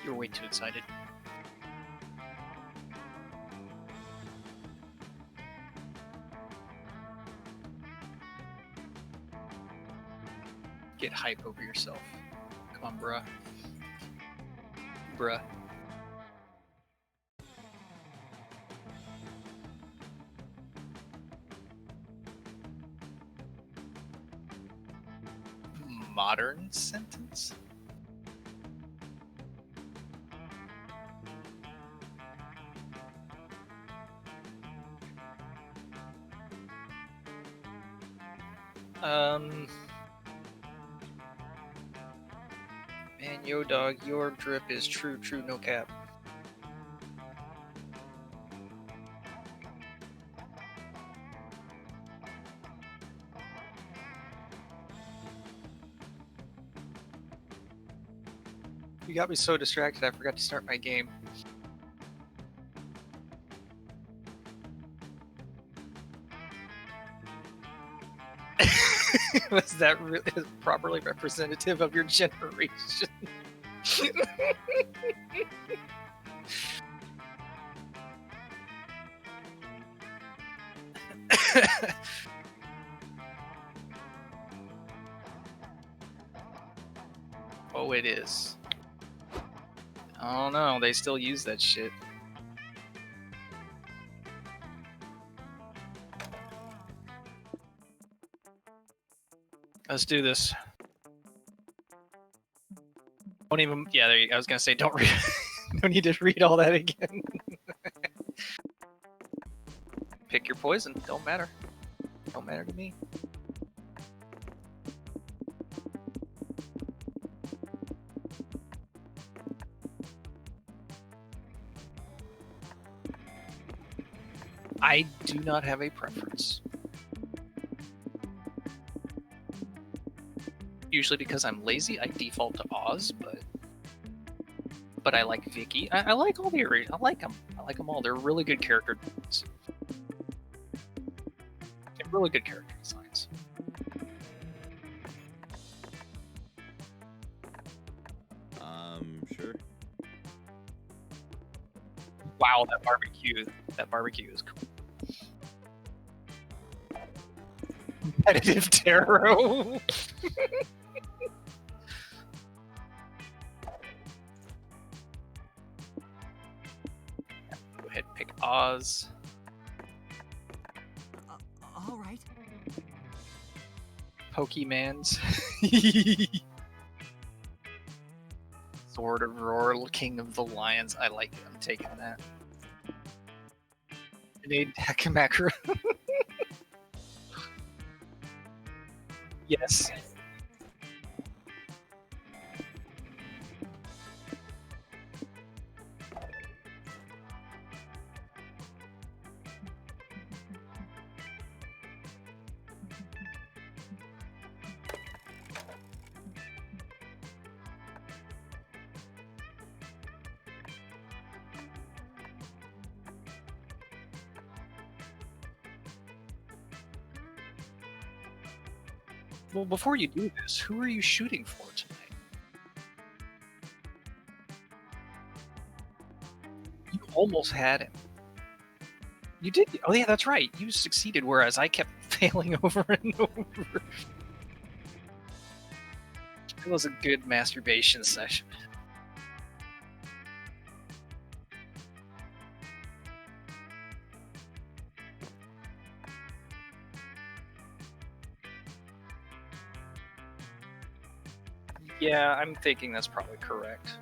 You're way too excited. Get hype over yourself. Come on, bruh. Bruh. Modern sentence? Man, yo dog, your drip is true, no cap. You got me so distracted I forgot to start my game. Was that really properly representative of your generation? Oh, it is. Oh no, they still use that shit. Let's do this. Don't even. Yeah, there you go. I was gonna say, don't read. Don't need to read all that again. Pick your poison. Don't matter. Don't matter to me. I do not have a preference. Usually because I'm lazy, I default to Oz, but I like Vicky. I like all the original. I like them. I like them all. They're really good character designs. They're really good character designs. Sure. Wow, that barbecue is cool. Competitive tarot. Go ahead, pick Oz. All right. Pokemans. Sword of Roar, King of the Lions. I like it. I'm taking that. Grenade Takamacra. Yes. Well, before you do this, who are you shooting for tonight? You almost had him. You did. Oh yeah, that's right. You succeeded, whereas I kept failing over and over. It was a good masturbation session. Yeah, I'm thinking that's probably correct.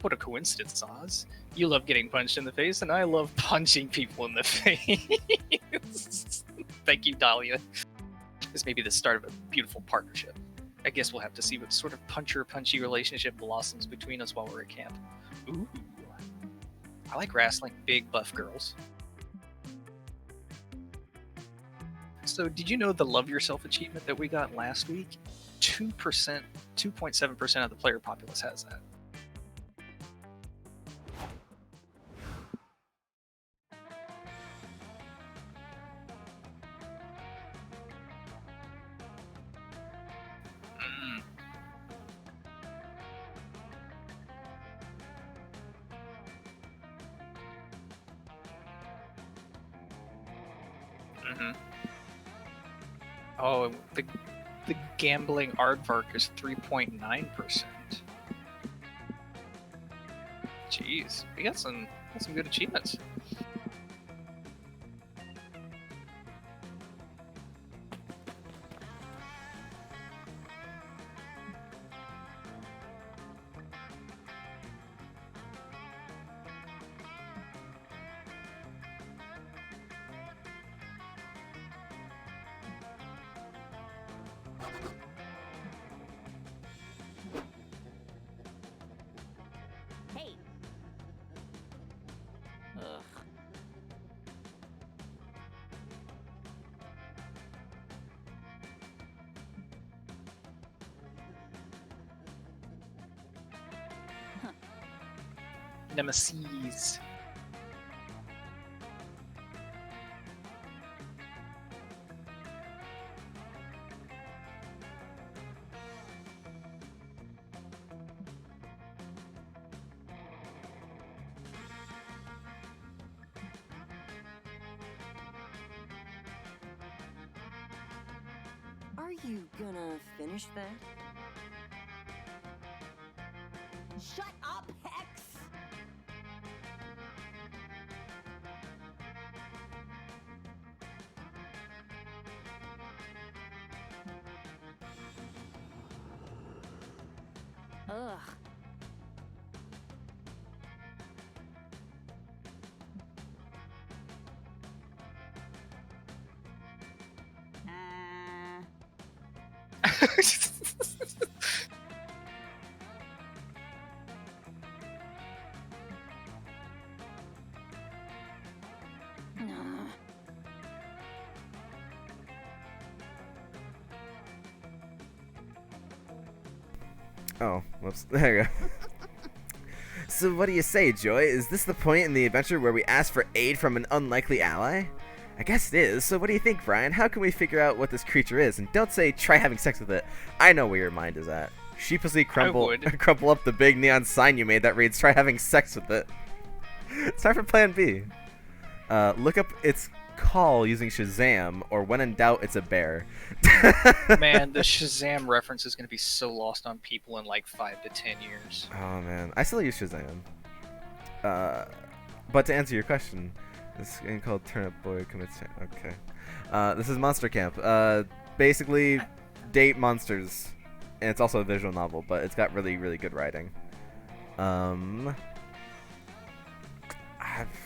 What a coincidence, Oz. You love getting punched in the face, and I love punching people in the face. Thank you, Dahlia. This may be the start of a beautiful partnership. I guess we'll have to see what sort of puncher-punchy relationship blossoms between us while we're at camp. Ooh. I like wrestling big buff girls. So did you know the Love Yourself achievement that we got last week? 2%, 2.7% of the player populace has that. Mm. Mm-hmm. Oh, the gambling aardvark is 3.9%. Jeez, we got some good achievements. Hey. Ugh. Nemesis. Are you gonna finish that? Shut up, Hex! Ugh. Nah. Oh, whoops. There you go. So what do you say, Joy? Is this the point in the adventure where we ask for aid from an unlikely ally? I guess it is. So what do you think, Brian? How can we figure out what this creature is? And don't say try having sex with it. I know where your mind is at. Sheepishly crumple up the big neon sign you made that reads try having sex with it. It's time for plan B. Look up its call using Shazam, or when in doubt, it's a bear. Man, the Shazam reference is going to be so lost on people in like 5 to 10 years. Oh man, I still use Shazam. But to answer your question, this game called Turnip Boy Commits. Okay. This is Monster Camp. Basically, date monsters, and it's also a visual novel, but it's got really, really good writing.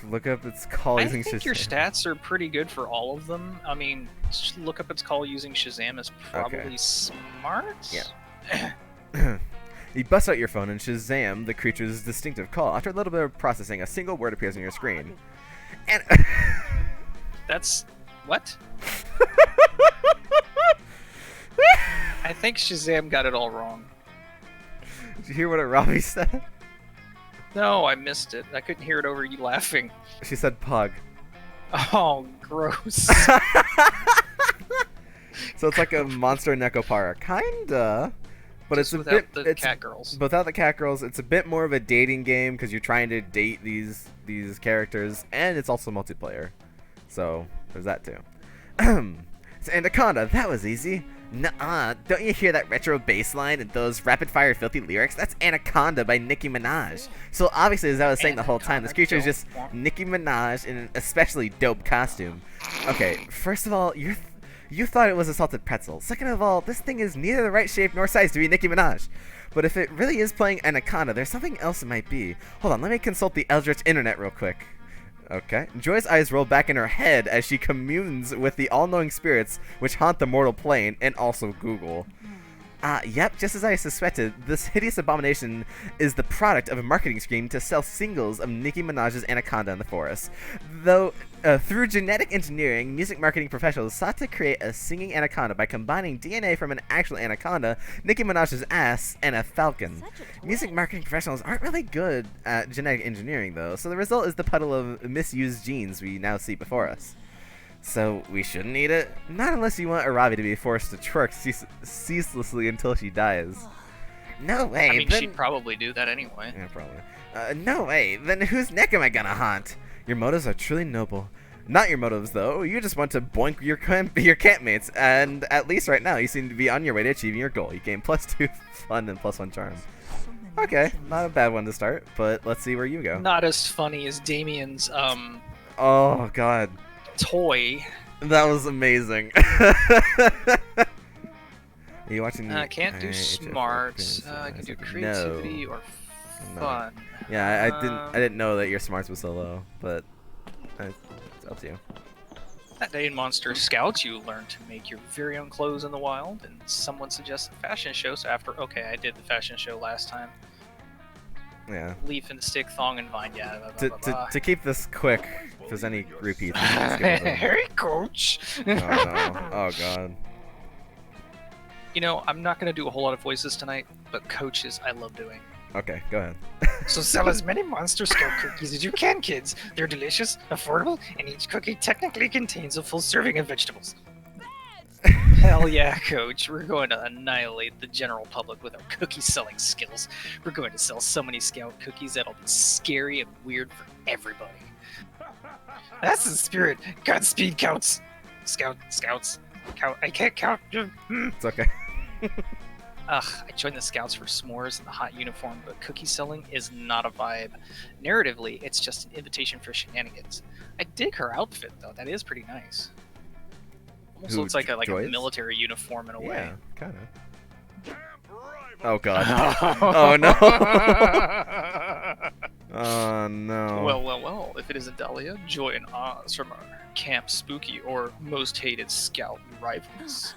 Look up its call using Shazam. I think your stats are pretty good for all of them. I mean, look up its call using Shazam is probably smart. Yeah. You bust out your phone and Shazam the creature's distinctive call. After a little bit of processing, a single word appears on your screen. And that's what? I think Shazam got it all wrong. Did you hear what Robbie said? No, I missed it. I couldn't hear it over you laughing. She said pug. Oh, gross. So it's like a monster Nekopara. Kinda. But just it's a without bit the cat girls. Without the cat girls, it's a bit more of a dating game because you're trying to date these characters, and it's also multiplayer. So there's that too. It's Anaconda. That was easy. Nuh-uh. Don't you hear that retro bass line and those rapid-fire filthy lyrics? That's Anaconda by Nicki Minaj. So obviously, as I was saying the whole time, this creature is just Nicki Minaj in an especially dope costume. Okay, first of all, you thought it was a salted pretzel. Second of all, this thing is neither the right shape nor size to be Nicki Minaj. But if it really is playing Anaconda, there's something else it might be. Hold on, let me consult the Eldritch internet real quick. Okay. Joy's eyes roll back in her head as she communes with the all-knowing spirits which haunt the mortal plane, and also Google. Yep, just as I suspected, this hideous abomination is the product of a marketing scheme to sell singles of Nicki Minaj's Anaconda in the Forest. Though, through genetic engineering, music marketing professionals sought to create a singing anaconda by combining DNA from an actual anaconda, Nicki Minaj's ass, and a falcon. Music marketing professionals aren't really good at genetic engineering, though, so the result is the puddle of misused genes we now see before us. So, we shouldn't eat it? Not unless you want Aravi to be forced to twerk ceaselessly until she dies. No way, I mean, then... she'd probably do that anyway. Yeah, probably. No way, then whose neck am I gonna haunt? Your motives are truly noble. Not your motives, though. You just want to boink your campmates, and at least right now, you seem to be on your way to achieving your goal. You gain +2 fun and +1 charm. Okay, not a bad one to start, but let's see where you go. Not as funny as Damien's, Oh, God. toy. That was amazing. Are you watching? I can't do smarts. I can do creativity or fun. Yeah, I didn't know that your smarts was so low, but it's up to you. That day in Monster Scouts, you learn to make your very own clothes in the wild, and someone suggests a fashion show. So okay, I did the fashion show last time. Yeah. Leaf and stick, thong and vine. Yeah. Blah, blah, blah. To keep this quick, if there's any repeats. Hey, coach. Oh no! Oh god. You know, I'm not gonna do a whole lot of voices tonight, but coaches, I love doing. Okay, go ahead. So sell as many Monster Scout cookies as you can, kids. They're delicious, affordable, and each cookie technically contains a full serving of vegetables. Hell yeah, Coach. We're going to annihilate the general public with our cookie selling skills. We're going to sell so many Scout cookies that'll be scary and weird for everybody. That's the spirit. Godspeed, Scouts. Scouts. Count. I can't count. It's okay. Ugh, I joined the Scouts for s'mores and the hot uniform, but cookie selling is not a vibe. Narratively, it's just an invitation for shenanigans. I dig her outfit, though. That is pretty nice. Almost looks like a military uniform in a way. Yeah, kind of. Oh god. Oh no. Oh no. Well. If it isn't Dahlia, joy and Oz from our Camp Spooky or Most Hated Scout rivals.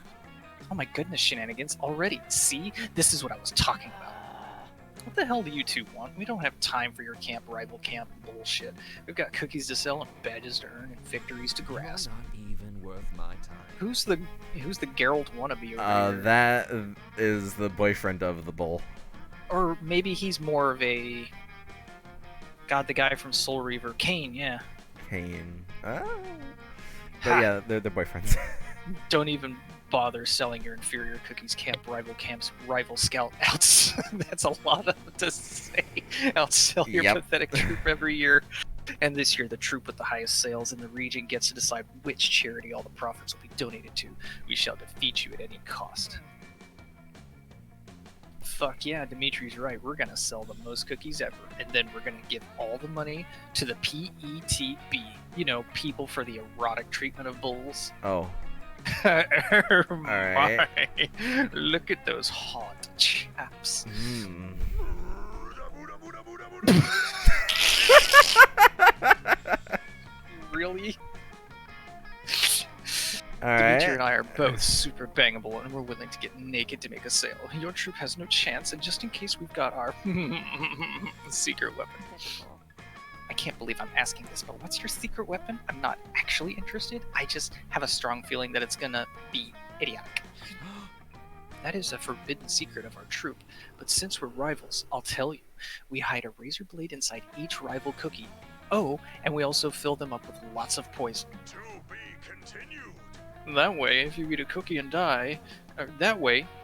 Oh my goodness, shenanigans already. See? This is what I was talking about. What the hell do you two want? We don't have time for your camp rival camp bullshit. We've got cookies to sell and badges to earn and victories to grasp. Not even worth my time. Who's the Geralt wannabe over here? That is the boyfriend of the bull. Or maybe he's more of a... God, the guy from Soul Reaver. Kane, yeah. Kane. But yeah, they're boyfriends. Don't even bother selling your inferior cookies, camp's rival scout outs. That's a lot to say. Outsell your pathetic troop every year. And this year, the troop with the highest sales in the region gets to decide which charity all the profits will be donated to. We shall defeat you at any cost. Fuck yeah, Dimitri's right. We're gonna sell the most cookies ever, and then we're gonna give all the money to the PETB. You know, people for the erotic treatment of bulls. Oh. Alright. Look at those hot chaps. Really? Alright. Dimitri and I are both super bangable, and we're willing to get naked to make a sale. Your troop has no chance, and just in case, we've got our secret weapon. I can't believe I'm asking this, but what's your secret weapon? I'm not actually interested. I just have a strong feeling that it's gonna be idiotic. That is a forbidden secret of our troop, but since we're rivals, I'll tell you. We hide a razor blade inside each rival cookie. Oh, and we also fill them up with lots of poison. To be continued. That way, if you eat a cookie and die,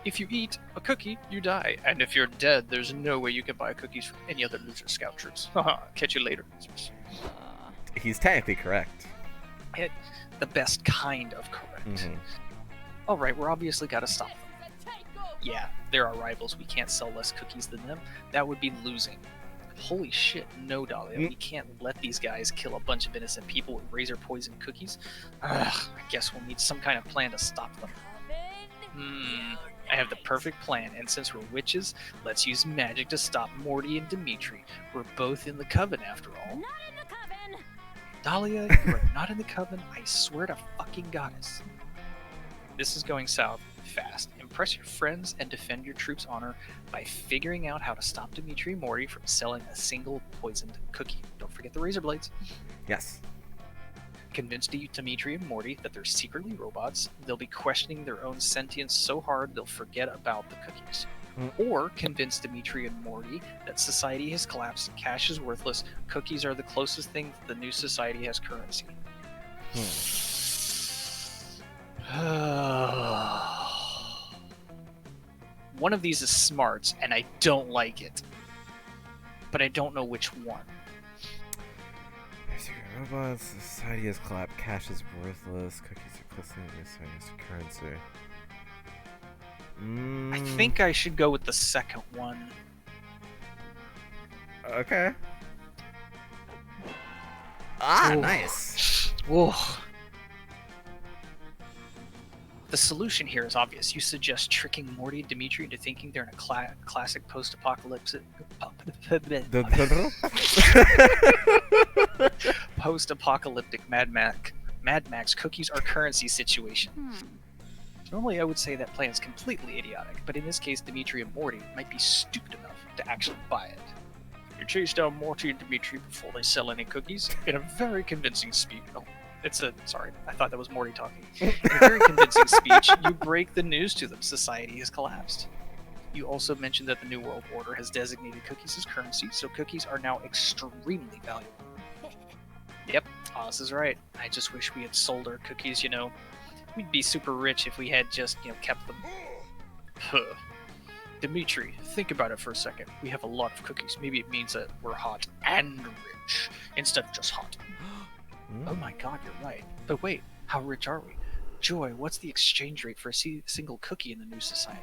if you eat a cookie, you die. And if you're dead, there's no way you can buy cookies from any other loser scout troops. Haha, catch you later, losers. He's technically correct. The best kind of correct. Alright, we're obviously gotta stop them. Yeah, they're our rivals. We can't sell less cookies than them. That would be losing. Holy shit, no, Dahlia. We can't let these guys kill a bunch of innocent people with razor poison cookies. Ugh, I guess we'll need some kind of plan to stop them. I have the perfect plan, and since we're witches, let's use magic to stop Morty and Dimitri. We're both in the coven, after all. Not in the coven! Dahlia, you are not in the coven, I swear to fucking goddess. This is going south fast. Impress your friends and defend your troops' honor by figuring out how to stop Dimitri and Morty from selling a single poisoned cookie. Don't forget the razor blades. Yes. Convince Dimitri and Morty that they're secretly robots. They'll be questioning their own sentience so hard they'll forget about the cookies. Or convince Dimitri and Morty that society has collapsed, cash is worthless, cookies are the closest thing the new society has currency. One of these is smart, and I don't like it. But I don't know which one. Robots, society has collapsed, cash is worthless, cookies are close to the society has currency. I think I should go with the second one. Okay. Ah, Ooh. nice. Whoa. The solution here is obvious. You suggest tricking Morty and Dimitri into thinking they're in a classic post-apocalyptic post-apocalyptic Mad Max cookies are currency situation. Normally I would say that plan is completely idiotic, but in this case Dimitri and Morty might be stupid enough to actually buy it. You chase down Morty and Dimitri before they sell any cookies in a very convincing speech. Oh, sorry, I thought that was Morty talking. In a very convincing speech, you break the news to them. Society has collapsed. You also mentioned that the New World Order has designated cookies as currency, so cookies are now extremely valuable. Yep, Oz is right. I just wish we had sold our cookies, you know. We'd be super rich if we had just, kept them. Huh. Dimitri, think about it for a second. We have a lot of cookies. Maybe it means that we're hot and rich, instead of just hot. Oh my god, you're right. But wait, how rich are we? Joy, what's the exchange rate for a single cookie in the new society?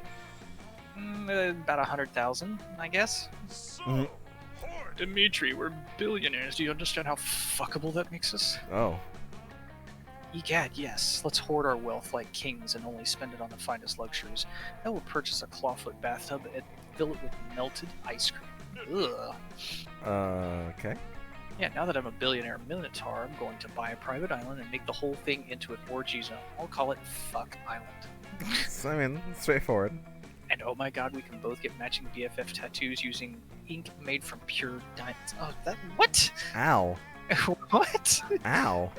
About 100,000, I guess? So, Dimitri, we're billionaires. Do you understand how fuckable that makes us? Oh. Egad, yes. Let's hoard our wealth like kings and only spend it on the finest luxuries. I will purchase a clawfoot bathtub and fill it with melted ice cream. Ugh. Okay. Yeah, now that I'm a billionaire minotaur, I'm going to buy a private island and make the whole thing into an orgy zone. I'll call it Fuck Island. So, I mean, straightforward. And oh my god, we can both get matching BFF tattoos using ink made from pure diamonds. Oh, what? Ow. What? Ow.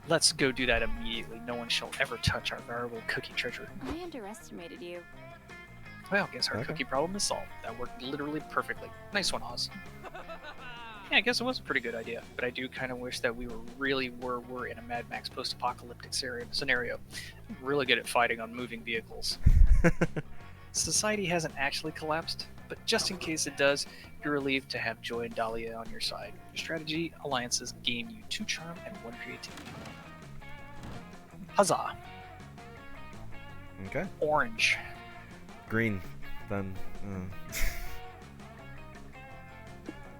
Let's go do that immediately. No one shall ever touch our valuable cookie treasure. I underestimated you. Well, guess our Okay. cookie problem is solved. That worked literally perfectly. Nice one, Oz. Yeah, I guess it was a pretty good idea, but I do kind of wish that we were in a Mad Max post-apocalyptic scenario. I'm really good at fighting on moving vehicles. Society hasn't actually collapsed, but just in case it does, you're relieved to have Joy and Dahlia on your side. Your strategy alliances gain you 2 charm and 1 creativity. Huzzah! Okay. Orange. Green. Then.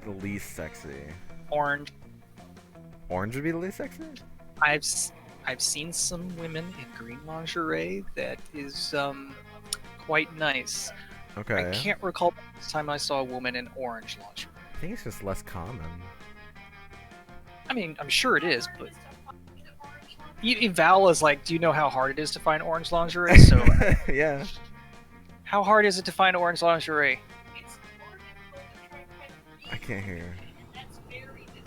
The least sexy. Orange. Orange would be the least sexy? I've seen some women in green lingerie that is quite nice. Okay. I can't recall the last time I saw a woman in orange lingerie. I think it's just less common. I mean, I'm sure it is, but Val is like, do you know how hard it is to find orange lingerie? So, Yeah. how hard is it to find orange lingerie? I can't hear.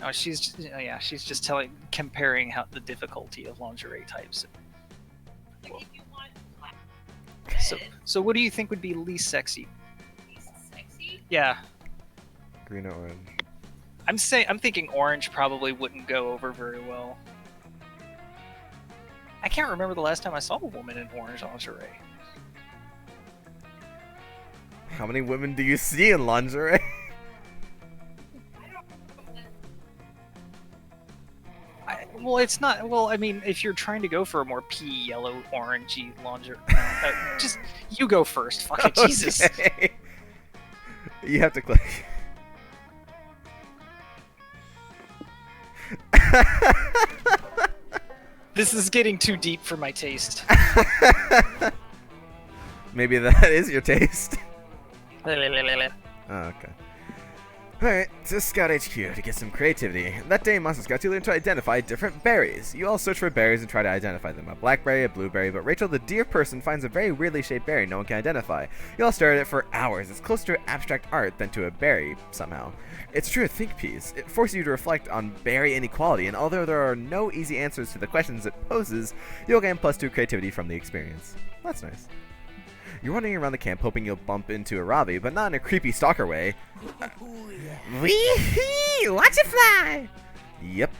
Oh, she's just comparing how the difficulty of lingerie types. Well, so what do you think would be least sexy? Yeah, Green or orange. I'm thinking orange probably wouldn't go over very well. I can't remember the last time I saw a woman in orange lingerie. How many women do you see in lingerie? Well, it's not. Well, I mean, if you're trying to go for a more pea yellow orangey lingerie, just you go first. Fuck it, Jesus. Okay. You have to click. This is getting too deep for my taste. Maybe that is your taste. Oh, okay. Alright, to Scout HQ to get some creativity. That day, Monster Scouts you learn to identify different berries. You all search for berries and try to identify them. A blackberry, a blueberry, but Rachel, the deer person, finds a very weirdly shaped berry no one can identify. You all stare at it for hours. It's closer to abstract art than to a berry, somehow. It's a true think piece. It forces you to reflect on berry inequality, and although there are no easy answers to the questions it poses, you'll gain +2 creativity from the experience. That's nice. You're wandering around the camp hoping you'll bump into a Ravi, but not in a creepy stalker way. Wee-hee! Watch it fly! Yep.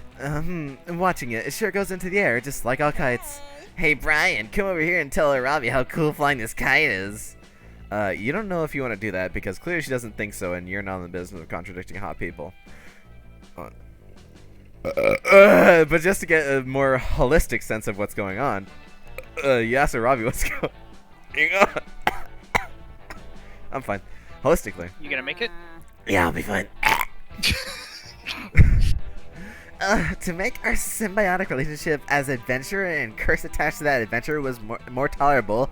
Watching it sure goes into the air, just like all kites. Hey Brian, come over here and tell Ravi how cool flying this kite is. You don't know if you want to do that, because clearly she doesn't think so, and you're not in the business of contradicting hot people. But just to get a more holistic sense of what's going on, you ask Ravi what's going on. I'm fine. Holistically. You gonna make it? Yeah, I'll be fine. To make our symbiotic relationship as adventure and curse attached to that adventure was more tolerable,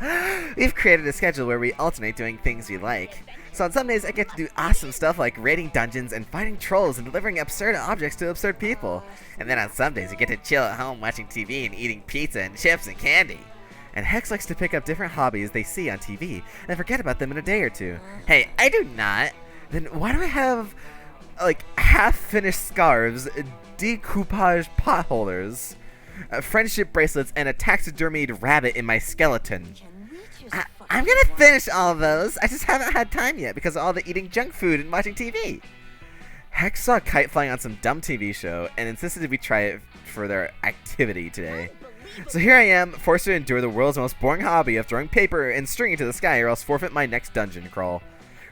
we've created a schedule where we alternate doing things we like. So on some days I get to do awesome stuff like raiding dungeons and fighting trolls and delivering absurd objects to absurd people. And then on some days I get to chill at home watching TV and eating pizza and chips and candy. And Hex likes to pick up different hobbies they see on TV and forget about them in a day or two. Hey, I do not. Then why do I have, like, half-finished scarves, decoupage potholders, friendship bracelets, and a taxidermied rabbit in my skeleton? I'm gonna finish all of those. I just haven't had time yet because of all the eating junk food and watching TV. Hex saw a kite flying on some dumb TV show and insisted we try it for their activity today. So here I am, forced to endure the world's most boring hobby of throwing paper and string into the sky or else forfeit my next dungeon crawl.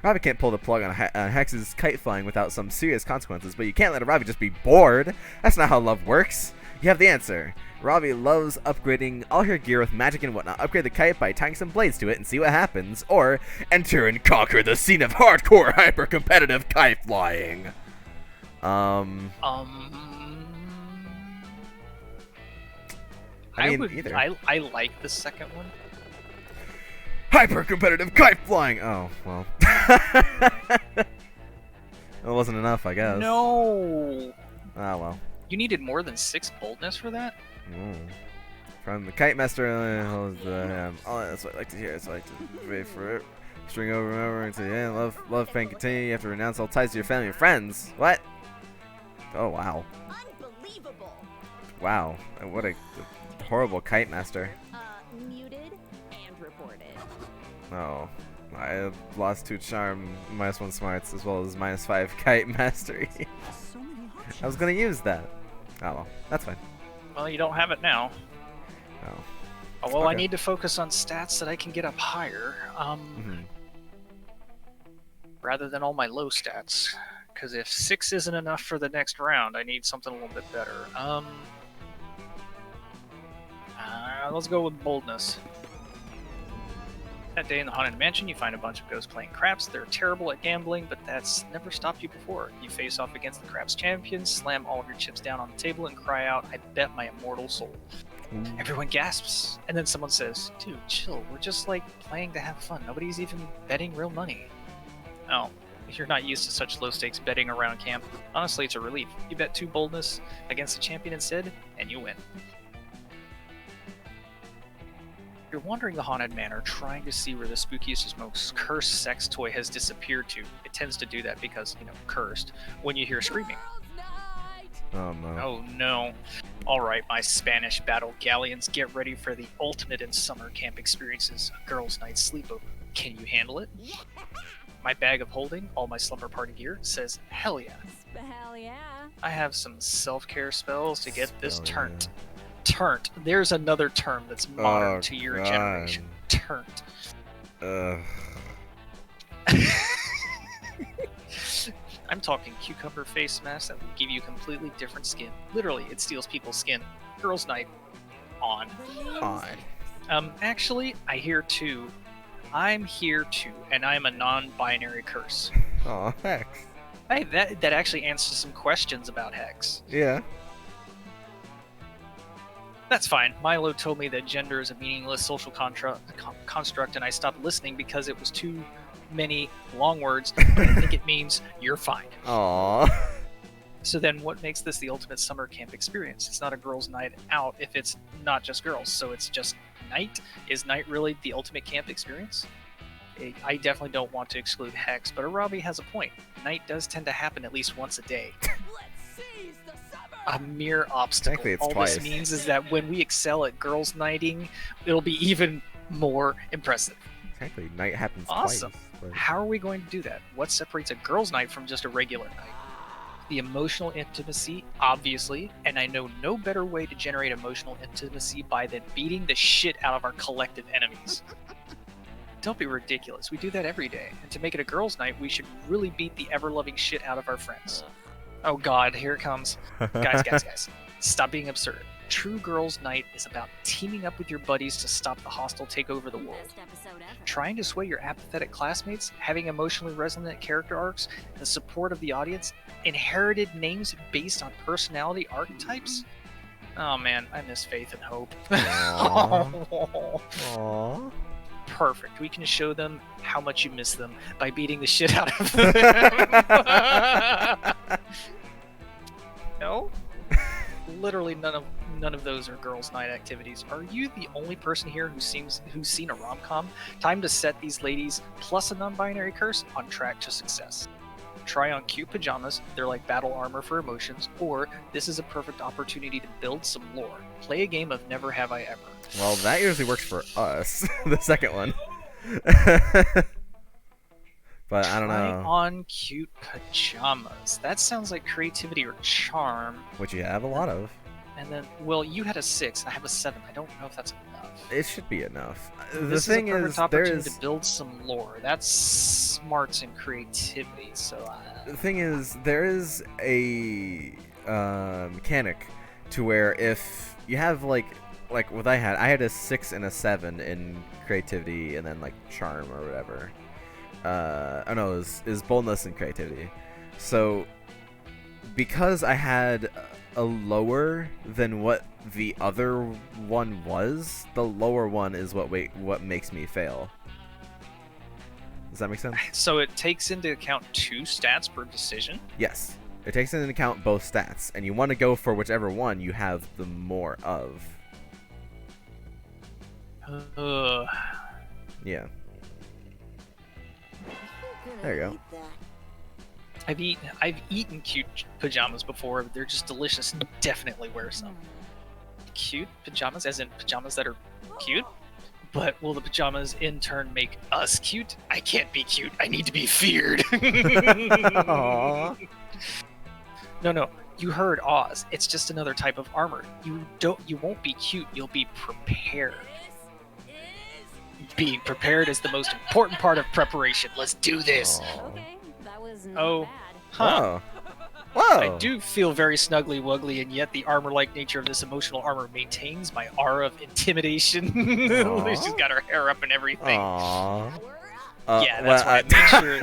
Ravi can't pull the plug on Hex's kite flying without some serious consequences, but you can't let a Ravi just be bored. That's not how love works. You have the answer. Ravi loves upgrading all her gear with magic and whatnot. Upgrade the kite by tying some blades to it and see what happens. Or enter and conquer the scene of hardcore hyper-competitive kite flying. I mean, either. I like the second one. Hyper-competitive kite flying! Oh, well. It wasn't enough, I guess. No. Ah, well. You needed more than 6 boldness for that? From the Kite Master, oh, that's what I like to hear. It's like to wait for it. String over and over until the end. Love pain continue. You have to renounce all ties to your family and friends. What? Oh, wow. Unbelievable. Wow. What a horrible Kite Master. Muted and reported. Oh. I lost 2 charm, -1 smarts, as well as -5 Kite Mastery. So many options. I was gonna use that. Oh well, that's fine. Well, you don't have it now. Oh. Oh, well, I Okay. need to focus on stats that I can get up higher, rather than all my low stats. Because if 6 isn't enough for the next round, I need something a little bit better. Let's go with boldness. That day in the Haunted Mansion, you find a bunch of ghosts playing craps. They're terrible at gambling, but that's never stopped you before. You face off against the craps champions, slam all of your chips down on the table, and cry out, "I bet my immortal soul." Everyone gasps, and then someone says, "Dude, chill, we're just like playing to have fun. Nobody's even betting real money." Oh, if you're not used to such low stakes betting around camp, honestly, it's a relief. You bet 2 boldness against the champion instead, and you win. You're wandering the Haunted Manor, trying to see where the spookiest, most cursed sex toy has disappeared to. It tends to do that because, cursed, when you hear screaming. Oh no. Oh no. Alright, my Spanish battle galleons, get ready for the ultimate in summer camp experiences, a girls' night sleepover. Can you handle it? My bag of holding, all my slumber party gear, says hell yeah. Hell yeah. I have some self-care spells to get this Hell turnt. Turnt. There's another term that's modern Oh, to your God. generation. Turnt. I'm talking cucumber face masks that will give you completely different skin. Literally, it steals people's skin. Girls' night on. Actually, I'm here too, and I'm a non-binary curse. Oh, heck. Hey, that actually answers some questions about Hex. Yeah. That's fine. Milo told me that gender is a meaningless social construct, and I stopped listening because it was too many long words, but I think it means you're fine. Aww. So then what makes this the ultimate summer camp experience? It's not a girls' night out if it's not just girls, so it's just night. Is night really the ultimate camp experience? I definitely don't want to exclude Hex, but Arabi has a point. Night does tend to happen at least once a day. Let's seize the summer. A mere obstacle. Technically, it's All twice. this means is that when we excel at girls' nighting, it'll be even more impressive. Technically, night happens Awesome. twice. But... How are we going to do that? What separates a girls' night from just a regular night? The emotional intimacy, obviously, and I know no better way to generate emotional intimacy by than beating the shit out of our collective enemies. Don't be ridiculous. We do that every day. And to make it a girls' night, we should really beat the ever-loving shit out of our friends. Oh god, here it comes. Guys. Stop being absurd. True girls' night is about teaming up with your buddies to stop the hostile takeover of the world. Best episode ever. Trying to sway your apathetic classmates, having emotionally resonant character arcs, the support of the audience, inherited names based on personality archetypes? Oh man, I miss Faith and Hope. Aww. Aww. Perfect. We can show them how much you miss them by beating the shit out of them. No? Literally none of those are girls' night activities. Are you the only person here who's seen a rom-com? Time to set these ladies plus a non-binary curse on track to success. Try on cute pajamas, they're like battle armor for emotions, or this is a perfect opportunity to build some lore. Play a game of Never Have I Ever. Well, that usually works for us. The second one. But I don't Try know. on cute pajamas. That sounds like creativity or charm. Which you have a lot of. And then, well, you had a 6, I have a 7. I don't know if that's enough. It should be enough. The This thing is a perfect is, there opportunity is to build some lore. That's smarts and creativity. So, the thing is, there is a mechanic to where if you have like what I had a 6 and a 7 in creativity, and then like charm or whatever. Oh no, it was boldness and creativity. So because I had a lower than what the other one was, the lower one is what makes me fail. Does that make sense? so it takes into account 2 stats per decision. Yes. It takes into account both stats, and you want to go for whichever one you have the more of. Yeah. There you go. I've eaten cute pajamas before. But they're just delicious. Definitely wear some. Cute pajamas, as in pajamas that are cute. But will the pajamas in turn make us cute? I can't be cute. I need to be feared. Aww. No. You heard Oz. It's just another type of armor. You won't be cute. You'll be prepared. Being prepared is the most important part of preparation. Let's do this. Okay, that was not Oh. bad. Huh. Whoa. I do feel very snuggly wuggly, and yet the armor-like nature of this emotional armor maintains my aura of intimidation. Aw. She's got her hair up and everything. Aww. Yeah, that's why I made sure.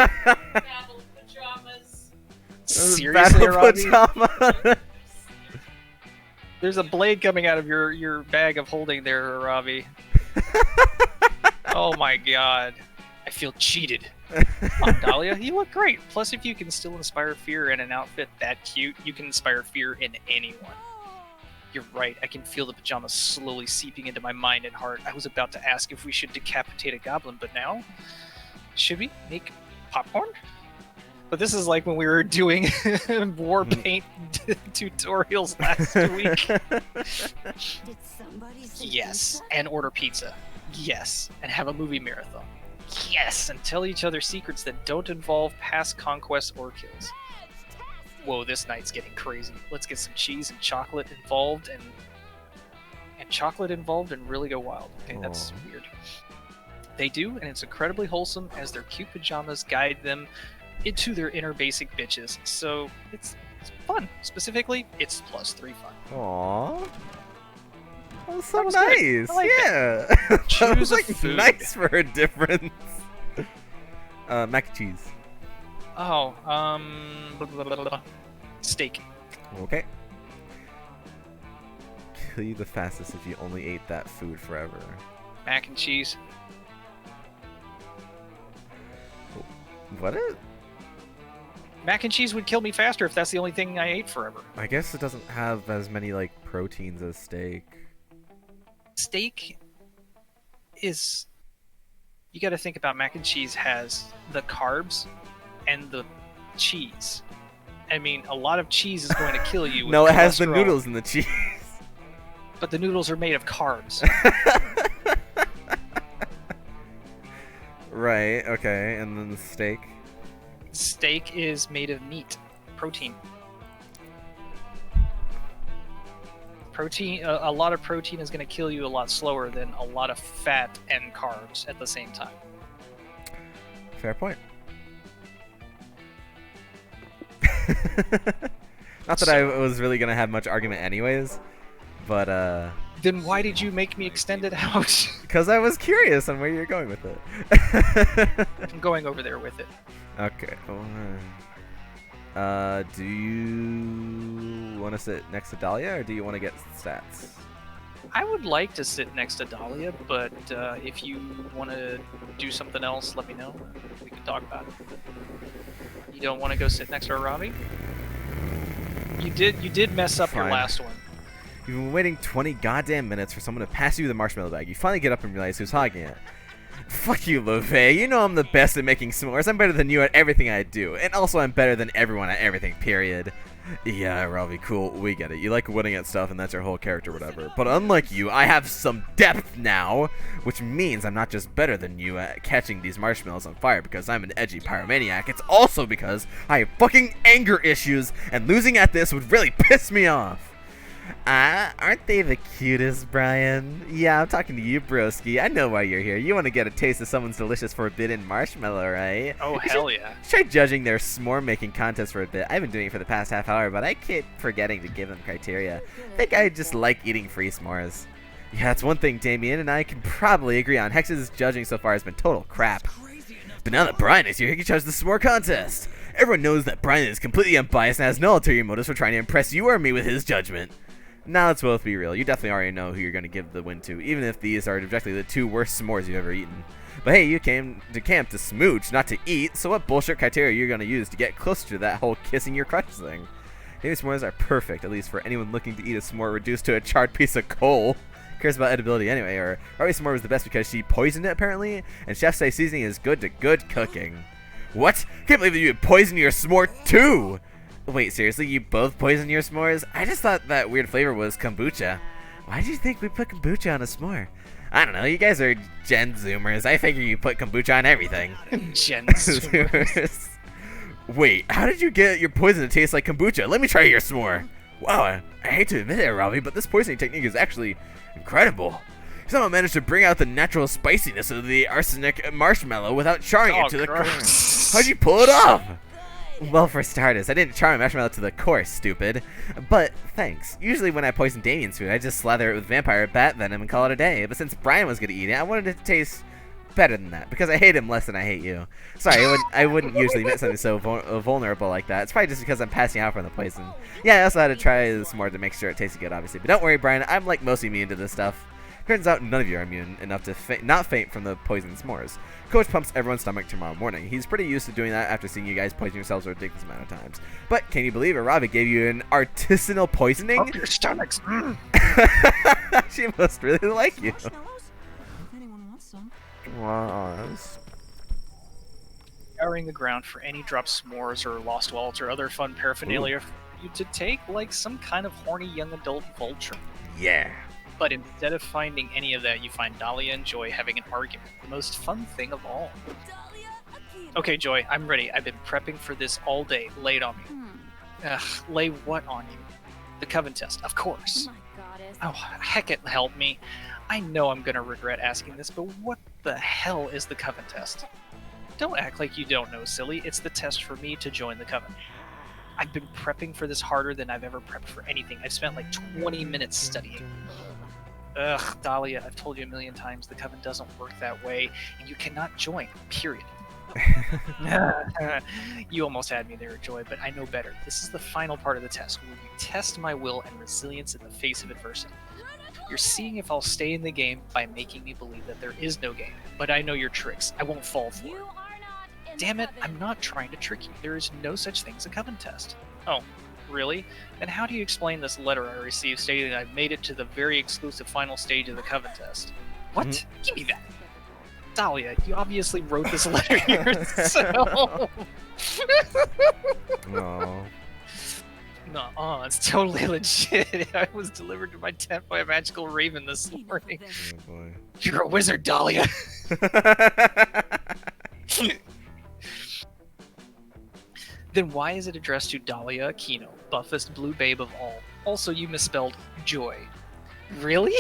Battle pajamas. Seriously, Robbie? pajama. There's a blade coming out of your bag of holding there, Robbie. Oh my god. I feel cheated. Dahlia, you look great. Plus, if you can still inspire fear in an outfit that cute, you can inspire fear in anyone. You're right, I can feel the pajamas slowly seeping into my mind and heart. I was about to ask if we should decapitate a goblin, but now? Should we make popcorn? But this is like when we were doing war paint tutorials last week. Did somebody say Yes, pizza? and order pizza. Yes, and have a movie marathon. Yes, and tell each other secrets that don't involve past conquests or kills. Whoa, this night's getting crazy. Let's get some cheese and chocolate involved, and chocolate involved, and really go wild. Okay, that's Aw. weird. They do, and it's incredibly wholesome as their cute pajamas guide them into their inner basic bitches. So it's fun. Specifically, it's +3 fun. Aww. That was so That was good. nice. I like yeah. That Choose was a like food. nice for a difference. Mac and cheese. Oh, blah, blah, blah, blah. Steak. Okay. Kill you the fastest if you only ate that food forever. Mac and cheese. Would it? Mac and cheese would kill me faster if that's the only thing I ate forever. I guess it doesn't have as many like proteins as steak. Steak is... You got to think about mac and cheese has the carbs and the cheese. I mean, a lot of cheese is going to kill you. With No, it has the cholesterol, noodles and the cheese. But the noodles are made of carbs. Right, okay, and then the steak. Steak is made of meat, protein. Protein, a lot of protein is going to kill you a lot slower than a lot of fat and carbs at the same time. Fair point. Not that I was really gonna have much argument anyways, but Then why did you make me extend it out? because I was curious on where you're going with it. I'm going over there with it. Okay. Do you want to sit next to Dahlia, or do you want to get stats? I would like to sit next to Dahlia, but if you want to do something else, let me know. We can talk about it. You don't want to go sit next to Robbie? You did mess up your Fine. last one. You've been waiting 20 goddamn minutes for someone to pass you the marshmallow bag. You finally get up and realize who's hogging it. Fuck you, LeVay. You know I'm the best at making s'mores. I'm better than you at everything I do. And also I'm better than everyone at everything, period. Yeah, Robbie, cool. We get it. You like winning at stuff and that's your whole character, whatever. But unlike you, I have some depth now. Which means I'm not just better than you at catching these marshmallows on fire because I'm an edgy pyromaniac. It's also because I have fucking anger issues. And losing at this would really piss me off. Aren't they the cutest, Brian? Yeah, I'm talking to you, broski. I know why you're here. You want to get a taste of someone's delicious forbidden marshmallow, right? Oh, hell yeah. Try judging their s'more making contest for a bit. I've been doing it for the past half hour, but I keep forgetting to give them criteria. I think I just like eating free s'mores. Yeah, that's one thing Damien and I can probably agree on. Hex's judging so far has been total crap. But now that Brian is here, he can judge the s'more contest. Everyone knows that Brian is completely unbiased and has no ulterior motives for trying to impress you or me with his judgment. Now let's both be real. You definitely already know who you're going to give the win to, even if these are objectively the two worst s'mores you've ever eaten. But hey, you came to camp to smooch, not to eat, so what bullshit criteria are you going to use to get closer to that whole kissing your crush thing? Maybe s'mores are perfect, at least for anyone looking to eat a s'more reduced to a charred piece of coal. Who cares about edibility anyway, or Robbie s'more was the best because she poisoned it apparently, and chefs say seasoning is good to good cooking. What? Can't believe that you would poison your s'more too! Wait, seriously? You both poisoned your s'mores? I just thought that weird flavor was kombucha. Why do you think we put kombucha on a s'more? I don't know, you guys are Gen Zoomers. I figure you put kombucha on everything. Gen Zoomers. Wait, how did you get your poison to taste like kombucha? Let me try your s'more. Wow, I hate to admit it, Robbie, but this poisoning technique is actually incredible. You somehow managed to bring out the natural spiciness of the arsenic marshmallow without charring it to the core. How'd you pull it off? Well, for starters, I didn't char my marshmallow to the core, stupid. But thanks. Usually when I poison Damien's food, I just slather it with vampire bat venom and call it a day. But since Brian was gonna eat it, I wanted it to taste better than that, because I hate him less than I hate you. Sorry, I wouldn't usually admit something so vulnerable like that. It's probably just because I'm passing out from the poison. Yeah, I also had to try this more to make sure it tasted good, obviously. But don't worry, Brian, I'm like mostly immune to this stuff. Turns out none of you are immune enough to not faint from the poison s'mores. Coach pumps everyone's stomach tomorrow morning. He's pretty used to doing that after seeing you guys poison yourselves a ridiculous amount of times. But can you believe it? Robbie gave you an artisanal poisoning? Up your stomachs. She must really like you. Marshmallows? If anyone wants some. Wow. Scouring the ground for any dropped s'mores or lost wallets or other fun paraphernalia for you to take like some kind of horny young adult vulture. Yeah. But instead of finding any of that, you find Dahlia and Joy having an argument. The most fun thing of all. Dahlia Akita. Okay, Joy, I'm ready. I've been prepping for this all day. Lay it on me. Ugh, lay what on you? The Coven test, of course. My goddess. Oh, heck it, help me. I know I'm gonna regret asking this, but what the hell is the Coven test? Don't act like you don't know, silly. It's the test for me to join the Coven. I've been prepping for this harder than I've ever prepped for anything. I've spent like 20 minutes studying. Ugh, Dahlia, I've told you a million times, the Coven doesn't work that way, and you cannot join, period. You almost had me there, Joy, but I know better. This is the final part of the test, where you test my will and resilience in the face of adversity. You're seeing if I'll stay in the game by making me believe that there is no game, but I know your tricks. I won't fall for You it. are not in Damn it, I'm not trying to trick you. There is no such thing as a coven test. Oh, really? Then how do you explain this letter I received stating that I've made it to the very exclusive final stage of the coven test? What? Give me that. Dahlia, you obviously wrote this letter yourself. No. Nuh-uh, it's totally legit. It was delivered to my tent by a magical raven this morning. Oh boy. You're a wizard, Dahlia. Then why is it addressed to Dahlia Aquino, buffest blue babe of all? Also, you misspelled joy. Really?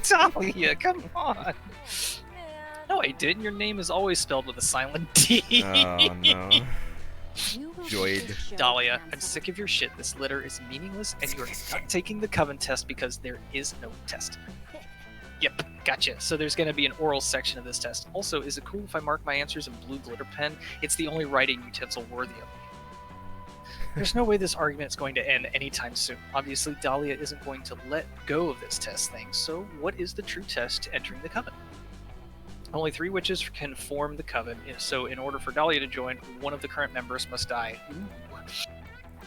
Dahlia, come on. No, I didn't. Your name is always spelled with a silent D. Oh no. Joyed. Dahlia, I'm sick of your shit. This letter is meaningless, and you're not taking the coven test because there is no test. Yep, gotcha. So there's going to be an oral section of this test. Also, is it cool if I mark my answers in blue glitter pen? It's the only writing utensil worthy of me. There's no way this argument is going to end anytime soon. Obviously, Dahlia isn't going to let go of this test thing, so what is the true test to entering the coven? Only 3 witches can form the coven, so in order for Dahlia to join, one of the current members must die. Ooh.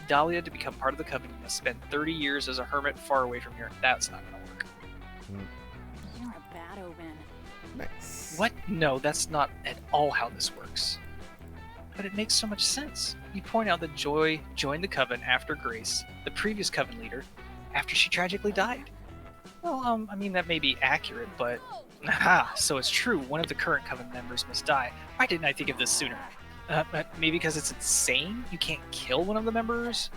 Dahlia, to become part of the coven, you must spend 30 years as a hermit far away from here. That's not going to work. You're a bad omen. Nice. What? No, that's not at all how this works. But it makes so much sense. You point out that Joy joined the coven after Grace, the previous coven leader, after she tragically died. Well, I mean, that may be accurate, but... Aha, so it's true, one of the current coven members must die. Why didn't I think of this sooner? Maybe because it's insane? You can't kill one of the members?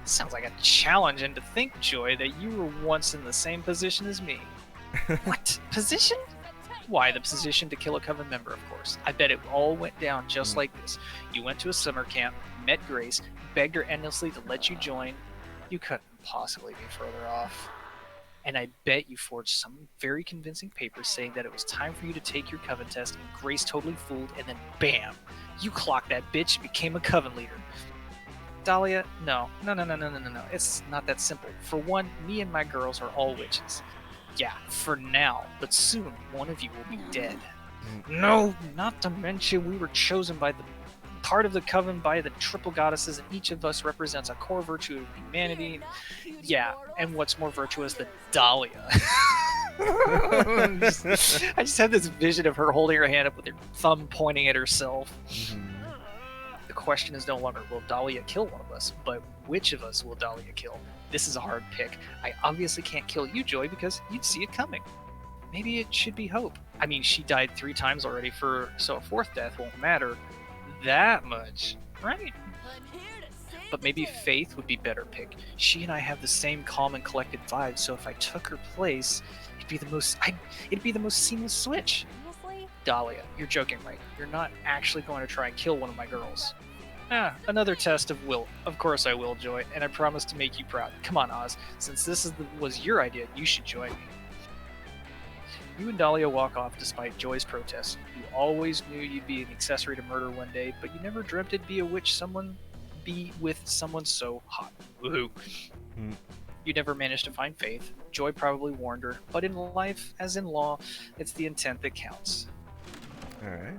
Sounds like a challenge, and to think, Joy, that you were once in the same position as me. What? Position? Why, the position to kill a coven member, of course. I bet it all went down just like this. You went to a summer camp, met Grace, begged her endlessly to let you join. You couldn't possibly be further off. And I bet you forged some very convincing papers saying that it was time for you to take your coven test, and Grace totally fooled, and then BAM! You clocked that bitch and became a coven leader. Dahlia, no. It's not that simple. For one, me and my girls are all witches. Yeah, for now, but soon one of you will be dead. No, not to mention we were chosen by the part of the coven by the triple goddesses, and each of us represents a core virtue of humanity. Yeah, and what's more virtuous than Dahlia? I just had this vision of her holding her hand up with her thumb pointing at herself. The question is no longer, will Dahlia kill one of us, but which of us will Dahlia kill? This is a hard pick. I obviously can't kill you, Joy, because you'd see it coming. Maybe it should be Hope. I mean, she died 3 times already, so a 4th death won't matter that much, right? But maybe Faith would be better pick. She and I have the same calm and collected vibe, so if I took her place, it'd be the most seamless switch. Dahlia, you're joking, right? You're not actually going to try and kill one of my girls. Another test of will. Of course I will, Joy, and I promise to make you proud. Come on, Oz. Since this was your idea, you should join me. You and Dahlia walk off despite Joy's protest. You always knew you'd be an accessory to murder one day, but you never dreamt it'd be a witch be with someone so hot. Woohoo. You never managed to find Faith. Joy probably warned her, but in life, as in law, it's the intent that counts. Alright.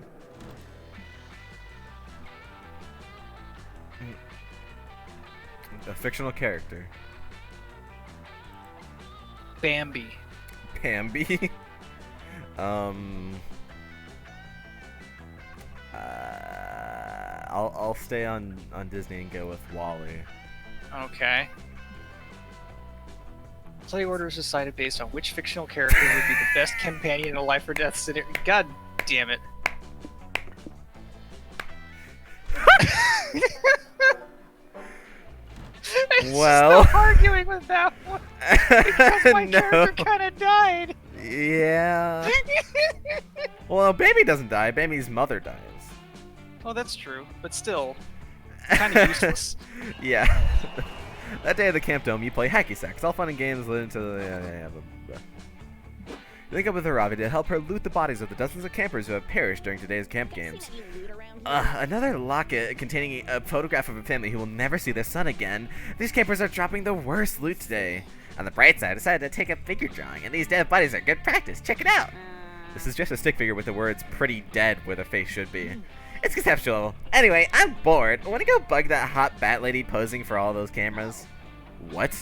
A fictional character. Bambi. Bambi? I'll stay on Disney and go with Wally. Okay. Play order is decided based on which fictional character would be the best companion in a life or death scenario. God damn it. I'm Well. still arguing with that one. Because my No. character kind of died. Yeah. Well, Baby doesn't die. Baby's mother dies. Oh, that's true, but still, kind of useless. Yeah. That day at the Camp Dome, you play hacky sack. It's all fun and games led into the... You link up with Aravi to help her loot the bodies of the dozens of campers who have perished during today's camp games. Another locket containing a photograph of a family who will never see their son again. These campers are dropping the worst loot today. On the bright side, I decided to take a figure drawing, and these dead bodies are good practice. Check it out! This is just a stick figure with the words "pretty dead" where the face should be. It's conceptual. Anyway, I'm bored. Wanna go bug that hot bat lady posing for all those cameras? What?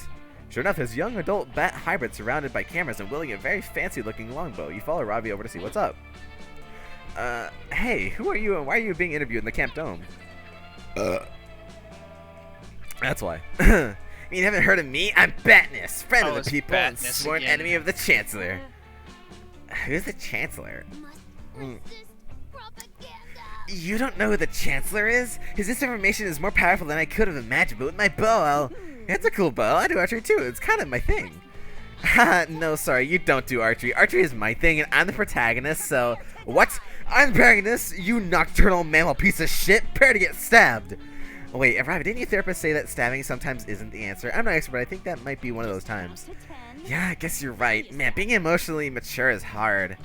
Sure enough, there's young adult bat hybrid surrounded by cameras and wielding a very fancy looking longbow. You follow Ravi over to see what's up. Hey, who are you and why are you being interviewed in the Camp Dome? That's why. You haven't heard of me? I'm Batnus, friend of Oh, the it's people and Batnus sworn again. enemy of the Chancellor. Who's the Chancellor? You don't know who the Chancellor is? His disinformation is more powerful than I could have imagined, but with my bow, I'll... It's a cool bow. I do archery too. It's kind of my thing. Haha, no, sorry, you don't do archery. Archery is my thing, and I'm the protagonist, so... What? I'm the protagonist? You nocturnal mammal piece of shit? Prepare to get stabbed! Wait, Ravi, didn't your therapist say that stabbing sometimes isn't the answer? I'm not an expert, but I think that might be one of those times. Yeah, I guess you're right. Man, being emotionally mature is hard.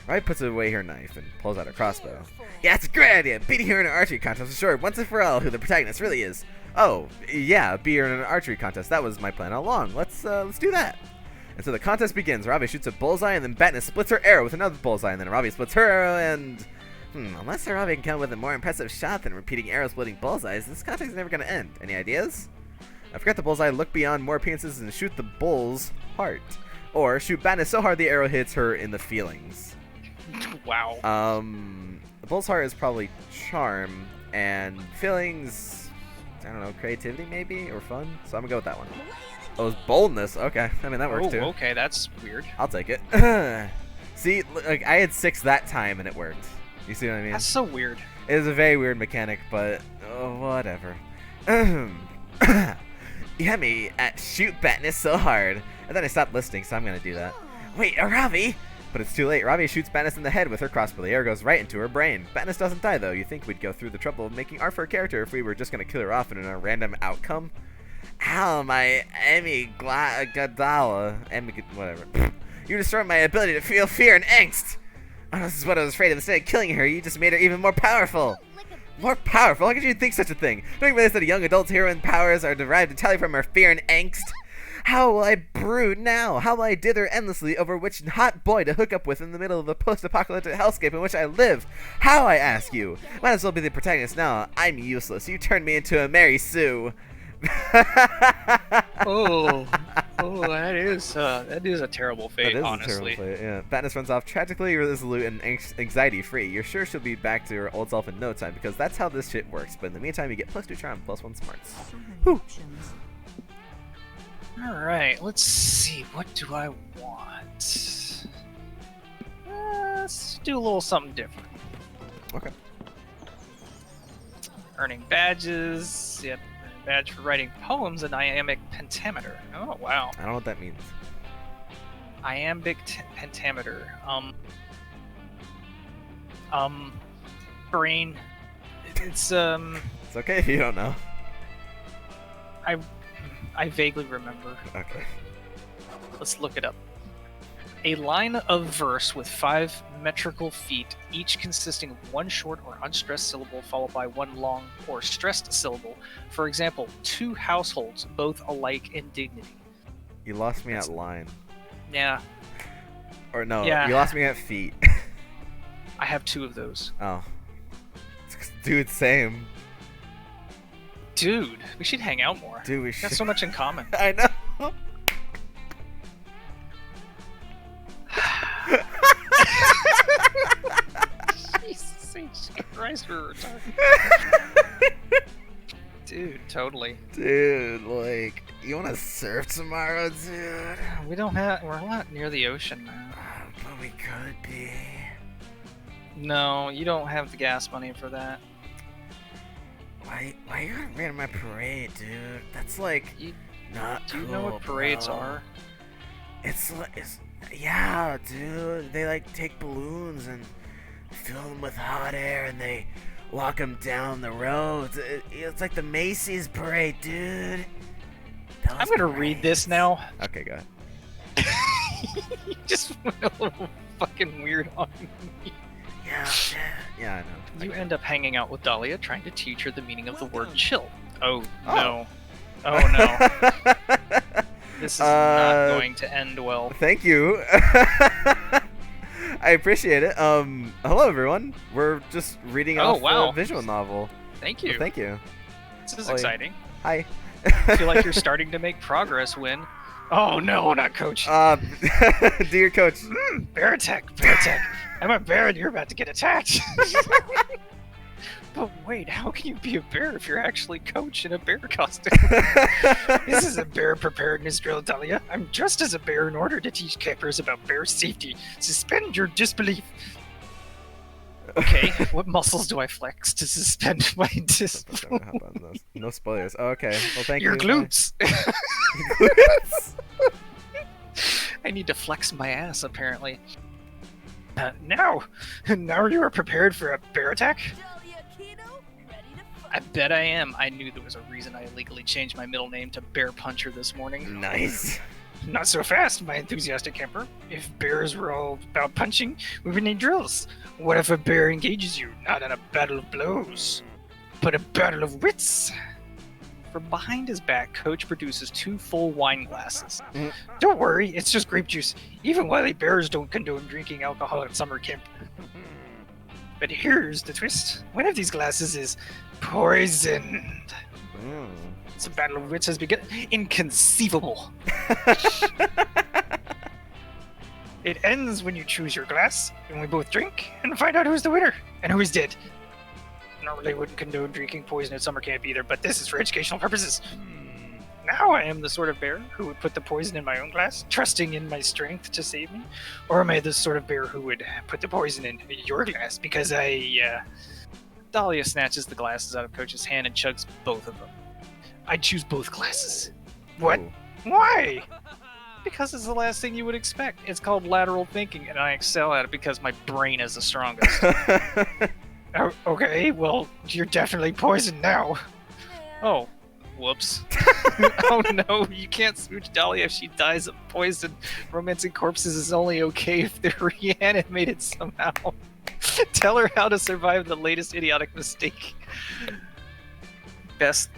Ravi puts away her knife and pulls out her crossbow. Yeah, it's a great idea! Beating her in an archery contest to show once and for all who the protagonist really is. Oh, yeah, beat her in an archery contest. That was my plan all along. Let's do that. And so the contest begins. Ravi shoots a bullseye, and then Batnus splits her arrow with another bullseye, and then Ravi splits her arrow, and... unless Ravi can come up with a more impressive shot than repeating arrow-splitting bullseyes, this contest is never going to end. Any ideas? I forgot the bullseye, look beyond more appearances, and shoot the bull's heart. Or shoot Batnus so hard the arrow hits her in the feelings. Wow. The bull's heart is probably charm, and feelings, I don't know, creativity maybe, or fun? So I'm going to go with that one. Oh, it's boldness. Okay, I mean, that works too. Okay, that's weird. I'll take it. See, like, I had 6 that time, and it worked. You see what I mean? That's so weird. It is a very weird mechanic, but whatever. You had me at shoot Batnus so hard, and then I stopped listening, so I'm gonna do that. Wait, Ravi! But it's too late. Ravi shoots Batnus in the head with her crossbow. The arrow goes right into her brain. Batnus doesn't die, though. You think we'd go through the trouble of making art for a character if we were just gonna kill her off in a random outcome? Ow, my Gadala. Whatever. You destroyed my ability to feel fear and angst! Oh, this is what I was afraid of. Instead of killing her, you just made her even more powerful. More powerful? How could you think such a thing? Don't you realize that a young adult's heroine powers are derived entirely from her fear and angst? How will I brood now? How will I dither endlessly over which hot boy to hook up with in the middle of the post-apocalyptic hellscape in which I live? How, I ask you? Might as well be the protagonist now. I'm useless. You turned me into a Mary Sue. Oh, that is a terrible fate, That is honestly. a terrible fate, yeah. Batnus runs off tragically resolute and anxiety-free. You're sure she'll be back to her old self in no time, because that's how this shit works. But in the meantime, you get +2 charm, +1 smarts. Whew. Alright, let's see. What do I want? Let's do a little something different. Okay. Earning badges. Yep. Badge for writing poems in iambic pentameter. Oh, wow. I don't know what that means. Iambic pentameter. Brain. It's, It's okay if you don't know. I vaguely remember. Okay. Let's look it up. A line of verse with 5 metrical feet, each consisting of 1 short or unstressed syllable followed by 1 long or stressed syllable. For example, 2 households, both alike in dignity. You lost me at line. Yeah, Or no, Yeah. you lost me at feet. I have 2 of those. Oh. Dude, same. Dude, we should hang out more. Dude, we We got should. so much in common. I know. Jesus Christ, we're retarded. Dude, totally. Dude, like, you wanna surf tomorrow, dude? We're not near the ocean, man. But we could be. No, you don't have the gas money for that. Why you gonna rain on my parade, dude? That's like You, not do you cool, know what parades bro. are? It's yeah, dude. They like take balloons and fill them with hot air and they walk them down the roads. It's like the Macy's parade, dude. Those I'm gonna read this parades. now. Okay, go ahead. You just went a little fucking weird on me. Yeah, I know. You end up hanging out with Dahlia, trying to teach her the meaning of the word chill. Oh, Oh. no. Oh no. This is not going to end well. Thank you. I appreciate it. Hello everyone. We're just reading Oh, off wow. the visual novel. Thank Well, you. thank you. This is Oh, yeah. exciting. Hi. I feel like you're starting to make progress, Win. Oh no, not Coach. Dear coach. Bear attack, bear attack. I'm a bear and you're about to get attacked. But wait, how can you be a bear if you're actually Coach in a bear costume? This is a bear preparedness drill, Dahlia. I'm dressed as a bear in order to teach campers about bear safety. Suspend your disbelief. Okay, what muscles do I flex to suspend my disbelief? No spoilers. Oh, okay. Well, thank Your you. glutes. Glutes? I need to flex my ass, apparently. Now you are prepared for a bear attack? I bet I am. I knew there was a reason I illegally changed my middle name to Bear Puncher this morning. Nice. Not so fast, my enthusiastic camper. If bears were all about punching, we would need drills. What if a bear engages you, not in a battle of blows, but a battle of wits? From behind his back, Coach produces 2 full wine glasses. Mhm. Don't worry, it's just grape juice. Even wily bears don't condone drinking alcohol at summer camp. But here's the twist. One of these glasses is poisoned. Mm. The battle of wits has begun. Inconceivable. It ends when you choose your glass, and we both drink, and find out who's the winner, and who is dead. Normally wouldn't condone drinking poison at summer camp either, but this is for educational purposes. Now I am the sort of bear who would put the poison in my own glass, trusting in my strength to save me? Or am I the sort of bear who would put the poison in your glass because Dahlia snatches the glasses out of Coach's hand and chugs both of them. I'd choose both glasses. What? Ooh. Why? Because it's the last thing you would expect. It's called lateral thinking, and I excel at it because my brain is the strongest. Oh, okay, well, you're definitely poisoned now. Oh, whoops. Oh no, you can't smooch Dahlia if she dies of poison. Romancing corpses is only okay if they're reanimated somehow. Tell her how to survive the latest idiotic mistake. Best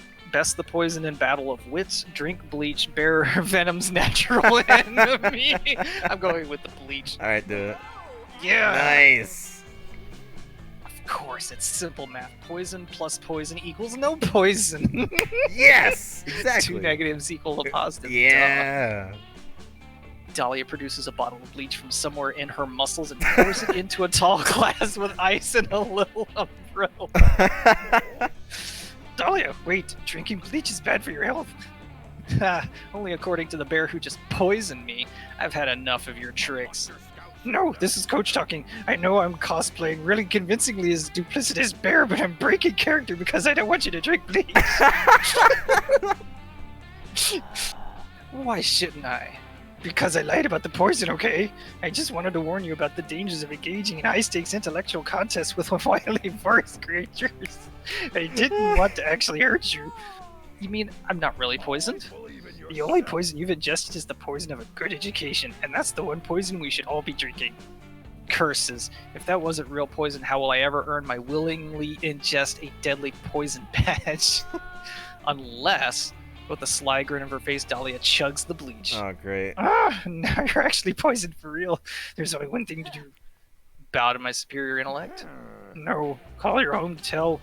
the poison in battle of wits. Drink bleach. Bear venom's natural enemy. I'm going with the bleach. All right, do it. Yeah. Nice. Of course, it's simple math. Poison plus poison equals no poison. Yes. Exactly. 2 negatives equal a positive. Yeah. Dahlia produces a bottle of bleach from somewhere in her muscles and pours it into a tall glass with ice and a little umbrella. Dahlia, wait, drinking bleach is bad for your health. Only according to the bear who just poisoned me. I've had enough of your tricks. No, this is Coach talking. I know I'm cosplaying really convincingly as a duplicitous bear, but I'm breaking character because I don't want you to drink bleach. Why shouldn't I? Because I lied about the poison, okay? I just wanted to warn you about the dangers of engaging in high-stakes intellectual contests with wily forest creatures. I didn't want to actually hurt you. You mean I'm not really poisoned? The only poison you've ingested is the poison of a good education, and that's the one poison we should all be drinking. Curses. If that wasn't real poison, how will I ever earn my willingly ingest a deadly poison badge? Unless... With a sly grin of her face, Dahlia chugs the bleach. Oh, great. Ah, now you're actually poisoned for real. There's only one thing to do. Bow to my superior intellect? No. Call your home to tell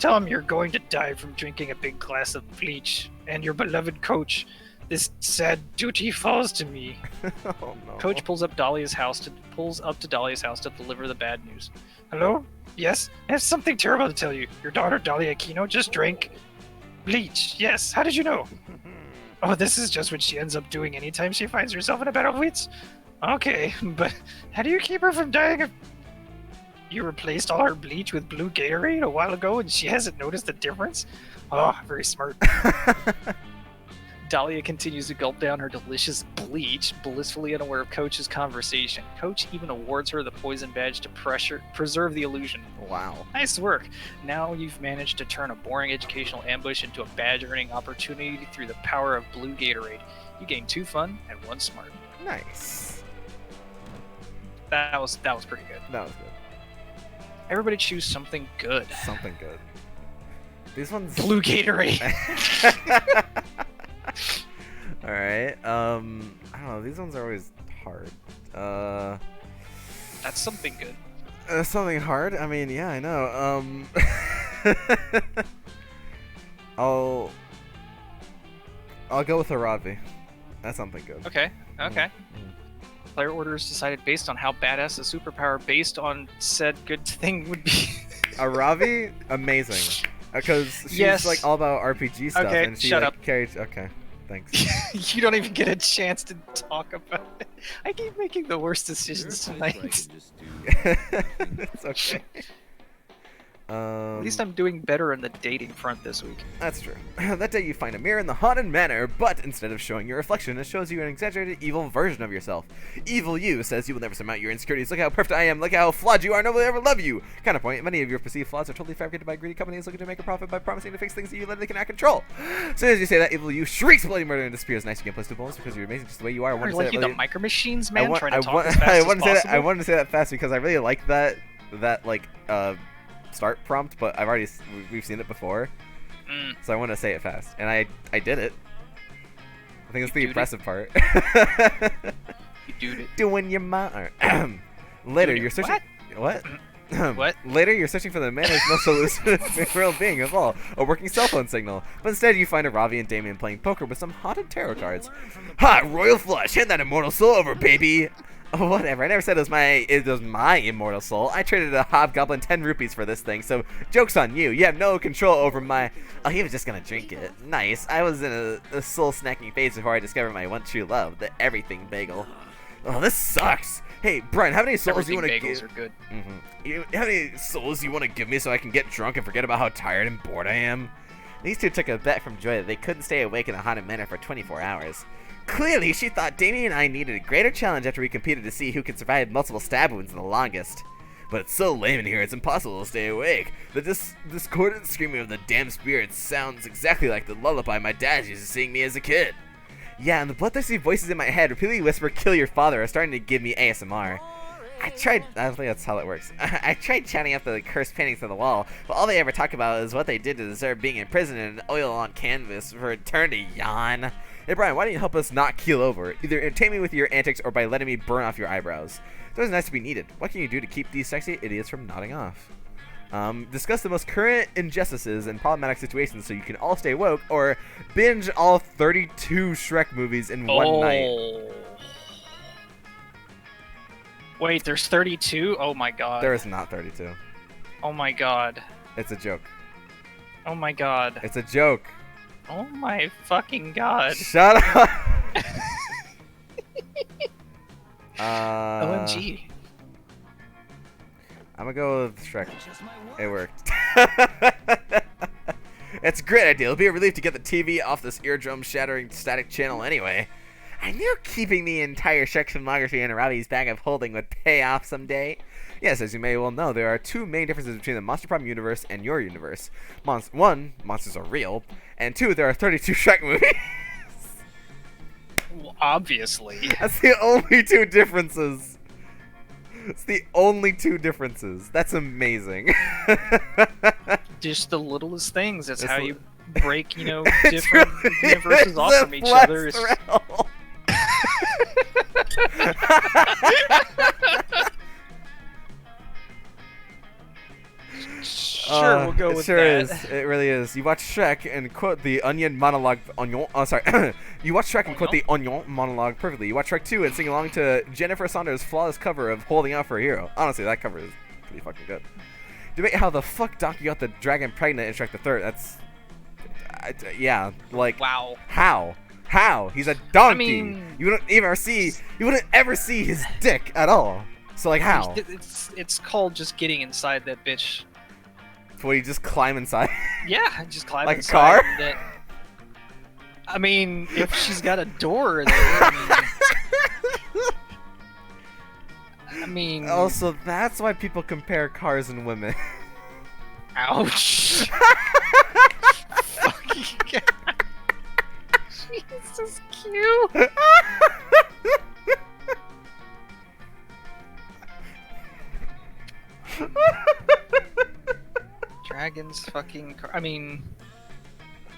him you're going to die from drinking a big glass of bleach. And your beloved Coach. This sad duty falls to me. Oh no. Coach pulls up to Dahlia's house to deliver the bad news. Hello? Yes? I have something terrible to tell you. Your daughter, Dahlia Aquino, just drank bleach. Yes. How did you know? Oh, this is just what she ends up doing anytime she finds herself in a battle of wits. Okay, but how do you keep her from dying of... You replaced all her bleach with blue Gatorade a while ago and she hasn't noticed the difference? Oh, very smart. Dahlia continues to gulp down her delicious bleach, blissfully unaware of Coach's conversation. Coach even awards her the poison badge to preserve the illusion. Wow. Nice work. Now you've managed to turn a boring educational ambush into a badge-earning opportunity through the power of blue Gatorade. You gained 2 fun and 1 smart. Nice. That was pretty good. That was good. Everybody choose something good. Something good. These ones. Blue Gatorade. Alright, I don't know, these ones are always hard. That's something good. Something hard? I mean, yeah, I know. I'll go with Aravi. That's something good. Okay. Okay. Player order is decided based on how badass the superpower based on said good thing would be. Aravi, amazing. Because she's Yes. like all about RPG stuff, Okay, and she shut like, up. carried. Okay, thanks. You don't even get a chance to talk about it. I keep making the worst decisions tonight. It's okay. At least I'm doing better in the dating front this week. That's true. That day you find a mirror in the haunted manor, but instead of showing your reflection, it shows you an exaggerated evil version of yourself. Evil you says you will never surmount your insecurities. Look how perfect I am. Look how flawed you are. No one will ever love you. Counterpoint, many of your perceived flaws are totally fabricated by greedy companies looking to make a profit by promising to fix things that you literally cannot control. As soon as you say that, evil you shrieks bloody murder and disappears. Nice, you get plus 2 bonus because you're amazing just the way you are. I Are wanted to like say you that the really- micro machines, man, I trying to talk as fast I as wanted to say possible? that. I wanted to say that fast because I really like that like start prompt, but we've seen it before, so I want to say it fast, and I did it. I think it's the You impressive part. You dude it. Doing your mar. Later, Doing you're searching. What? What? Later, you're searching for the manor's most elusive real being of all, a working cell phone signal. But instead, you find a Ravi and Damien playing poker with some haunted tarot cards. Ha! Royal flush! Hand that immortal soul over, baby! Oh, whatever. I never said it was my immortal soul. I traded a hobgoblin 10 rupees for this thing, so joke's on you. You have no control over my... Oh, he was just gonna drink it. Nice. I was in a soul snacking phase before I discovered my one true love, the everything bagel. Oh, this sucks. Hey, Brian, how many souls you Everything want to bagels give? are good. How many souls you want to give me so I can get drunk and forget about how tired and bored I am? These two took a bet from Joy that they couldn't stay awake in the haunted manor for 24 hours. Clearly, she thought Damien and I needed a greater challenge after we competed to see who could survive multiple stab wounds the longest. But it's so lame in here, it's impossible to stay awake. The discordant screaming of the damn spirits sounds exactly like the lullaby my dad used to sing me as a kid. Yeah, and the bloodthirsty voices in my head repeatedly whisper, "Kill your father," are starting to give me ASMR. I think that's how it works. I tried chatting up the cursed paintings on the wall, but all they ever talk about is what they did to deserve being imprisoned in oil on canvas for eternity, yawn. Hey Brian, why don't you help us not keel over? Either entertain me with your antics or by letting me burn off your eyebrows. It's always nice to be needed. What can you do to keep these sexy idiots from nodding off? Discuss the most current injustices and problematic situations so you can all stay woke, or binge all 32 Shrek movies in one night. Wait, there's 32? Oh my god. There is not 32. Oh my god. It's a joke. Oh my god. It's a joke. Oh my fucking god. Shut up! OMG. I'm gonna go with Shrek. It worked. It's a great idea. It'll be a relief to get the TV off this eardrum-shattering static channel anyway. I knew keeping the entire Shrek filmography in Aravi's bag of holding would pay off someday. Yes, as you may well know, there are two main differences between the Monster Prime universe and your universe. One, monsters are real, and two, there are 32 Shrek movies. Well, obviously. That's the only two differences. It's the only two differences. That's amazing. Just the littlest things. That's It's how li- you break, you know, It different really universes is off a from each other. flex thrill. Sure, we'll go it with sure that. is. It really is. You watch Shrek and quote the Onion monologue. Sorry. You watch Shrek and quote the Onion monologue perfectly. You watch Shrek 2 and sing along to Jennifer Saunders' flawless cover of "Holding Out for a Hero." Honestly, that cover is pretty fucking good. Debate how the fuck Donkey got the dragon pregnant in Shrek the Third. That's, yeah, like Wow. how? How? He's a donkey. mean- You wouldn't ever see his dick at all. So like how? It's called just getting inside that bitch. Would he just climb inside? Yeah, just climb Like a inside. car? and then- I mean, if she's got a door there, I mean, Also, that's why people compare cars and women. ouch. Fucking God. Jesus, Q. Dragons, fucking. I mean,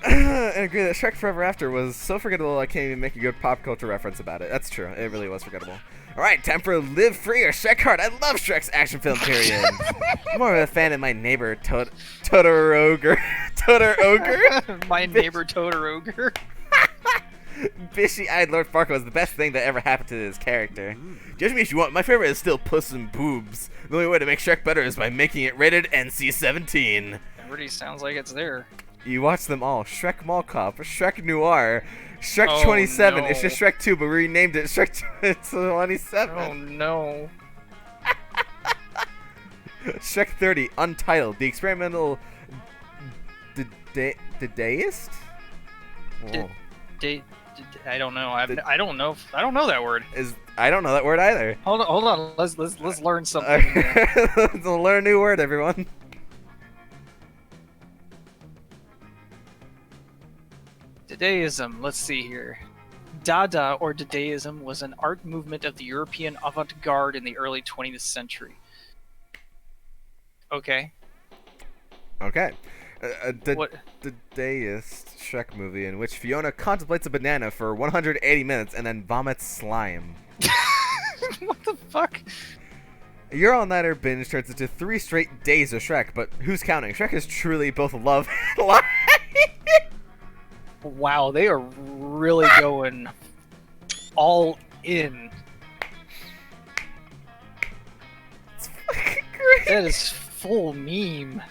And agree that Shrek Forever After was so forgettable I can't even make a good pop culture reference about it. That's true. It really was forgettable. Alright, time for Live Free or Shrek Hard. I love Shrek's action film period. I'm more of a fan of my neighbor, Totoro Ogre. My neighbor Totoro. Bishy-eyed Lord Farquaad was the best thing that ever happened to this character. Judge me if you want, my favorite is still Puss in Boobs. The only way to make Shrek better is by making it rated NC-17. It already sounds like it's there. You watch them all. Shrek Mall Cop, Shrek Noir, Shrek Oh, 27. no. It's just Shrek 2, but we renamed it Shrek 27. Oh no. Shrek 30, Untitled, the experimental Dadaist? Oh. I don't know. I don't know. I don't know that word. I don't know that word either. Hold on. Let's learn something. Let's learn a new word, everyone. Dadaism. Let's see here. Dada or Dadaism was an art movement of the European avant-garde in the early 20th century. Okay. Okay. What? Dadaist Shrek movie in which Fiona contemplates a banana for 180 minutes and then vomits slime. What the fuck? A Euro all-nighter binge turns into 3 straight days of Shrek, but who's counting? Shrek is truly both love and life. Wow, they are really going all in. It's fucking great. That is full meme.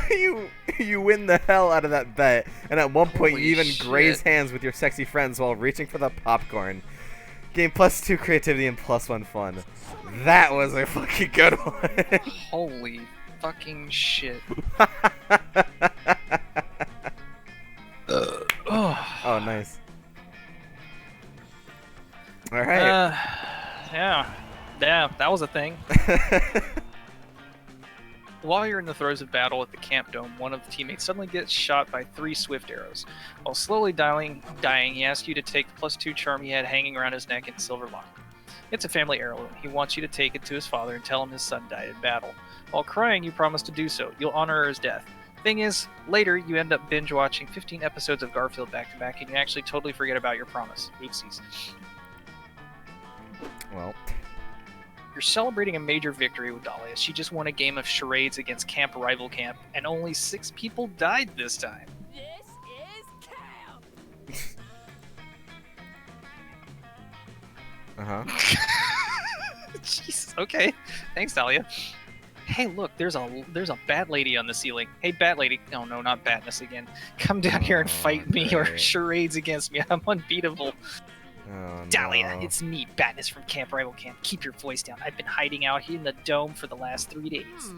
You win the hell out of that bet, and at one point Holy you even shit. graze hands with your sexy friends while reaching for the popcorn. Gain +2 creativity and +1 fun. That was a fucking good one. Holy fucking shit. Oh, nice. All right. Yeah, that was a thing. While you're in the throes of battle at the camp dome, one of the teammates suddenly gets shot by 3 swift arrows. While slowly dying, he asks you to take the +2 charm he had hanging around his neck in silver lock. It's a family heirloom. He wants you to take it to his father and tell him his son died in battle. While crying, you promise to do so. You'll honor his death. Thing is, later you end up binge watching 15 episodes of Garfield back to back, and you actually totally forget about your promise. Oopsies. Well, You're celebrating a major victory with Dahlia. She just won a game of charades against Camp Rival Camp, and only 6 people died this time. This is camp. Jeez. Okay. Thanks, Dahlia. Hey, look, there's a bat lady on the ceiling. Hey, bat lady. No, not Batness again. Come down here and fight me or great. charades against me. I'm unbeatable. oh, Dahlia, no. it's me, Batness from Camp Rival Camp. Keep your voice down. I've been hiding out here in the dome for the last 3 days.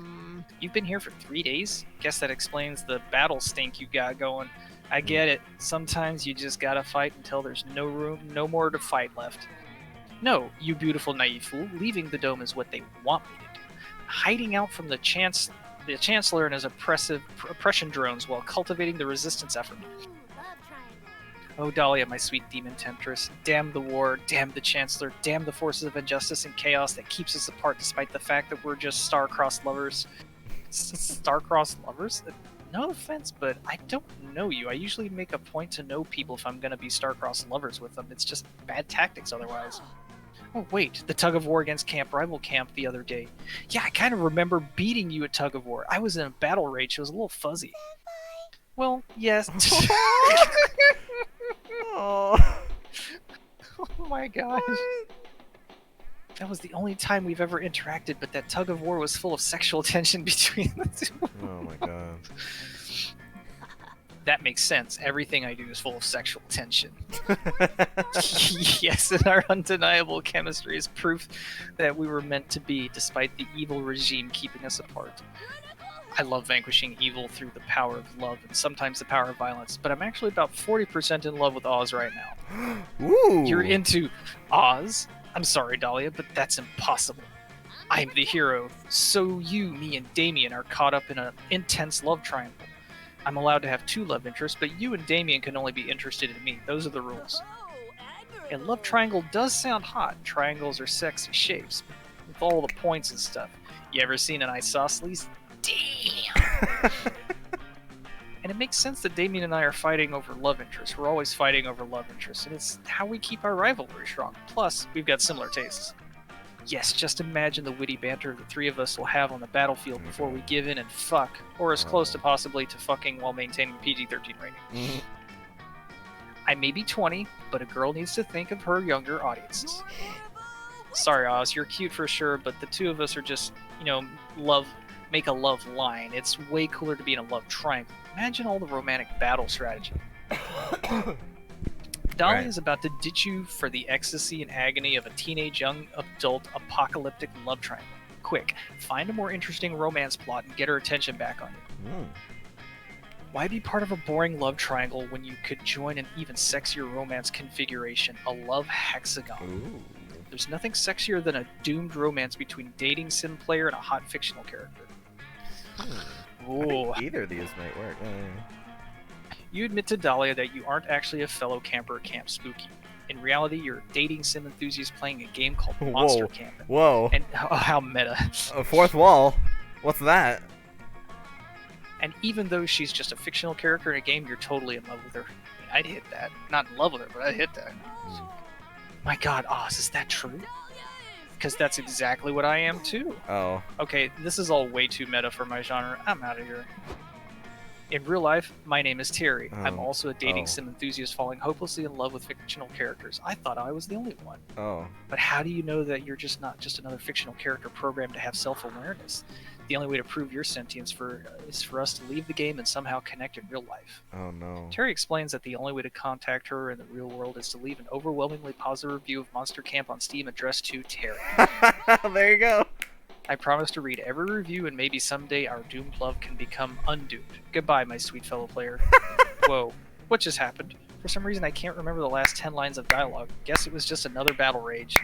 You've been here for 3 days? Guess that explains the battle stink you got going. I get it. Sometimes you just gotta fight until there's no more to fight left. No, you beautiful naive fool. Leaving the dome is what they want me to do. Hiding out from the Chancellor and his oppression drones while cultivating the resistance effort. Oh, Dahlia, my sweet demon temptress. Damn the war, damn the Chancellor, damn the forces of injustice and chaos that keeps us apart despite the fact that we're just star-crossed lovers. Star-crossed lovers? No offense, but I don't know you. I usually make a point to know people if I'm gonna be star-crossed lovers with them. It's just bad tactics otherwise. Oh wait, the tug of war against Camp Rival Camp the other day. Yeah, I kind of remember beating you at tug of war. I was in a battle rage. It was a little fuzzy. Well, yes. Oh. Oh my gosh. That was the only time we've ever interacted, but that tug of war was full of sexual tension between the two. Oh my god. That makes sense. Everything I do is full of sexual tension. Yes, and our undeniable chemistry is proof that we were meant to be, despite the evil regime keeping us apart. I love vanquishing evil through the power of love and sometimes the power of violence, but I'm actually about 40% in love with Oz right now. Ooh. You're into Oz? I'm sorry, Dahlia, but that's impossible. I'm the hero, so you, me, and Damien are caught up in an intense love triangle. I'm allowed to have 2 love interests, but you and Damien can only be interested in me. Those are the rules. A love triangle does sound hot. Triangles are sexy shapes, with all the points and stuff. You ever seen an isosceles? Damn! And it makes sense that Damien and I are fighting over love interests. We're always fighting over love interests, and it's how we keep our rivalry strong. Plus, we've got similar tastes. Yes, just imagine the witty banter the three of us will have on the battlefield before we give in and fuck, or as close to possibly to fucking while maintaining PG-13 rating. I may be 20, but a girl needs to think of her younger audiences. Sorry, Oz, you're cute for sure, but the two of us are just, make a love line. It's way cooler to be in a love triangle. Imagine all the romantic battle strategy. Dolly Right. is about to ditch you for the ecstasy and agony of a teenage young adult apocalyptic love triangle. Quick, find a more interesting romance plot and get her attention back on you. Why be part of a boring love triangle when you could join an even sexier romance configuration, a love hexagon? Ooh. There's nothing sexier than a doomed romance between dating sim player and a hot fictional character. I Ooh. think either of these might work. You admit to Dahlia that you aren't actually a fellow camper at Camp Spooky. In reality, you're a dating sim enthusiast playing a game called Monster Camp. Whoa. And how meta. A fourth wall? What's that? And even though she's just a fictional character in a game, you're totally in love with her. I mean, I'd hit that. Not in love with her, but I'd hit that. My god, Oz, is that true? Because that's exactly what I am too. Oh. Okay, this is all way too meta for my genre. I'm out of here. In real life, my name is Terry. I'm also a dating sim enthusiast falling hopelessly in love with fictional characters. I thought I was the only one. Oh. But how do you know that you're just not just another fictional character programmed to have self-awareness? The only way to prove your sentience is for us to leave the game and somehow connect in real life. Oh no. Terry explains that the only way to contact her in the real world is to leave an overwhelmingly positive review of Monster Camp on Steam addressed to Terry. There you go. I promise to read every review and maybe someday our doomed love can become undoomed. Goodbye, my sweet fellow player. Whoa, what just happened? For some reason I can't remember the last 10 lines of dialogue. Guess it was just another battle rage.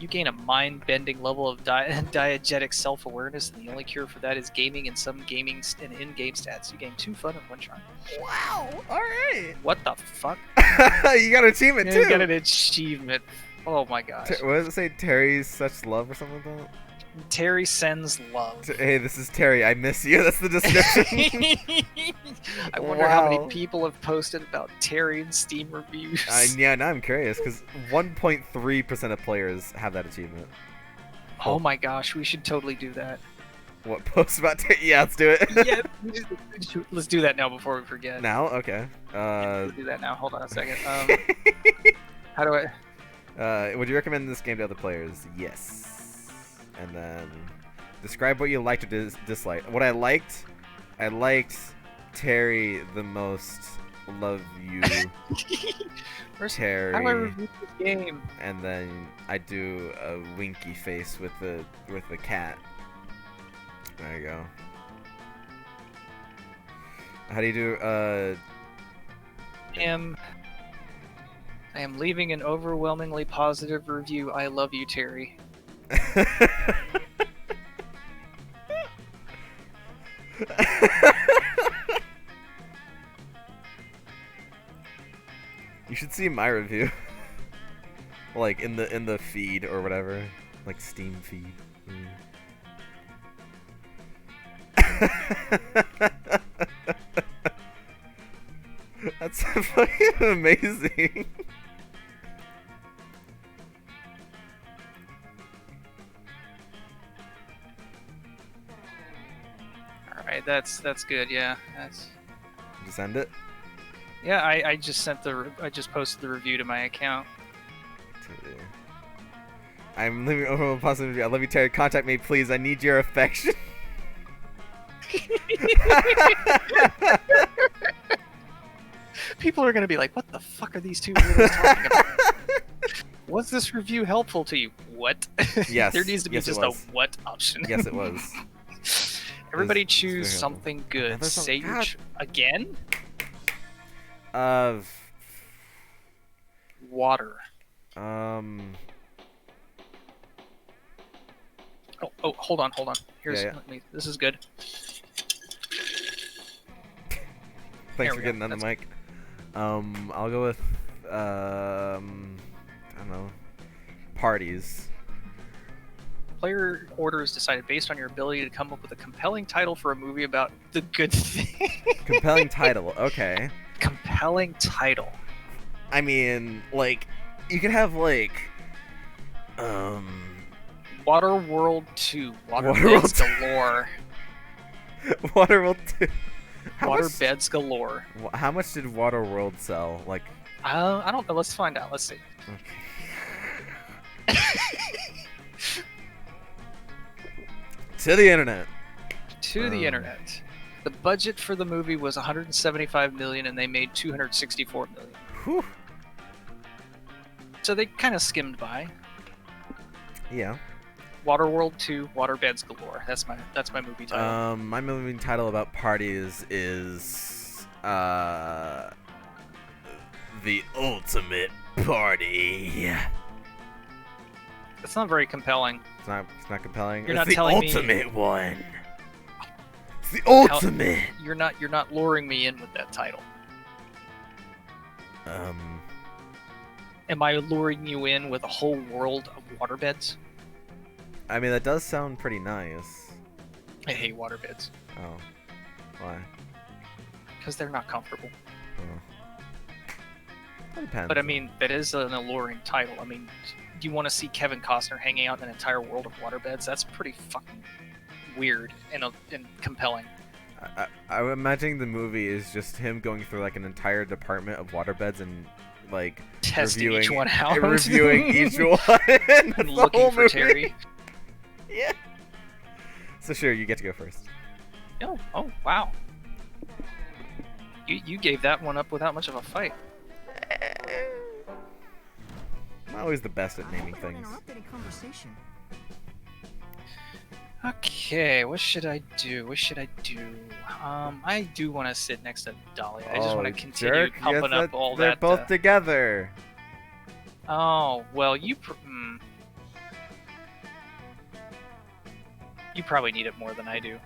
You gain a mind-bending level of diegetic self-awareness, and the only cure for that is gaming and some gaming and in-game stats. You gain 2 fun and 1 charm. Wow. All right. What the fuck? You got an achievement too. You got an achievement. Oh my gosh. What does it say? Terry's such love or something like that? Terry sends love. Hey, this is Terry. I miss you. That's the description. I wonder how many Wow. people have posted about Terry in Steam reviews. Yeah, now I'm curious because 1.3% of players have that achievement. Oh my gosh, we should totally do that. What posts about Terry? Yeah, let's do it. Yeah, let's do that now before we forget. Now, okay. Let's do that now. Hold on a second. How do I? Would you recommend this game to other players? Yes. And then describe what you liked or dislike. What I liked Terry the most. Love you, Terry. How do I review this game? And then I do a winky face with the cat. There you go. How do you do? I am leaving an overwhelmingly positive review. I love you, Terry. You should see my review. Like in the feed or whatever, like Steam feed. That's fucking amazing. All right, that's good. Yeah, that's. Did you send it? Yeah, I just I just posted the review to my account. I'm leaving over a positive review. I love you, Terry. Contact me, please. I need your affection. People are gonna be like, "What the fuck are these two weirdos talking about?" Was this review helpful to you? What? Yes. There needs to be Yes, it just a was. what option. Yes, it was. Everybody It's very choose helpful. something good. Another song- Say your God. again. Of Water. Oh, hold on. Here's Yeah. this is good. Thanks There for we getting go. on the mic. I'll go with I don't know. Parties. player order is decided based on your ability to come up with a compelling title for a movie about the good thing. Compelling title. Okay. Compelling title. I mean, like, you could have like, Waterworld 2. Waterworld Waterbeds 2. galore. Waterworld 2. Waterbeds galore. How much did Waterworld sell? Like, I don't know. Let's find out. Let's see. to the internet. To the internet. The budget for the movie was 175 million, and they made 264 million. Whew. So they kind of skimmed by. Yeah. Waterworld 2, Waterbeds galore. That's my movie title. My movie title about parties is The Ultimate Party. It's not very compelling. It's not compelling. You're it's not the telling me- ultimate one. It's the ultimate. You're not luring me in with that title. Am I luring you in with a whole world of waterbeds? I mean, that does sound pretty nice. I hate waterbeds Oh. Why? because they're not comfortable. Oh. That depends. But I mean, that is an alluring title. I mean, do you want to see Kevin Costner hanging out in an entire world of waterbeds? That's pretty fucking weird and compelling. I'm imagining the movie is just him going through like an entire department of waterbeds and like Testing reviewing each one out. reviewing each one. That's And the looking whole for movie. Terry. Yeah. So sure, you get to go first. Oh, wow. You gave that one up without much of a fight. I'm always the best at naming things. Okay, what should I do? I do want to sit next to Dahlia. I just want to continue jerk. pumping Yes, up all they're that. both together. Oh, well, you probably need it more than I do.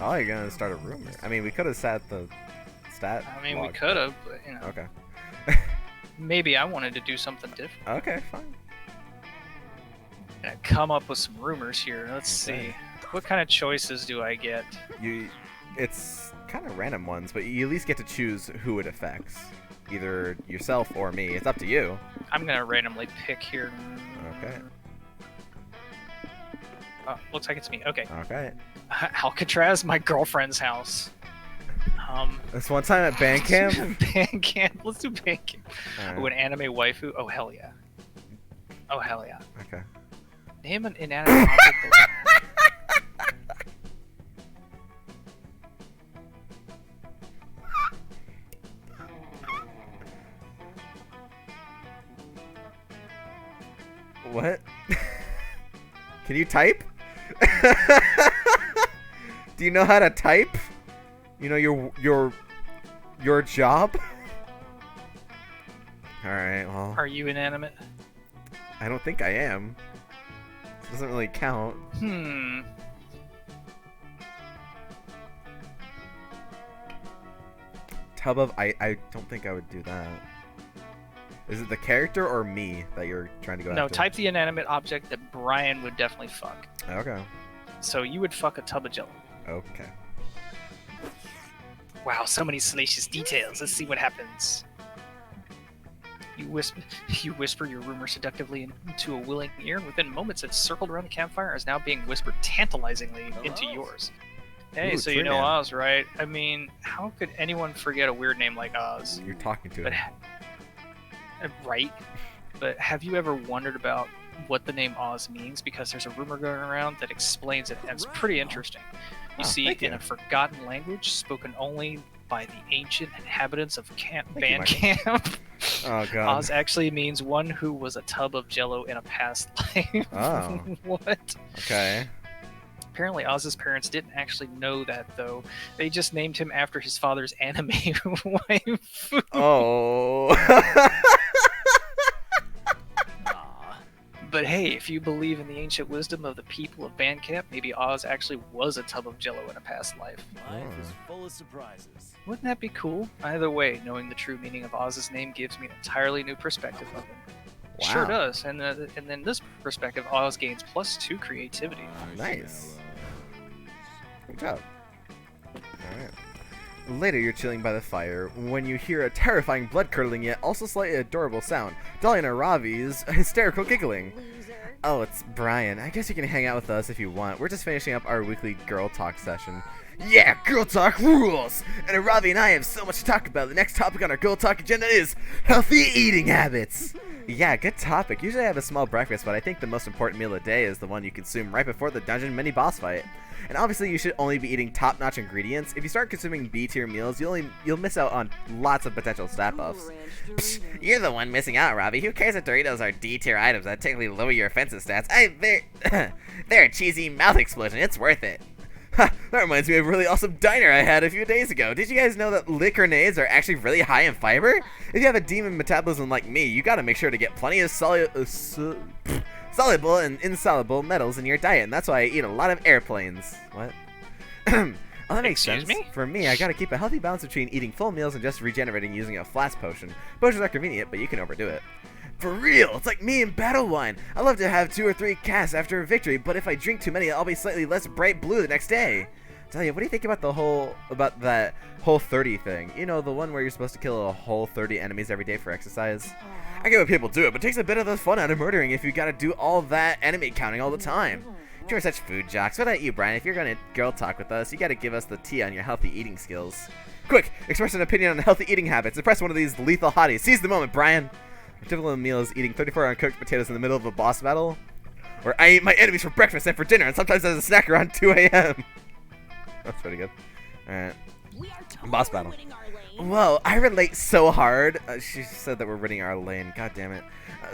Oh, you're gonna start a rumor. I mean, we could have sat the stat. I mean, we log. could have, but, Okay. maybe I wanted to do something different. Okay, fine. Gonna come up with some rumors here. Let's Okay. see. What kind of choices do I get? It's kind of random ones, but you at least get to choose who it affects. Either yourself or me. It's up to you. I'm gonna randomly pick here. Okay. Oh, looks like it's me. Okay. Okay. Alcatraz, my girlfriend's house. This one time at band camp. Band camp. Let's do band camp. Alright. Oh, an anime waifu. Oh hell yeah. Oh hell yeah. Okay. Name an inanimate object. What? Can you type? Do you know how to type? You know your job? Alright, well, Are you inanimate? I don't think I am. It doesn't really count. Tub of I don't think I would do that. Is it the character or me that you're trying to go No, after? type the inanimate object that Brian would definitely fuck. Okay. So you would fuck a tub of jello. Okay. Wow, so many salacious details. Let's see what happens. You whisper your rumor seductively into a willing ear, and within moments it's circled around the campfire and is now being whispered tantalizingly into yours. Hey, Ooh, so you know Tree Man. Oz, right? I mean, how could anyone forget a weird name like Oz? You're talking to But him. right? But have you ever wondered about what the name Oz means? Because there's a rumor going around that explains it, and it's pretty interesting. You Oh, see, thank in you. a forgotten language spoken only by the ancient inhabitants of Thank you, Band Michael. Camp, Oh god. Oz actually means one who was a tub of jello in a past life. Oh. What? Okay. Apparently, Oz's parents didn't actually know that, though. They just named him after his father's anime wife. Oh. But hey, if you believe in the ancient wisdom of the people of Bandcamp, maybe Oz actually was a tub of jello in a past life. Life is full of surprises. Wouldn't that be cool? Either way, knowing the true meaning of Oz's name gives me an entirely new perspective of him. Sure Wow. does. And then this perspective always gains +2 creativity. Nice. Good job. Alright. Later, you're chilling by the fire when you hear a terrifying, blood-curdling yet also slightly adorable sound. Dahlia and Aravi's hysterical giggling. Loser. Oh, it's Brian. I guess you can hang out with us if you want. We're just finishing up our weekly girl talk session. Yeah, girl talk rules! And Aravi and I have so much to talk about. The next topic on our girl talk agenda is healthy eating habits. Yeah, good topic. Usually I have a small breakfast, but I think the most important meal of the day is the one you consume right before the dungeon mini boss fight. And obviously you should only be eating top-notch ingredients. If you start consuming B-tier meals, you'll miss out on lots of potential stat buffs. Psh, you're the one missing out, Robbie. Who cares if Doritos are D-tier items that technically lower your offensive stats? They're a cheesy mouth explosion. It's worth it. Ha, that reminds me of a really awesome diner I had a few days ago. Did you guys know that liquornades are actually really high in fiber? If you have a demon metabolism like me, you gotta make sure to get plenty of soluble and insoluble metals in your diet, and that's why I eat a lot of airplanes. What? Oh, that makes Excuse sense. me? For me, I gotta keep a healthy balance between eating full meals and just regenerating using a flask potion. Potions are convenient, but you can overdo it. For real, it's like me in battle wine. I love to have 2 or 3 casts after a victory, but if I drink too many, I'll be slightly less bright blue the next day. Tell you, what do you think about that whole 30 thing? You know, the one where you're supposed to kill a whole 30 enemies every day for exercise? I get what people do it, but it takes a bit of the fun out of murdering if you gotta do all that enemy counting all the time. You're such food jocks. What about you, Brian? If you're gonna girl talk with us, you gotta give us the tea on your healthy eating skills. Quick, express an opinion on healthy eating habits. Impress one of these lethal hotties. Seize the moment, Brian. A typical meal is eating 34 uncooked potatoes in the middle of a boss battle. Or I eat my enemies for breakfast and for dinner, and sometimes as a snack around 2 a.m. That's pretty good. Alright. We are totally Boss battle. winning our lane. Whoa, I relate so hard. She said that we're winning our lane. God damn it.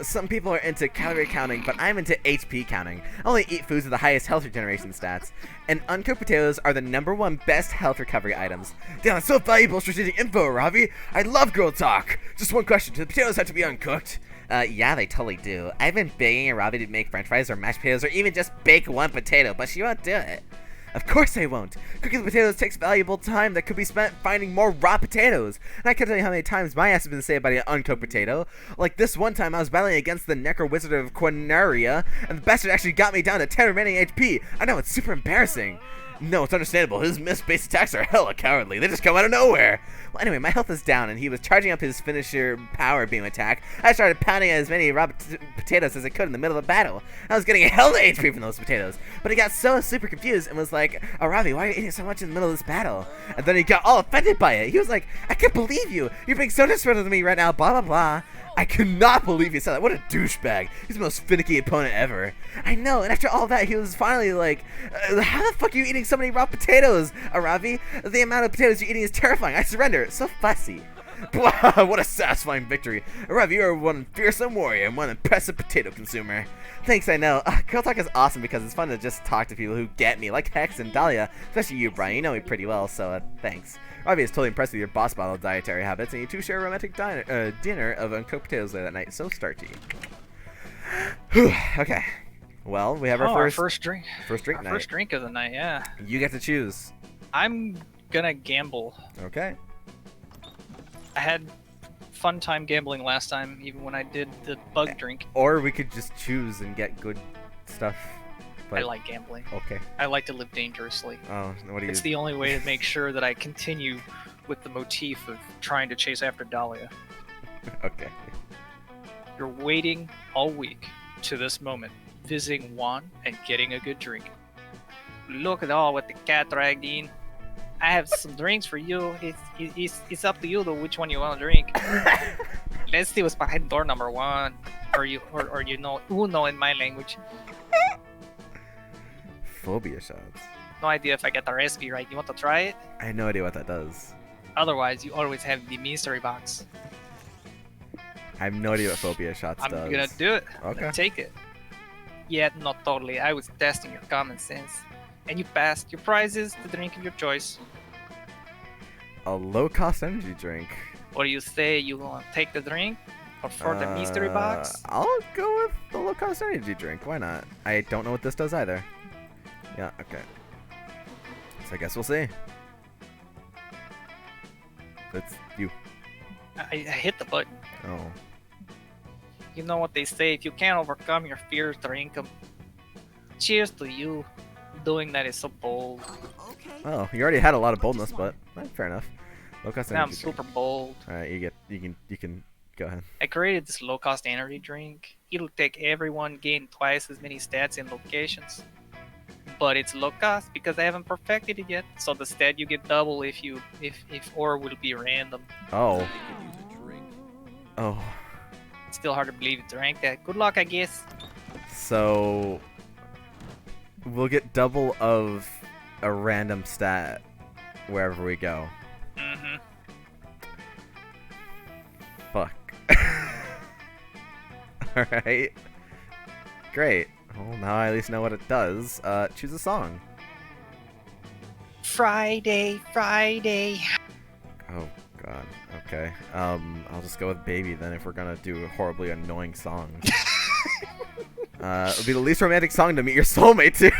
Some people are into calorie counting, but I'm into HP counting. I only eat foods with the highest health regeneration stats. And uncooked potatoes are the #1 best health recovery items. Damn, that's so valuable strategic info, Ravi. I love girl talk. Just one question. Do the potatoes have to be uncooked? Yeah, they totally do. I've been begging Ravi to make french fries or mashed potatoes or even just bake one potato, but she won't do it. Of course I won't. Cooking the potatoes takes valuable time that could be spent finding more raw potatoes. And I can't tell you how many times my ass has been saved by an uncooked potato. Like this one time I was battling against the Necro Wizard of Quinaria, and the bastard actually got me down to 10 remaining HP. I know, it's super embarrassing. No, it's understandable. His missed base attacks are hella cowardly. They just come out of nowhere. Well, anyway, my health is down, and he was charging up his finisher power beam attack. I started pounding as many raw potatoes as I could in the middle of the battle. I was getting a hella HP from those potatoes, but he got so super confused and was like, "Oh, Ravi, why are you eating so much in the middle of this battle?" And then he got all offended by it. He was like, "I can't believe you. You're being so disrespectful to me right now, blah, blah, blah." I cannot believe he said that. What a douchebag. He's the most finicky opponent ever. I know, and after all that, he was finally like, how the fuck are you eating so many raw potatoes, Aravi? The amount of potatoes you're eating is terrifying. I surrender. So fussy. Blah, what a satisfying victory. Aravi, you are one fearsome warrior and one impressive potato consumer. Thanks, I know. Girl Talk is awesome because it's fun to just talk to people who get me, like Hex and Dahlia. Especially you, Brian. You know me pretty well, so thanks. Ravi is totally impressed with your boss battle dietary habits, and you two share a romantic dinner of uncooked potatoes later that night. So starchy. Okay. Well, we have our first drink. First drink Our night. first drink of the night, yeah. You get to choose. I'm gonna gamble. Okay. I had fun time gambling last time, even when I did the bug drink. Or we could just choose and get good stuff. But I like gambling. okay. I like to live dangerously. Oh, what do you? It's the only way to make sure that I continue with the motif of trying to chase after Dahlia. Okay. You're waiting all week to this moment, visiting Juan and getting a good drink. Look at all what the cat dragged in. I have some drinks for you. It's up to you though which one you want to drink. Let's see what's behind door number 1, or you know uno in my language. Phobia shots. No idea if I get the recipe right. You want to try it? I have no idea what that does. Otherwise, you always have the mystery box. I have no idea what phobia shots I'm does. gonna do it. Okay. Take it. Yeah, not totally. I was testing your common sense. And you passed. Your prize is the drink of your choice. A low-cost energy drink. What do you say? You want to take the drink? Or for the mystery box? I'll go with the low-cost energy drink. Why not? I don't know what this does either. Yeah, okay. So I guess we'll see. It's you. I hit the button. Oh. You know what they say, if you can't overcome your fears, drink them. Cheers to you. Doing that is so bold. Oh, you already had a lot of boldness, but fair enough. Low cost Now I'm energy drink. super bold. All right, you can go ahead. I created this low-cost energy drink. It'll take everyone gain twice as many stats in locations. But it's low cost because I haven't perfected it yet. So instead you get double if or will be random. Oh. Oh. It's still hard to believe it's ranked that. Good luck, I guess. So we'll get double of a random stat wherever we go. Mm-hmm. Fuck. Alright. Great. Well, now I at least know what it does. Choose a song. Friday, Friday. Oh, God. Okay. I'll just go with Baby then if we're gonna do horribly annoying songs. It'll be the least romantic song to meet your soulmate to.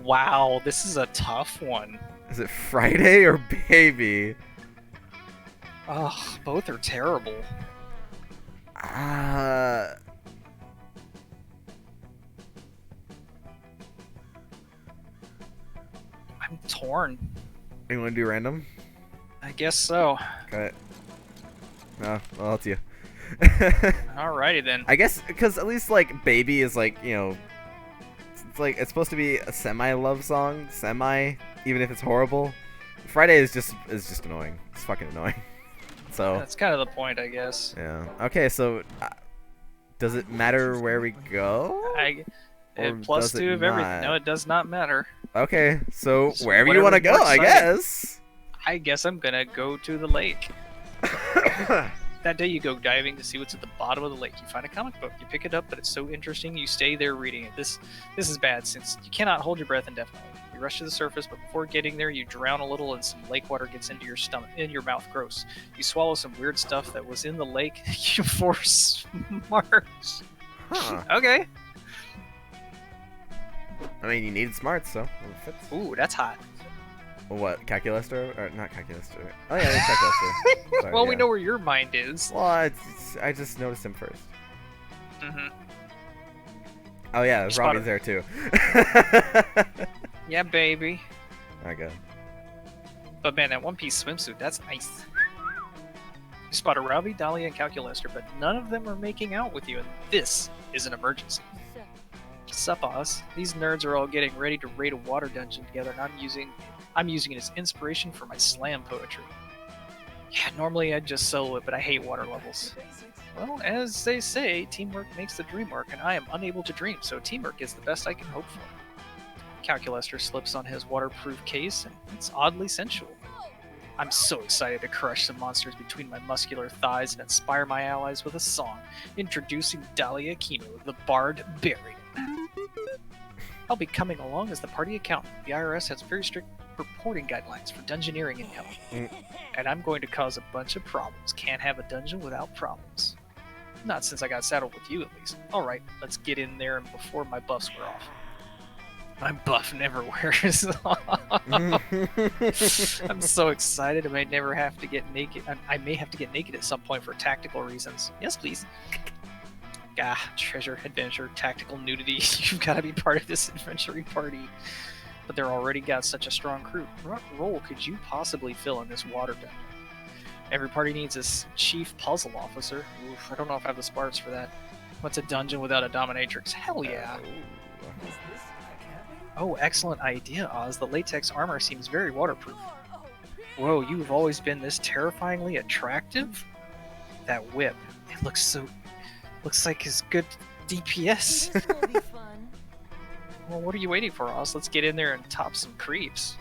Wow, this is a tough one. Is it Friday or Baby? Ugh, both are terrible. I'm torn. You want to do random? I guess so. Okay. No, well, it's you. Alrighty then. I guess because at least like Baby is like, you know, it's like it's supposed to be a semi-love song, even if it's horrible. Friday is just annoying. It's fucking annoying. So That's kind of the point, I guess. yeah. Okay, so does it matter where we go? Or Plus does it 2 of everything. not? No, it does not matter. Okay, so So wherever you want to whatever's go, more I exciting. guess. I guess I'm gonna go to the lake. That day you go diving to see what's at the bottom of the lake. You find a comic book. You pick it up, but it's so interesting you stay there reading it. This is bad since you cannot hold your breath indefinitely. You rush to the surface, but before getting there, you drown a little and some lake water gets into your stomach, in your mouth. Gross. You swallow some weird stuff that was in the lake. You force March. Huh. Okay. I mean, you needed smarts, so it fits. Ooh, that's hot. What, calculus or not calculus? Oh yeah, it's calculus. Sorry, Well, we yeah. know where your mind is. Well, I just noticed him first. Mm-hmm. Oh yeah, Spot Robbie's there too. Yeah, baby. Okay. But man, that One Piece swimsuit, that's nice. You spot a Robbie, Dahlia, and Calculester, but none of them are making out with you, and this is an emergency. Sup, Oz? These nerds are all getting ready to raid a water dungeon together, and I'm using it as inspiration for my slam poetry. Yeah, normally I'd just solo it, but I hate water levels. Well, as they say, teamwork makes the dream work, and I am unable to dream, so teamwork is the best I can hope for. Calculester slips on his waterproof case, and it's oddly sensual. I'm so excited to crush some monsters between my muscular thighs and inspire my allies with a song, introducing Dahlia Kino, the Bard Buried. I'll be coming along as the party accountant. The IRS has very strict reporting guidelines for dungeoneering income. And I'm going to cause a bunch of problems. Can't have a dungeon without problems. Not since I got saddled with you, at least. Alright, let's get in there and before my buffs wear off. My buff never wears off. I'm so excited I may never have to get naked. I may have to get naked at some point for tactical reasons. Yes, please. Treasure, adventure, tactical nudity. You've got to be part of this adventuring party. But they're already got such a strong crew. What role could you possibly fill in this water dungeon? Every party needs a chief puzzle officer. Oof, I don't know if I have the sparks for that. What's a dungeon without a dominatrix? Hell yeah. Oh, excellent idea, Oz. The latex armor seems very waterproof. Whoa, you've always been this terrifyingly attractive? That whip. It looks like his good DPS. This will be fun. Well, what are you waiting for, Oz? Let's get in there and top some creeps.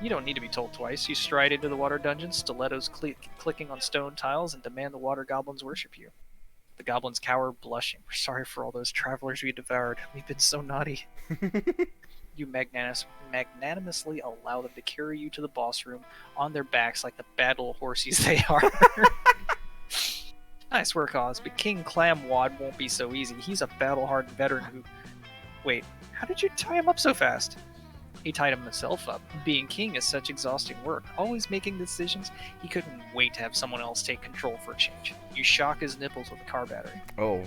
You don't need to be told twice. You stride into the water dungeon, stilettos clicking on stone tiles, and demand the water goblins worship you. The goblins cower, blushing. We're sorry for all those travelers we devoured. We've been so naughty. You magnanimously allow them to carry you to the boss room on their backs like the bad little horsies they are. Nice work, Oz, but King Clamwad won't be so easy. He's a battle-hardened veteran who... Wait, how did you tie him up so fast? He tied himself up. Being king is such exhausting work. Always making decisions. He couldn't wait to have someone else take control for a change. You shock his nipples with a car battery. Oh.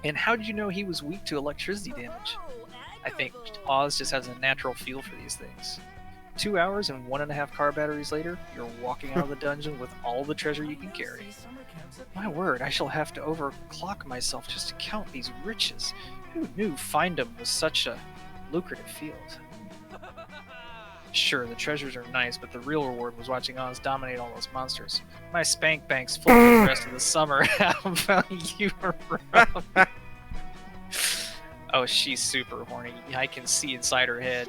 And how did you know he was weak to electricity damage? I think Oz just has a natural feel for these things. 2 hours and 1.5 car batteries later, you're walking out of the dungeon with all the treasure you can carry. My word, I shall have to overclock myself just to count these riches. Who knew Findom was such a lucrative field? Sure, the treasures are nice, but the real reward was watching Oz dominate all those monsters. My spank bank's full for the rest of the summer. How about you, Robbie? Oh, she's super horny. I can see inside her head.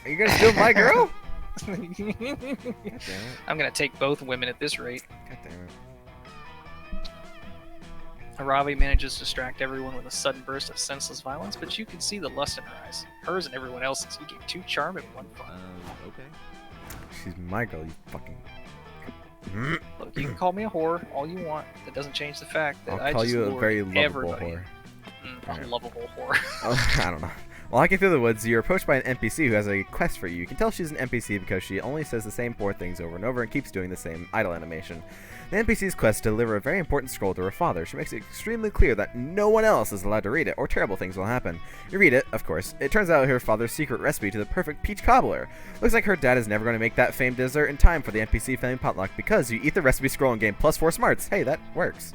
Are you gonna steal my girl? I'm God damn it. gonna take both women at this rate. God damn it. Aravi manages to distract everyone with a sudden burst of senseless violence, but you can see the lust in her eyes. Hers and everyone else's. You gave 2 charm and 1 fun. Okay. She's my girl, you fucking. Look, you can call me a whore all you want. That doesn't change the fact that I'll I call just you a lured very lovable everybody. whore. A lovable whore. Oh, I don't know. While hiking through the woods, you're approached by an NPC who has a quest for you. You can tell she's an NPC because she only says the same 4 things over and over and keeps doing the same idle animation. The NPC's quest to deliver a very important scroll to her father. She makes it extremely clear that no one else is allowed to read it, or terrible things will happen. You read it, of course. It turns out her father's secret recipe to the perfect peach cobbler. Looks like her dad is never going to make that famed dessert in time for the NPC family potluck because you eat the recipe scroll and gain +4 smarts. Hey, that works.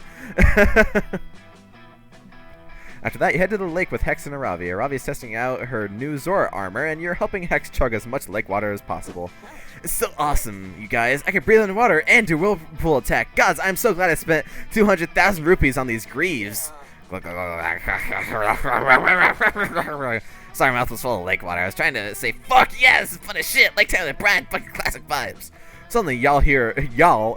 After that, you head to the lake with Hex and Aravi. Aravi is testing out her new Zora armor, and you're helping Hex chug as much lake water as possible. It's so awesome, you guys. I can breathe underwater and do whirlpool attack. Gods, I'm so glad I spent 200,000 rupees on these greaves. Sorry, my mouth was full of lake water. I was trying to say, fuck yeah, this is fun as shit. Like Taylor Bryan, fucking classic vibes. Suddenly, you're here, Y'all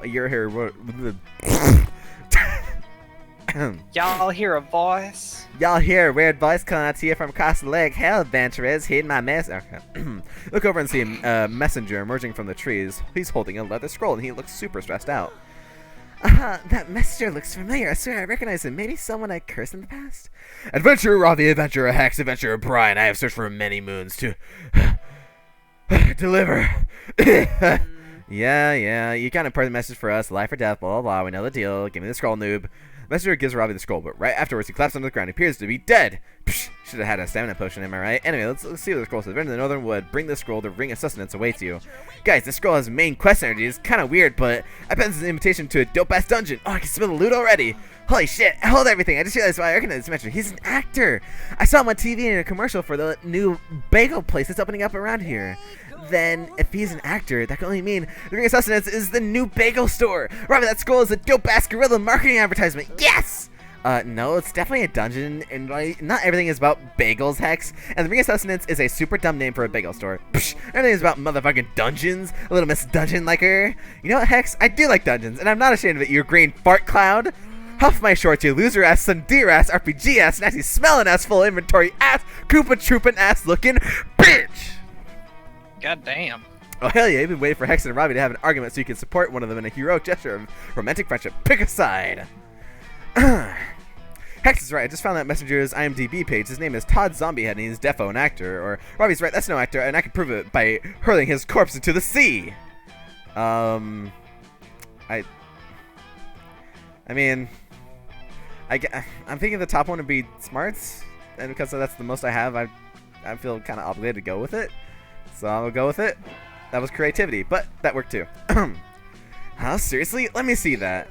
hear a voice? Y'all hear a weird voice calling out to you from across the lake. Hell, adventurers, hidden my mess. Okay. Look over and see a messenger emerging from the trees. He's holding a leather scroll and he looks super stressed out. That messenger looks familiar. I swear I recognize him. Maybe someone I cursed in the past? Adventurer Ravi, Adventurer Hex, Adventurer Brian. I have searched for many moons to deliver. Yeah, you got an important message for us. Life or death, blah, blah, blah. We know the deal. Give me the scroll, noob. Messenger gives Ravi the scroll, but right afterwards he collapses onto the ground. He appears to be dead. Psh, should have had a stamina potion, am I right? Anyway, let's see what the scroll says. Enter the Northern Wood. Bring the scroll. The Ring of Sustenance awaits you. Guys, this scroll has main quest energy. It's kind of weird, but I bet this is an invitation to a dope-ass dungeon. Oh, I can smell the loot already. Holy shit, hold everything. I just realized why I recognize this mention. He's an actor. I saw him on TV in a commercial for the new bagel place that's opening up around here. Then, if he's an actor, that can only mean the Ring of Sustenance is the new bagel store. Robert, that scroll is a dope-ass guerrilla marketing advertisement. Yes! No, it's definitely a dungeon, and not everything is about bagels, Hex. And the Ring of Sustenance is a super dumb name for a bagel store. Psh, everything is about motherfucking dungeons. A little Miss Dungeon like her. You know what, Hex? I do like dungeons, and I'm not ashamed of it, you green fart cloud. Huff my shorts, you loser ass, some deer ass, RPG ass, nasty smelling ass, full inventory ass, Koopa trooping ass looking bitch! God damn. Oh hell yeah, you've been waiting for Hex and Robbie to have an argument so you can support one of them in a heroic gesture of romantic friendship. Pick a side! Hex is right, I just found that Messenger's IMDb page. His name is Todd Zombiehead and he's defo an actor. Or Robbie's right, that's no actor, and I can prove it by hurling his corpse into the sea! I mean... I'm thinking the top one would be smarts, and because that's the most I have, I feel kind of obligated to go with it. So I'll go with it. That was creativity, but that worked too. Huh? Seriously? Let me see that.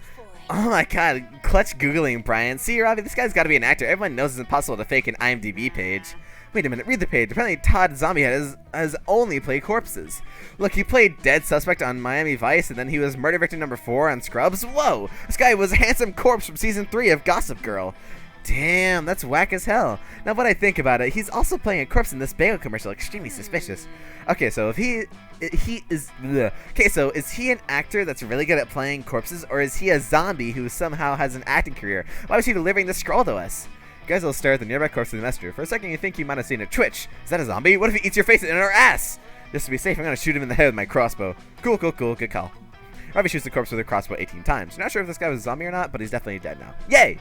Oh my god, clutch Googling, Brian. See, Robbie, this guy's gotta be an actor. Everyone knows it's impossible to fake an IMDb page. Wait a minute, read the page. Apparently Todd Zombiehead has only played corpses. Look, he played dead suspect on Miami Vice, and then he was murder victim number 4 on Scrubs. Whoa! This guy was a handsome corpse from season 3 of Gossip Girl. Damn, that's whack as hell. Now, when I think about it, he's also playing a corpse in this bagel commercial. Extremely suspicious. Okay, so if he is... Ugh. Okay, so is he an actor that's really good at playing corpses, or is he a zombie who somehow has an acting career? Why was he delivering this scroll to us? You guys will stare at the nearby corpse of the messenger. For a second, you think you might have seen a twitch. Is that a zombie? What if he eats your face in our ass? Just to be safe, I'm gonna shoot him in the head with my crossbow. Cool, good call. Robbie shoots the corpse with a crossbow 18 times. Not sure if this guy was a zombie or not, but he's definitely dead now. Yay!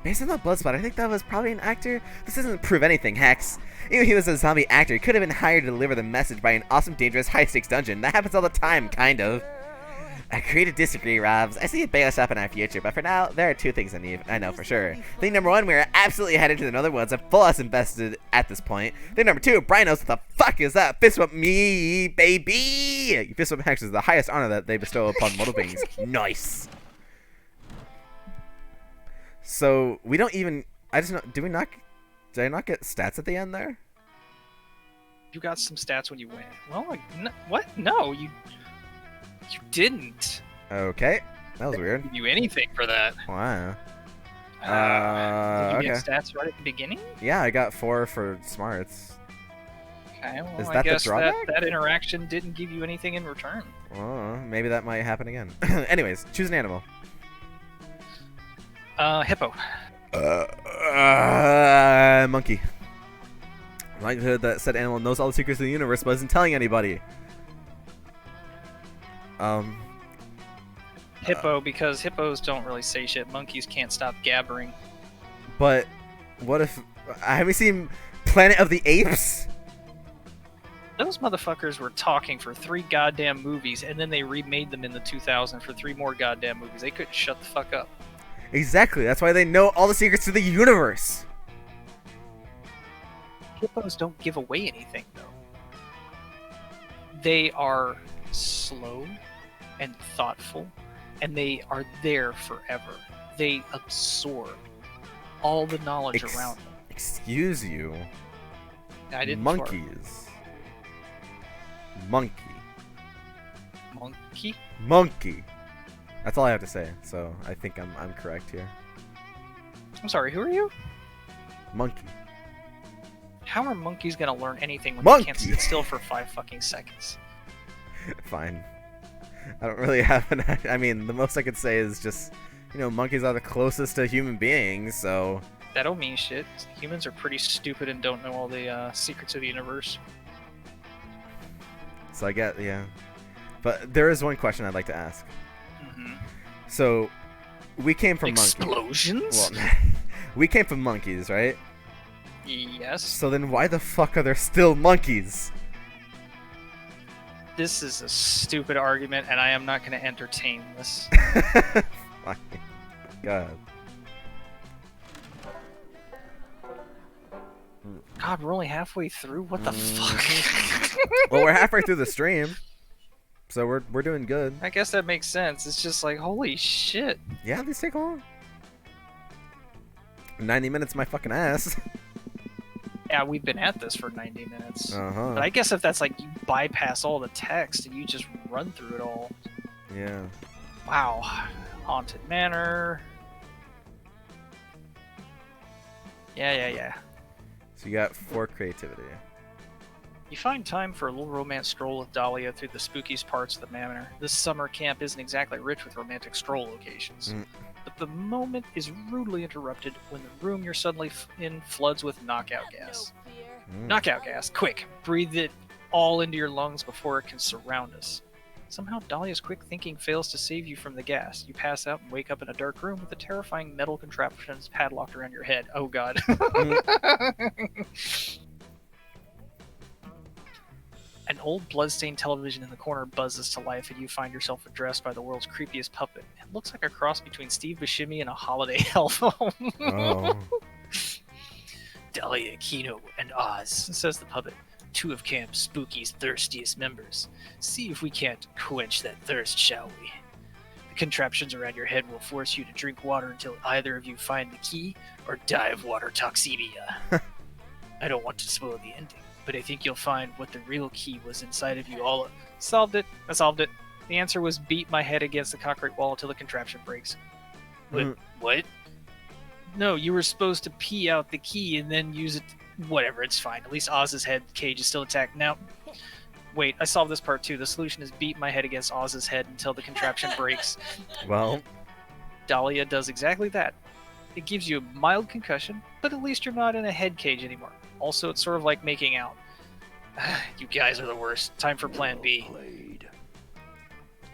Based on the blood spot, I think that was probably an actor. This doesn't prove anything, Hex. Even if he was a zombie actor, he could have been hired to deliver the message by an awesome, dangerous, high-stakes dungeon. That happens all the time, kind of. I agree to disagree, Robs. I see a bigger stuff in our future, but for now, there are two things I know for sure. Thing number one, we're absolutely headed to the Netherwoods and full us invested at this point. Thing number two, Brian knows what the fuck is that. Fist bump me, baby! Fist bump Hex is the highest honor that they bestow upon mortal beings. Nice. So, we don't even... did I not get stats at the end there? You got some stats when you win. Well, what? No, you didn't. Okay. That was weird. Give you anything for that. Wow. Did you Okay. get stats right at the beginning? Yeah, I got 4 for smarts. Okay, well, Is I that the guess drawback? that interaction didn't give you anything in return. Oh, maybe that might happen again. Anyways, choose an animal. Hippo. Monkey. Likelihood that said animal knows all the secrets of the universe but isn't telling anybody. Hippo, because hippos don't really say shit. Monkeys can't stop gabbering. But what if... Have you seen Planet of the Apes? Those motherfuckers were talking for 3 goddamn movies, and then they remade them in the 2000 for 3 more goddamn movies. They couldn't shut the fuck up. Exactly, that's why they know all the secrets to the universe. Hippos don't give away anything, though. They are slow and thoughtful, and they are there forever. They absorb all the knowledge around them. Excuse you. I didn't fart. Monkeys. Monkey. Monkey? Monkey. That's all I have to say. So I think I'm correct here. I'm sorry, who are you? Monkey. How are monkeys gonna learn anything when Monkey. they can't sit still for 5 fucking seconds? Fine. I don't really have an... I mean, the most I could say is just, you know, monkeys are the closest to human beings, so... That don't mean shit. Humans are pretty stupid and don't know all the secrets of the universe. So I get, yeah. But there is one question I'd like to ask. Mm-hmm. So, we came from monkeys. Explosions? Well, we came from monkeys, right? Yes. So then why the fuck are there still monkeys? This is a stupid argument, and I am not going to entertain this. Fine. God. God, we're only halfway through? What the fuck? Well, we're halfway through the stream. So we're doing good. I guess that makes sense. It's just like, holy shit. Yeah, these take long. 90 minutes my fucking ass. Yeah, we've been at this for 90 minutes. Uh-huh. But I guess if that's like you bypass all the text and you just run through it all. Yeah. Wow. Haunted Manor. Yeah. So you got 4 creativity. You find time for a little romance stroll with Dahlia through the spookiest parts of the manor. This summer camp isn't exactly rich with romantic stroll locations. But the moment is rudely interrupted when the room you're suddenly in floods with knockout gas. Knockout gas, quick! Breathe it all into your lungs before it can surround us. Somehow Dahlia's quick thinking fails to save you from the gas. You pass out and wake up in a dark room with a terrifying metal contraption padlocked around your head. Oh god. An old bloodstained television in the corner buzzes to life, and you find yourself addressed by the world's creepiest puppet. It looks like a cross between Steve Buscemi and a holiday elf. Oh. Dahlia, Kino, and Oz, says the puppet. 2 of Camp Spooky's thirstiest members. See if we can't quench that thirst, shall we? The contraptions around your head will force you to drink water until either of you find the key or die of water toxemia. I don't want to spoil the ending, but I think you'll find what the real key was inside of you all. Solved it. I solved it. The answer was beat my head against the concrete wall until the contraption breaks. What? No, you were supposed to pee out the key and then use it. Whatever, it's fine. At least Oz's head cage is still intact. Now, wait, I solved this part too. The solution is beat my head against Oz's head until the contraption breaks. Well, Dahlia does exactly that. It gives you a mild concussion, but at least you're not in a head cage anymore. Also, it's sort of like making out. You guys are the worst. Time for plan B.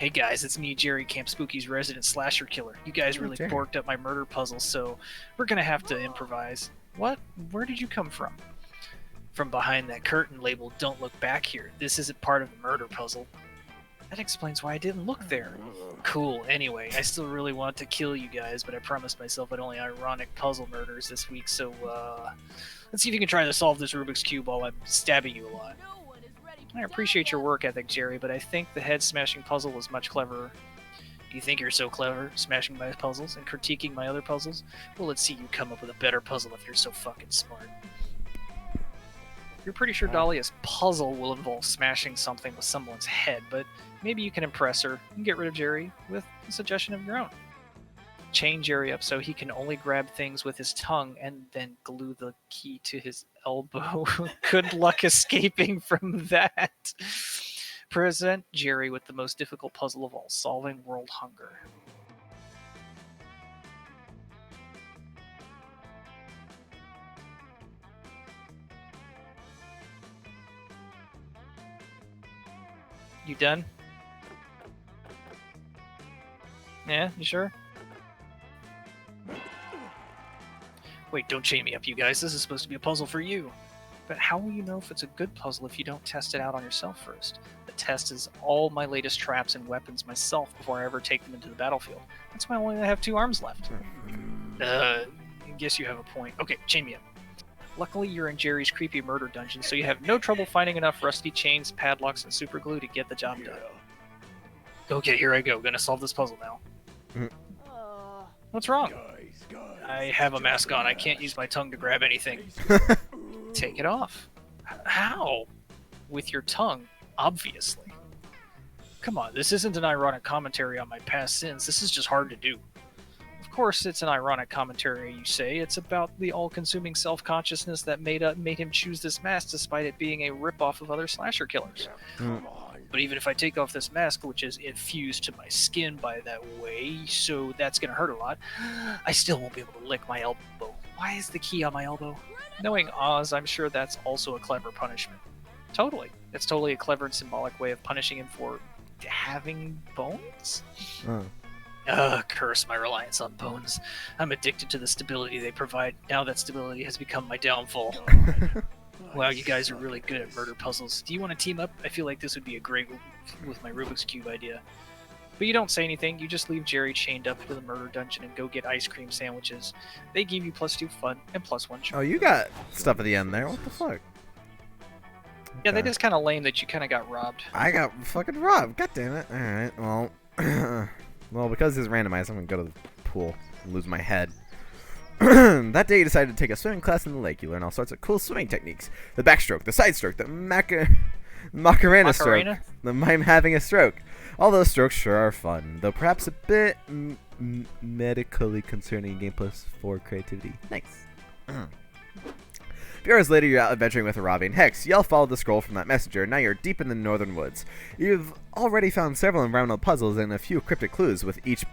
Hey guys, it's me, Jerry, Camp Spooky's resident slasher killer. You guys really Jerry. borked up my murder puzzle, so we're gonna have to improvise. What? Where did you come from? From behind that curtain labeled "Don't Look Back Here." This isn't part of the murder puzzle. That explains why I didn't look there. Cool. Anyway, I still really want to kill you guys, but I promised myself I'd only ironic puzzle murders this week, so let's see if you can try to solve this Rubik's Cube while I'm stabbing you a lot. No one is ready for I appreciate your work ethic, Jerry, but I think the head-smashing puzzle was much cleverer. You think you're so clever, smashing my puzzles and critiquing my other puzzles? Well, let's see you come up with a better puzzle if you're so fucking smart. You're pretty sure Dahlia's puzzle will involve smashing something with someone's head, but maybe you can impress her and get rid of Jerry with a suggestion of your own. Chain Jerry up so he can only grab things with his tongue and then glue the key to his elbow. Good luck escaping from that. Present Jerry with the most difficult puzzle of all, solving world hunger. You done? Yeah, you sure? Wait, don't chain me up, you guys. This is supposed to be a puzzle for you. But how will you know if it's a good puzzle if you don't test it out on yourself first? The test is all my latest traps and weapons myself before I ever take them into the battlefield. That's why I only have 2 arms left. I guess you have a point. Okay, chain me up. Luckily, you're in Jerry's creepy murder dungeon, so you have no trouble finding enough rusty chains, padlocks, and super glue to get the job done. Okay, here I go. Gonna solve this puzzle now. What's wrong? I have a mask on. I can't use my tongue to grab anything. Take it off. How? With your tongue, obviously. Come on, this isn't an ironic commentary on my past sins. This is just hard to do. Of course, it's an ironic commentary, you say. It's about the all-consuming self-consciousness that made him choose this mask despite it being a rip-off of other slasher killers. But even if I take off this mask, which is infused to my skin by that way, so that's gonna hurt a lot, I still won't be able to lick my elbow. Why is the key on my elbow? Knowing Oz, I'm sure that's also a clever punishment. Totally. It's totally a clever and symbolic way of punishing him for having bones? Curse my reliance on bones. I'm addicted to the stability they provide. Now that stability has become my downfall. Wow, you guys are really good at murder puzzles. Do you want to team up? I feel like this would be a great with my Rubik's Cube idea. But you don't say anything, you just leave Jerry chained up to the murder dungeon and go get ice cream sandwiches. They give you +2 fun and +1 charm. Oh, you got stuff at the end there. What the fuck? Yeah, that Okay. is kind of lame that you kind of got robbed. I got fucking robbed. God damn it. Alright, well. Well, because it's randomized, I'm gonna go to the pool and lose my head. That day you decided to take a swimming class in the lake. You learn all sorts of cool swimming techniques. The backstroke, the side stroke, the Macarena stroke, Macarena? the mime having a stroke. All those strokes sure are fun, though perhaps a bit medically concerning game +4 creativity. Nice. A few hours later, you're out adventuring with Aravi and Hex. You all followed the scroll from that messenger, and now you're deep in the northern woods. You've already found several environmental puzzles and a few cryptic clues. With each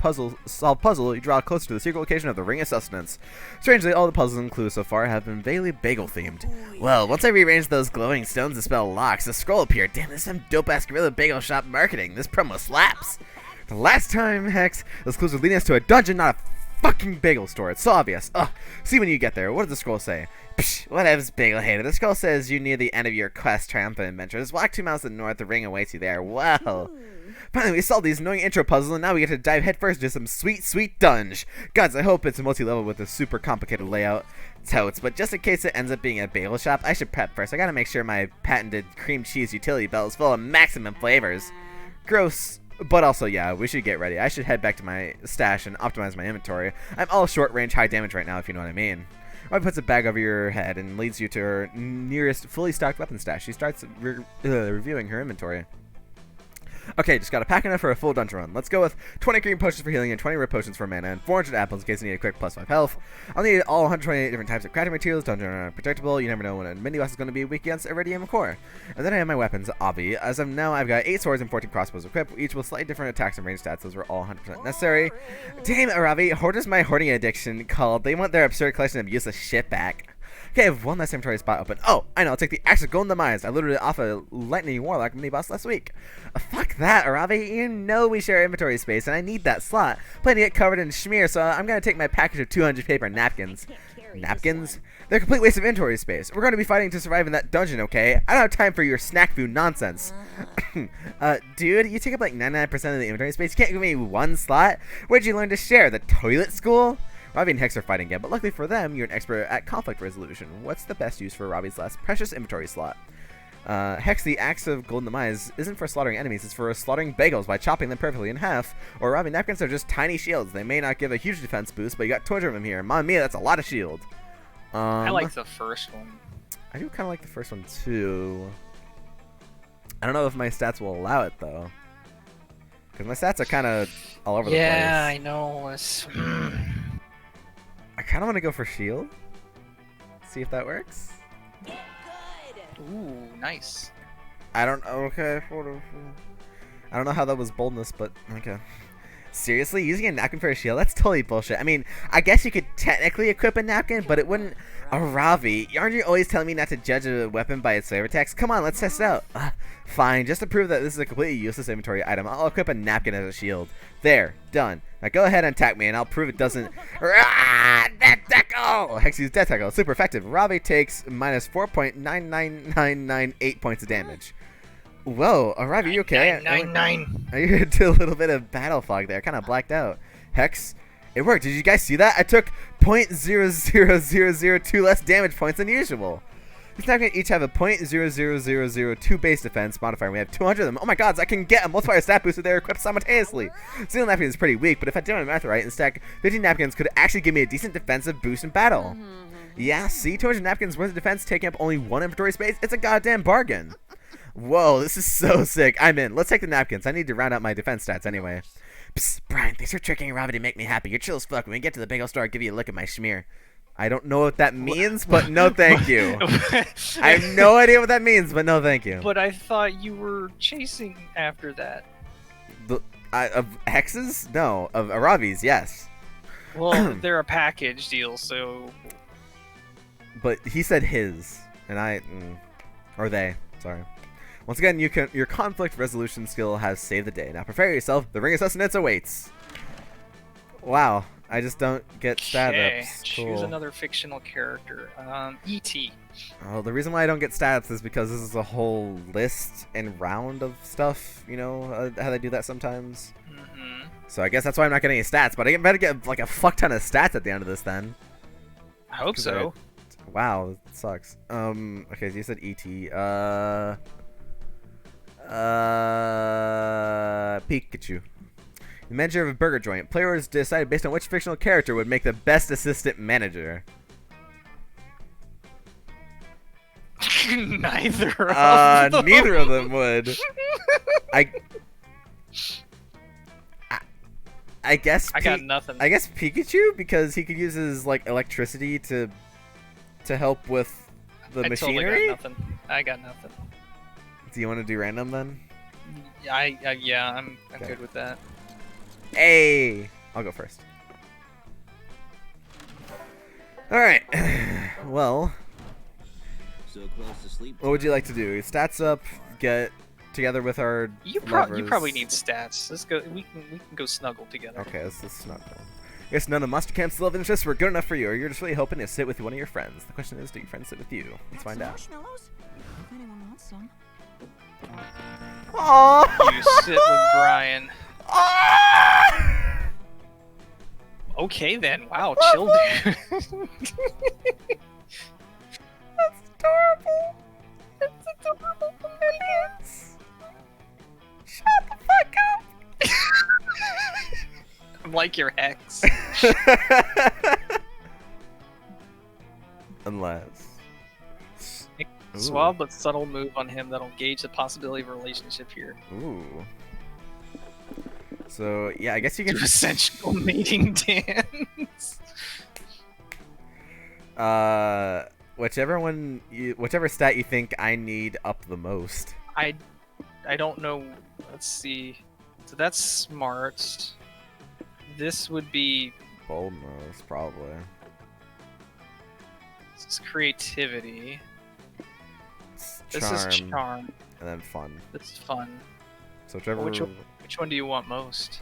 solved puzzle, you draw closer to the secret location of the Ring of Sustenance. Strangely, all the puzzles and clues so far have been vaguely bagel-themed. Well, once I rearranged those glowing stones to spell locks, a scroll appeared. Damn, this is some dope-ass Gorilla Bagel Shop marketing. This promo slaps. The last time, Hex, those clues were leading us to a dungeon, not a fucking bagel store. It's so obvious. Ugh. See when you get there. What does the scroll say? Psh, whatevs, bagel hater. The scroll says you near the end of your quest, triumphant adventure. Just walk 2 miles to the north. The ring awaits you there. Well, finally we solved these annoying intro puzzles, and now we get to dive headfirst into some sweet, sweet dunge. Gods, I hope it's a multi-level with a super complicated layout. Totes, but just in case it ends up being a bagel shop, I should prep first. I gotta make sure my patented cream cheese utility belt is full of maximum flavors. Gross. But also, yeah, we should get ready. I should head back to my stash and optimize my inventory. I'm all short range, high damage right now, if you know what I mean. Robbie puts a bag over your head and leads you to her nearest fully stocked weapon stash. She starts reviewing her inventory. Okay, just gotta pack enough for a full dungeon run. Let's go with 20 green potions for healing and 20 red potions for mana and 400 apples in case you need a quick +5 health. I'll need all 128 different types of crafting materials. Dungeon run unpredictable. You never know when a mini boss is going to be weak against Iridium Core. And then I have my weapons, Avi. As of now, I've got 8 swords and 14 crossbows equipped, each with slightly different attacks and range stats. Those were all 100% necessary. Damn it, Aravi. Hoarders my hoarding addiction called. They want their absurd collection of useless shit back. Okay, I have one last inventory spot open. Oh, I know. I'll take the Axe of Golden Demise. I looted it off a Lightning Warlock mini boss last week. Fuck that, Aravi. You know we share inventory space, and I need that slot. Plan to get covered in schmear, so I'm going to take my package of 200 paper napkins. Napkins? They're a complete waste of inventory space. We're going to be fighting to survive in that dungeon, okay? I don't have time for your snack food nonsense. Dude, you take up like 99% of the inventory space. You can't give me one slot? Where'd you learn to share? The toilet school? Robbie and Hex are fighting again, but luckily for them, you're an expert at conflict resolution. What's the best use for Robbie's last precious inventory slot? Hex, the Axe of Golden Demise isn't for slaughtering enemies, it's for slaughtering bagels by chopping them perfectly in half. Or Robbie, napkins are just tiny shields. They may not give a huge defense boost, but you got 200 of them here. Mamma mia, that's a lot of shield. I like the first one. I do kind of like the first one too. I don't know if my stats will allow it though, because my stats are kind of all over the place. Yeah, I know. I kind of want to go for shield. See if that works. Get good. Ooh, nice. I don't. Okay. I don't know how that was boldness, but okay. Seriously, using a napkin for a shield? That's totally bullshit. I mean, I guess you could technically equip a napkin, but it wouldn't. Aravi, aren't you always telling me not to judge a weapon by its flavor text? Come on, let's test it out. Fine, just to prove that this is a completely useless inventory item, I'll equip a napkin as a shield. There, done. Now go ahead and attack me, and I'll prove it doesn't. Death Tackle! Hex used Death Tackle, super effective. Ravi takes minus 4.99998 points of damage. Whoa, Aravi, you okay? 999. I did a little bit of battle fog there, kind of blacked out. Hex, it worked. Did you guys see that? I took 0.00002 less damage points than usual. These napkins each have a 0.00002 base defense modifier. We have 200 of them. Oh my god, so I can get a multiplier stat boost if they're equipped simultaneously. Single napkin is pretty weak, but if I did my math right and stack 15 napkins could actually give me a decent defensive boost in battle. Yeah, see? 200 napkins worth of defense taking up only one inventory space? It's a goddamn bargain. Whoa, this is so sick. I'm in. Let's take the napkins. I need to round out my defense stats anyway. Psst, Brian, thanks for tricking Robbie to make me happy. You're chill as fuck. When we get to the bagel store, I'll give you a look at my schmear. I don't know what that means, but no thank you. I have no idea what that means, but no thank you. But I thought you were chasing after that. Of Hexes? No. Of Aravi's, yes. Well, they're a package deal, so... But he said his, and I... or they, sorry. Once again, your conflict resolution skill has saved the day. Now prepare yourself. The ring of sustenance awaits. Wow, I just don't get stat ups. Cool. Choose another fictional character. E.T. Oh, the reason why I don't get stats is because this is a whole list and round of stuff. You know how they do that sometimes. So I guess that's why I'm not getting any stats. But I better get like a fuck ton of stats at the end of this then. I hope so. Wow, that sucks. Okay, so you said E.T. Pikachu. The manager of a burger joint. Players decided based on which fictional character would make the best assistant manager. Neither of them. Neither of them would. I guess I got nothing. I guess Pikachu, because he could use his like electricity to help with the machinery. I got nothing. Do you want to do random then? Yeah, I'm Okay. good with that. Hey, I'll go first. All right. Well, So close to sleep. what would you like to do? Stats up, get together with our You lovers. probably need stats. Let's go. We can go snuggle together. Okay, let's snuggle. I guess none of Monster Camp's love interests were good enough for you, or you're just really hoping to sit with one of your friends. The question is, do your friends sit with you? Let's find out. Marshmallows? If anyone wants some. Aww. You sit with Brian. Okay then. Wow, chill, dude. That's adorable. That's adorable, millions. Shut the fuck up. I'm like your ex. Unless. Suave but subtle move on him that'll gauge the possibility of a relationship here. Ooh. So yeah, I guess you can. Do a sensual mating dance. Whichever stat you think I need up the most. I don't know. Let's see. So that's smart. This would be Boldness, probably. This is creativity. It's This is charm. and then fun. This is fun. So whichever. Which one do you want most?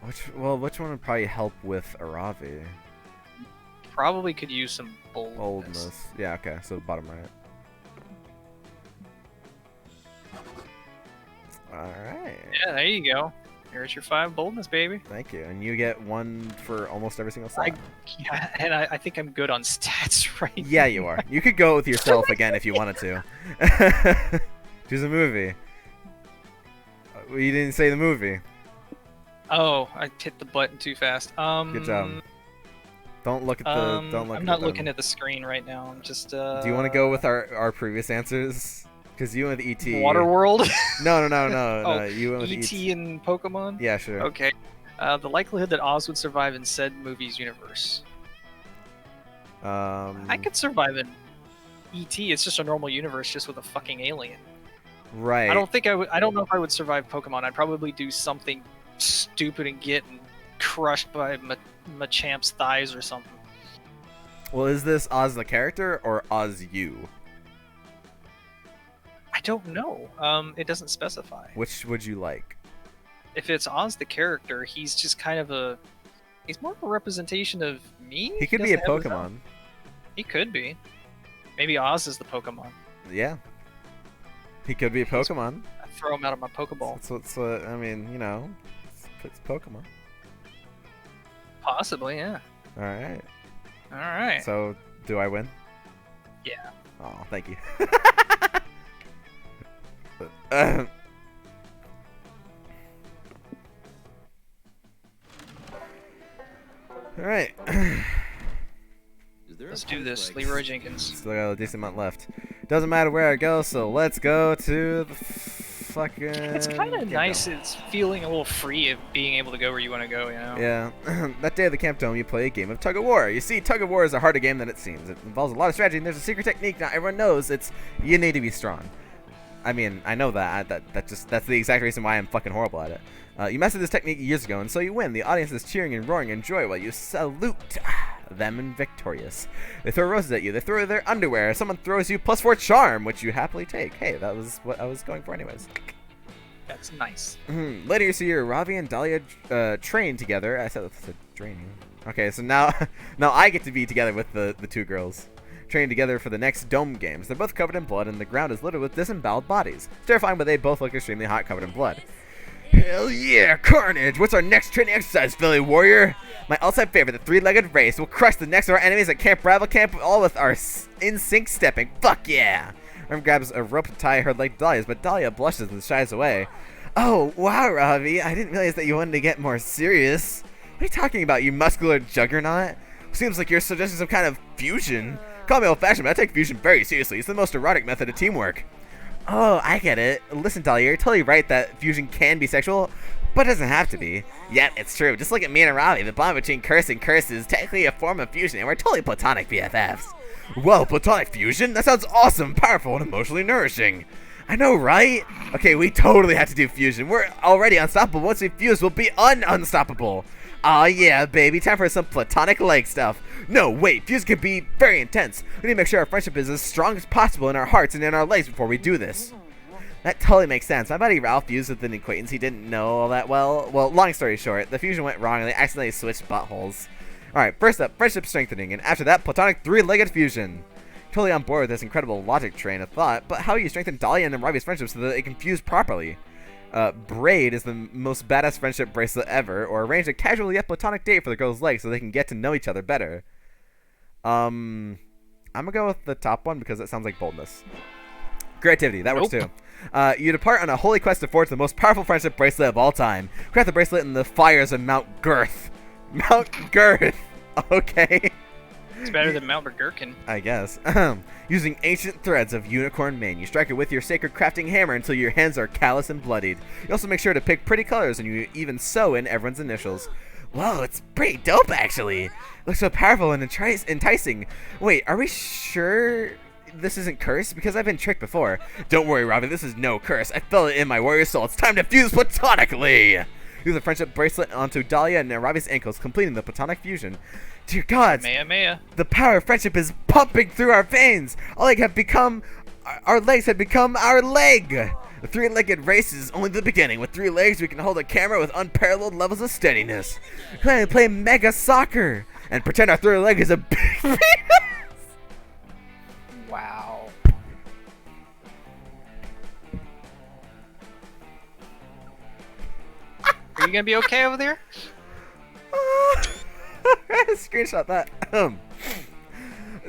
Which one would probably help with Aravi? Probably could use some boldness. Boldness. Yeah. Okay. So bottom right. All right. Yeah, there you go. Here's your 5 boldness, baby. Thank you. And you get 1 for almost every single slot. Yeah, and I think I'm good on stats right Yeah, you are. You could go with yourself again if you wanted to. Choose a movie. You didn't say the movie. Oh, I hit the button too fast. Good job. Don't look at the. Don't look. I'm not looking at the screen right now. I'm just. Do you want to go with our previous answers? Because you went with ET. Waterworld? No. Oh, No. You went with ET and Pokemon? Yeah, sure. Okay. The likelihood that Oz would survive in said movie's universe. I could survive in ET. It's just a normal universe, just with a fucking alien. Right. I don't think I would. I don't know if I would survive Pokemon. I'd probably do something stupid and get crushed by Machamp's thighs or something. Well, is this Oz the character or Oz you? I don't know. It doesn't specify. Which would you like? If it's Oz the character, he's just kind of a. He's more of a representation of me. He could be a doesn't have his Pokemon. own- He could be. Maybe Oz is the Pokemon. Yeah. He could be a Pokemon. I throw him out of my Pokeball. That's what's. I mean, you know, it's Pokemon. Possibly, yeah. All right. All right. So, do I win? Yeah. Oh, thank you. All right. Is there a Let's do punch this, break? Leroy Jenkins. Still got a decent amount left. Doesn't matter where I go, so let's go to the fucking. It's kind of Camp nice. Dome. It's feeling a little free of being able to go where you want to go. You know. Yeah. That day at the Camp Dome, you play a game of tug of war. You see, tug of war is a harder game than it seems. It involves a lot of strategy, and there's a secret technique not everyone knows. It's you need to be strong. I mean, I know that. That's the exact reason why I'm fucking horrible at it. You mastered this technique years ago, and so you win. The audience is cheering and roaring in joy while you salute them and victorious. They throw roses at you. They throw their underwear. Someone throws you +4 charm, which you happily take. Hey, that was what I was going for anyways. That's nice. Later you see your Ravi and Dahlia train together. I said it's a training. Okay, so now I get to be together with the 2 girls. Train together for the next Dome games. They're both covered in blood, and the ground is littered with disemboweled bodies. It's terrifying, but they both look extremely hot, covered in blood. Hell yeah, carnage! What's our next training exercise, Philly Warrior? My all-time favorite, the 3-legged race. We'll crush the next of our enemies at Camp Rival Camp, all with our in-sync stepping. Fuck yeah! Rem grabs a rope to tie her leg to Dahlia's, but Dahlia blushes and shies away. Oh, wow, Ravi. I didn't realize that you wanted to get more serious. What are you talking about, you muscular juggernaut? Seems like you're suggesting some kind of fusion. Call me old-fashioned, but I take fusion very seriously. It's the most erotic method of teamwork. Oh, I get it. Listen, Dahlia, you're totally right that fusion can be sexual, but it doesn't have to be. Yet, it's true. Just look at me and Ravi. The bond between Curse and Curse is technically a form of fusion, and we're totally platonic BFFs. Whoa, platonic fusion? That sounds awesome, powerful, and emotionally nourishing. I know, right? Okay, we totally have to do fusion. We're already unstoppable. Once we fuse, we'll be unstoppable. Aw, yeah, baby. Time for some platonic leg stuff. No, wait. Fuse can be very intense. We need to make sure our friendship is as strong as possible in our hearts and in our legs before we do this. That totally makes sense. My buddy Ralph fused with an acquaintance he didn't know all that well. Well, long story short, the fusion went wrong and they accidentally switched buttholes. Alright, first up, friendship strengthening, and after that, platonic 3-legged fusion. Totally on board with this incredible logic train of thought, but how do you strengthen Dahlia and Ravi's friendship so that they can fuse properly? Braid is the most badass friendship bracelet ever, or arrange a casual yet platonic date for the girls' legs so they can get to know each other better. I'm gonna go with the top one because that sounds like boldness. Creativity, that works too. You depart on a holy quest to forge the most powerful friendship bracelet of all time. Craft the bracelet in the fires of Mount Girth. Mount Girth! Okay. It's better than Mount Gherkin. I guess. Using ancient threads of unicorn mane, you strike it with your sacred crafting hammer until your hands are callous and bloodied. You also make sure to pick pretty colors, and you even sew in everyone's initials. Whoa, it's pretty dope, actually. Looks so powerful and enticing. Wait, are we sure this isn't curse? Because I've been tricked before. Don't worry, Robin, this is no curse. I felt it in my warrior soul. It's time to fuse platonically. Use the friendship bracelet onto Dahlia and Arabi's ankles, completing the platonic fusion. Dear gods, Maya. the power of friendship is pumping through our veins. Our legs have become our leg. The three-legged race is only the beginning. With 3 legs, we can hold a camera with unparalleled levels of steadiness. We play mega soccer and pretend our third leg is a big penis. Wow. Are you gonna be okay over there? Screenshot that. You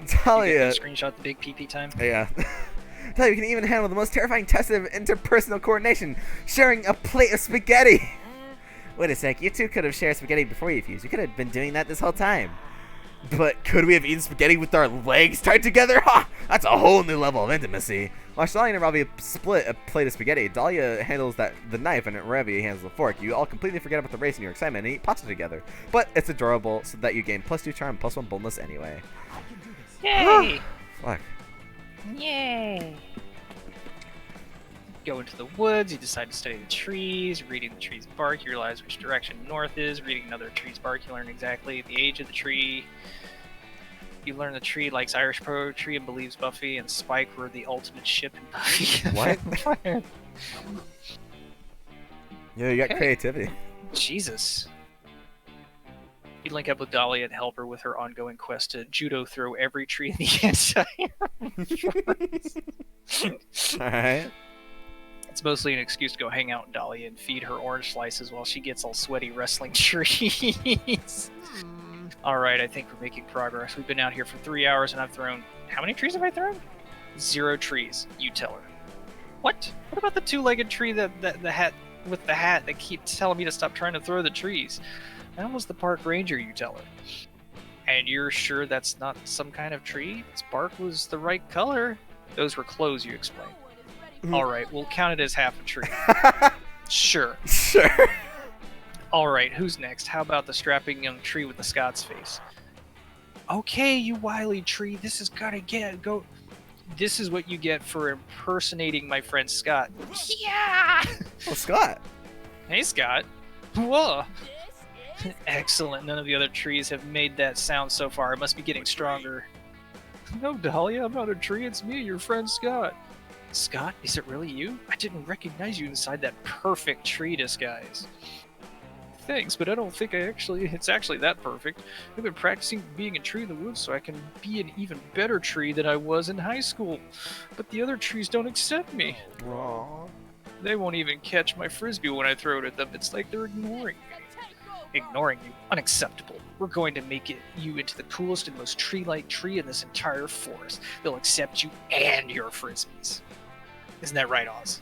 Talia. screenshot the big PP time. Yeah. Talia can even handle the most terrifying test of interpersonal coordination, sharing a plate of spaghetti. Wait a sec, you two could have shared spaghetti before you fused. You could have been doing that this whole time. But could we have eaten spaghetti with our legs tied together? Ha! That's a whole new level of intimacy. While Dahlia and Ravi split a plate of spaghetti, Dahlia handles the knife and Ravi handles the fork. You all completely forget about the race in your excitement and eat pasta together. But it's adorable, so that you gain +2 charm, +1 boldness anyway. Yay! Fuck. Yay! Go into the woods, you decide to study the trees, reading the tree's bark, you realize which direction north is, reading another tree's bark, you learn exactly the age of the tree. You learn the tree likes Irish poetry and believes Buffy and Spike were the ultimate ship in Buffy. What? Yeah, you got Okay. creativity. Jesus. You link up with Dahlia and help her with her ongoing quest to judo throw every tree in the entire Alright. It's mostly an excuse to go hang out with Dahlia and feed her orange slices while she gets all sweaty wrestling trees. Alright, I think we're making progress. We've been out here for 3 hours and I've thrown... How many trees have I thrown? 0 trees. You tell her. What? What about the 2-legged tree the hat with the hat that keeps telling me to stop trying to throw the trees? That was the park ranger, you tell her. And you're sure that's not some kind of tree? Its bark was the right color. Those were clothes, you explain. Alright, we'll count it as half a tree. Sure. Sure. Alright, who's next? How about the strapping young tree with the Scots face? Okay, you wily tree, this is gotta go. This is what you get for impersonating my friend Scott. Yeah! Oh, Scott. Hey, Scott. Whoa! Excellent, none of the other trees have made that sound so far. It must be getting stronger. No, Dahlia, I'm not a tree, it's me, your friend Scott. Scott, is it really you? I didn't recognize you inside that perfect tree disguise. Thanks, but I don't think it's actually that perfect. I've been practicing being a tree in the woods so I can be an even better tree than I was in high school. But the other trees don't accept me. Aww. They won't even catch my frisbee when I throw it at them. It's like they're ignoring me. Ignoring you? Unacceptable. We're going to make you into the coolest and most tree-like tree in this entire forest. They'll accept you and your frisbees. Isn't that right, Oz?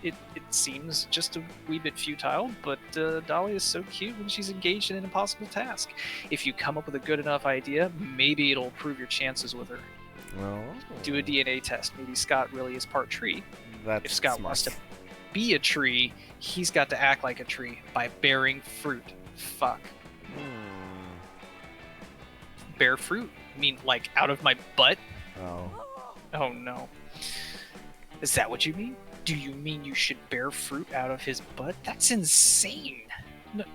It seems just a wee bit futile, but Dahlia is so cute when she's engaged in an impossible task. If you come up with a good enough idea, maybe it'll improve your chances with her. Oh. Do a DNA test. Maybe Scott really is part tree. That's If Scott smart. wants to be a tree, he's got to act like a tree by bearing fruit. Fuck. Bear fruit? You mean like out of my butt? Oh. Oh no. Is that what you mean? Do you mean you should bear fruit out of his butt? That's insane.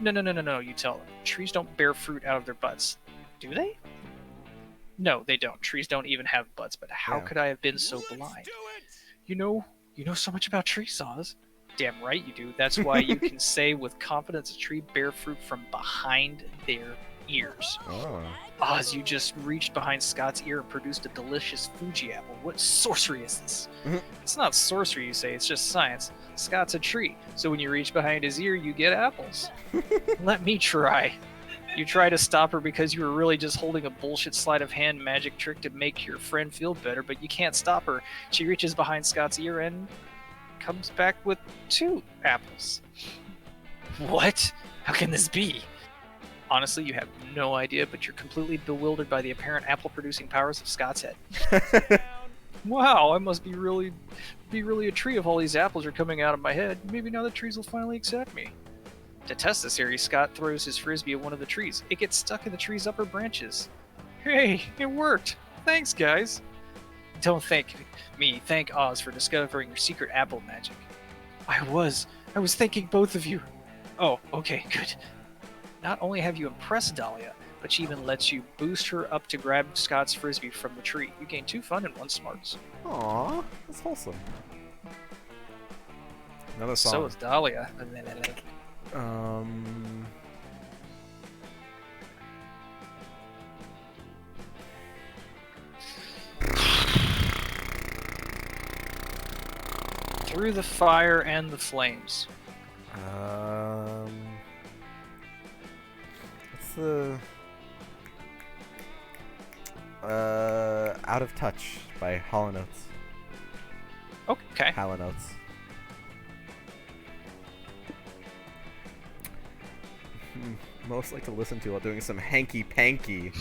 No, you tell them. Trees don't bear fruit out of their butts. Do they? No, they don't. Trees don't even have butts, but how Yeah. could I have been so blind? You know so much about tree saws. Damn right you do. That's why you can say with confidence a tree bear fruit from behind their ears. Oh. Oz, you just reached behind Scott's ear and produced a delicious Fuji apple. What sorcery is this? Mhm. It's not sorcery, you say, it's just science. Scott's a tree, so when you reach behind his ear, you get apples. Let me try. You try to stop her because you were really just holding a bullshit sleight of hand magic trick to make your friend feel better, but you can't stop her. She reaches behind Scott's ear and comes back with 2 apples. What? How can this be? Honestly, you have no idea, but you're completely bewildered by the apparent apple-producing powers of Scott's head. Wow, I must be really a tree if all these apples are coming out of my head. Maybe now the trees will finally accept me. To test this theory, Scott throws his frisbee at one of the trees. It gets stuck in the tree's upper branches. Hey, it worked! Thanks, guys! Don't thank me. Thank Oz for discovering your secret apple magic. I was thanking both of you. Oh, okay, good. Not only have you impressed Dahlia, but she even lets you boost her up to grab Scott's frisbee from the tree. You gain 2 fun and 1 smarts. Aw, that's wholesome. Another So song. is Dahlia. Um. Through the fire and the flames. What's the Out of Touch by Hall & Oates. Okay. Hall & Oates. Most like to listen to while doing some hanky panky.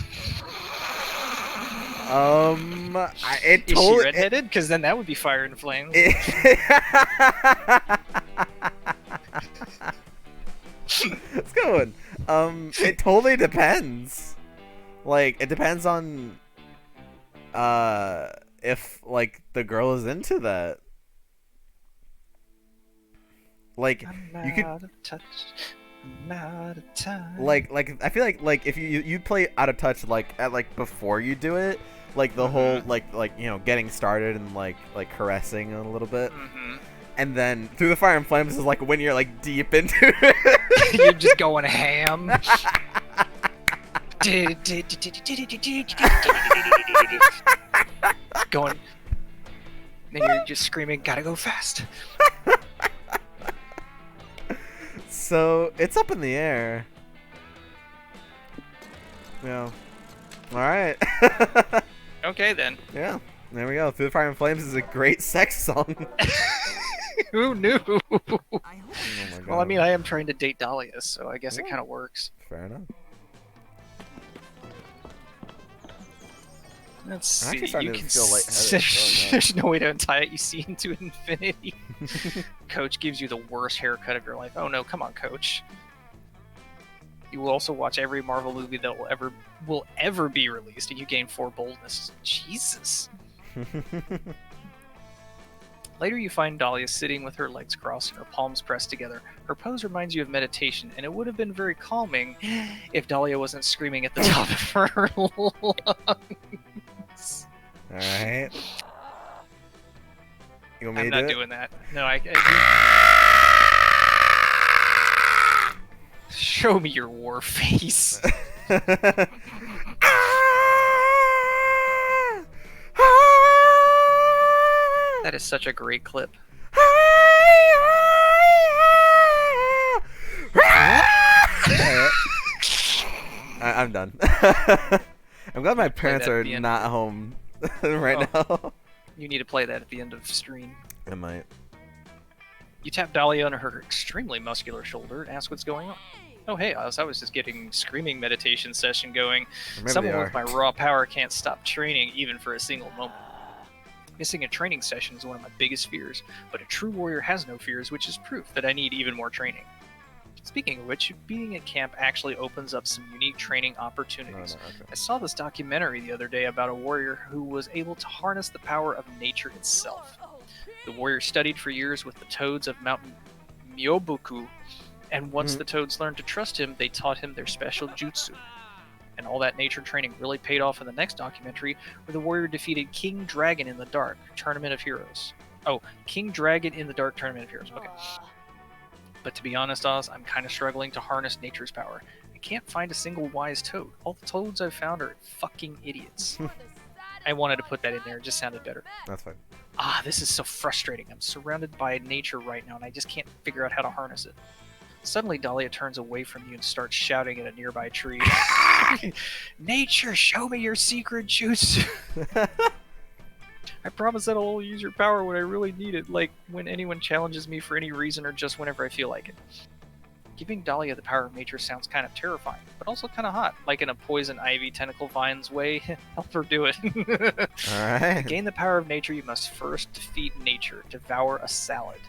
It Is she totally. redheaded? Because then that would be fire and flames. It's going. It totally depends. Like, it depends on if like the girl is into that. Like, I'm you could out of touch. I'm out of time. like I feel like if you play Out of Touch like at like before you do it, like the whole like you know, getting started and like caressing a little bit, and then Through the Fire and Flames is like when you're like deep into it. You're just going ham. Going. Then you're just screaming, gotta go fast. So it's up in the air. Yeah. All right. Okay then. Yeah. There we go. Through the Fire and Flames is a great sex song. Who knew? I hope Oh my god. Well, I mean, I am trying to date Dahlia, so I guess it Yeah. kind of works. Fair enough. Let's I'm see. actually starting You to can feel lightheaded. Oh, no. There's no way to untie it. You see into infinity. Coach gives you the worst haircut of your life. Oh no, come on, Coach. You will also watch every Marvel movie that will ever be released, and you gain 4 boldness. Jesus. Later, you find Dahlia sitting with her legs crossed and her palms pressed together. Her pose reminds you of meditation, and it would have been very calming if Dahlia wasn't screaming at the top of her lungs. All right. You want me I'm to not do it? doing that. No, Show me your war face. That is such a great clip. I'm done. I'm glad my parents that at are the end. not home right now. You need to play that at the end of the stream. I might. You tap Dahlia on her extremely muscular shoulder and ask what's going on. Oh hey, Oz, I was just getting screaming meditation session going. Maybe Someone they with my are. raw power can't stop training even for a single moment. Missing a training session is one of my biggest fears, but a true warrior has no fears, which is proof that I need even more training. Speaking of which, being at camp actually opens up some unique training No, opportunities. okay. I saw this documentary the other day about a warrior who was able to harness the power of nature itself. The warrior studied for years with the toads of Mount Myoboku, and once the toads learned to trust him, they taught him their special jutsu. And all that nature training really paid off in the next documentary, where the warrior defeated King Dragon in the Dark Tournament of Heroes. Oh, King Dragon in the Dark Tournament of Heroes. Okay. But to be honest, Oz, I'm kind of struggling to harness nature's power. I can't find a single wise toad. All the toads I've found are fucking idiots. I wanted to put that in there, it just sounded better. That's fine. Ah, this is so frustrating. I'm surrounded by nature right now, and I just can't figure out how to harness it. Suddenly, Dahlia turns away from you and starts shouting at a nearby tree. Nature, show me your secret jutsu! I promise that I'll use your power when I really need it, like when anyone challenges me for any reason or just whenever I feel like it. Giving Dahlia the power of nature sounds kind of terrifying, but also kind of hot, like in a poison ivy tentacle vines way. Help her do it. All right. To gain the power of nature, you must first defeat nature, devour a salad.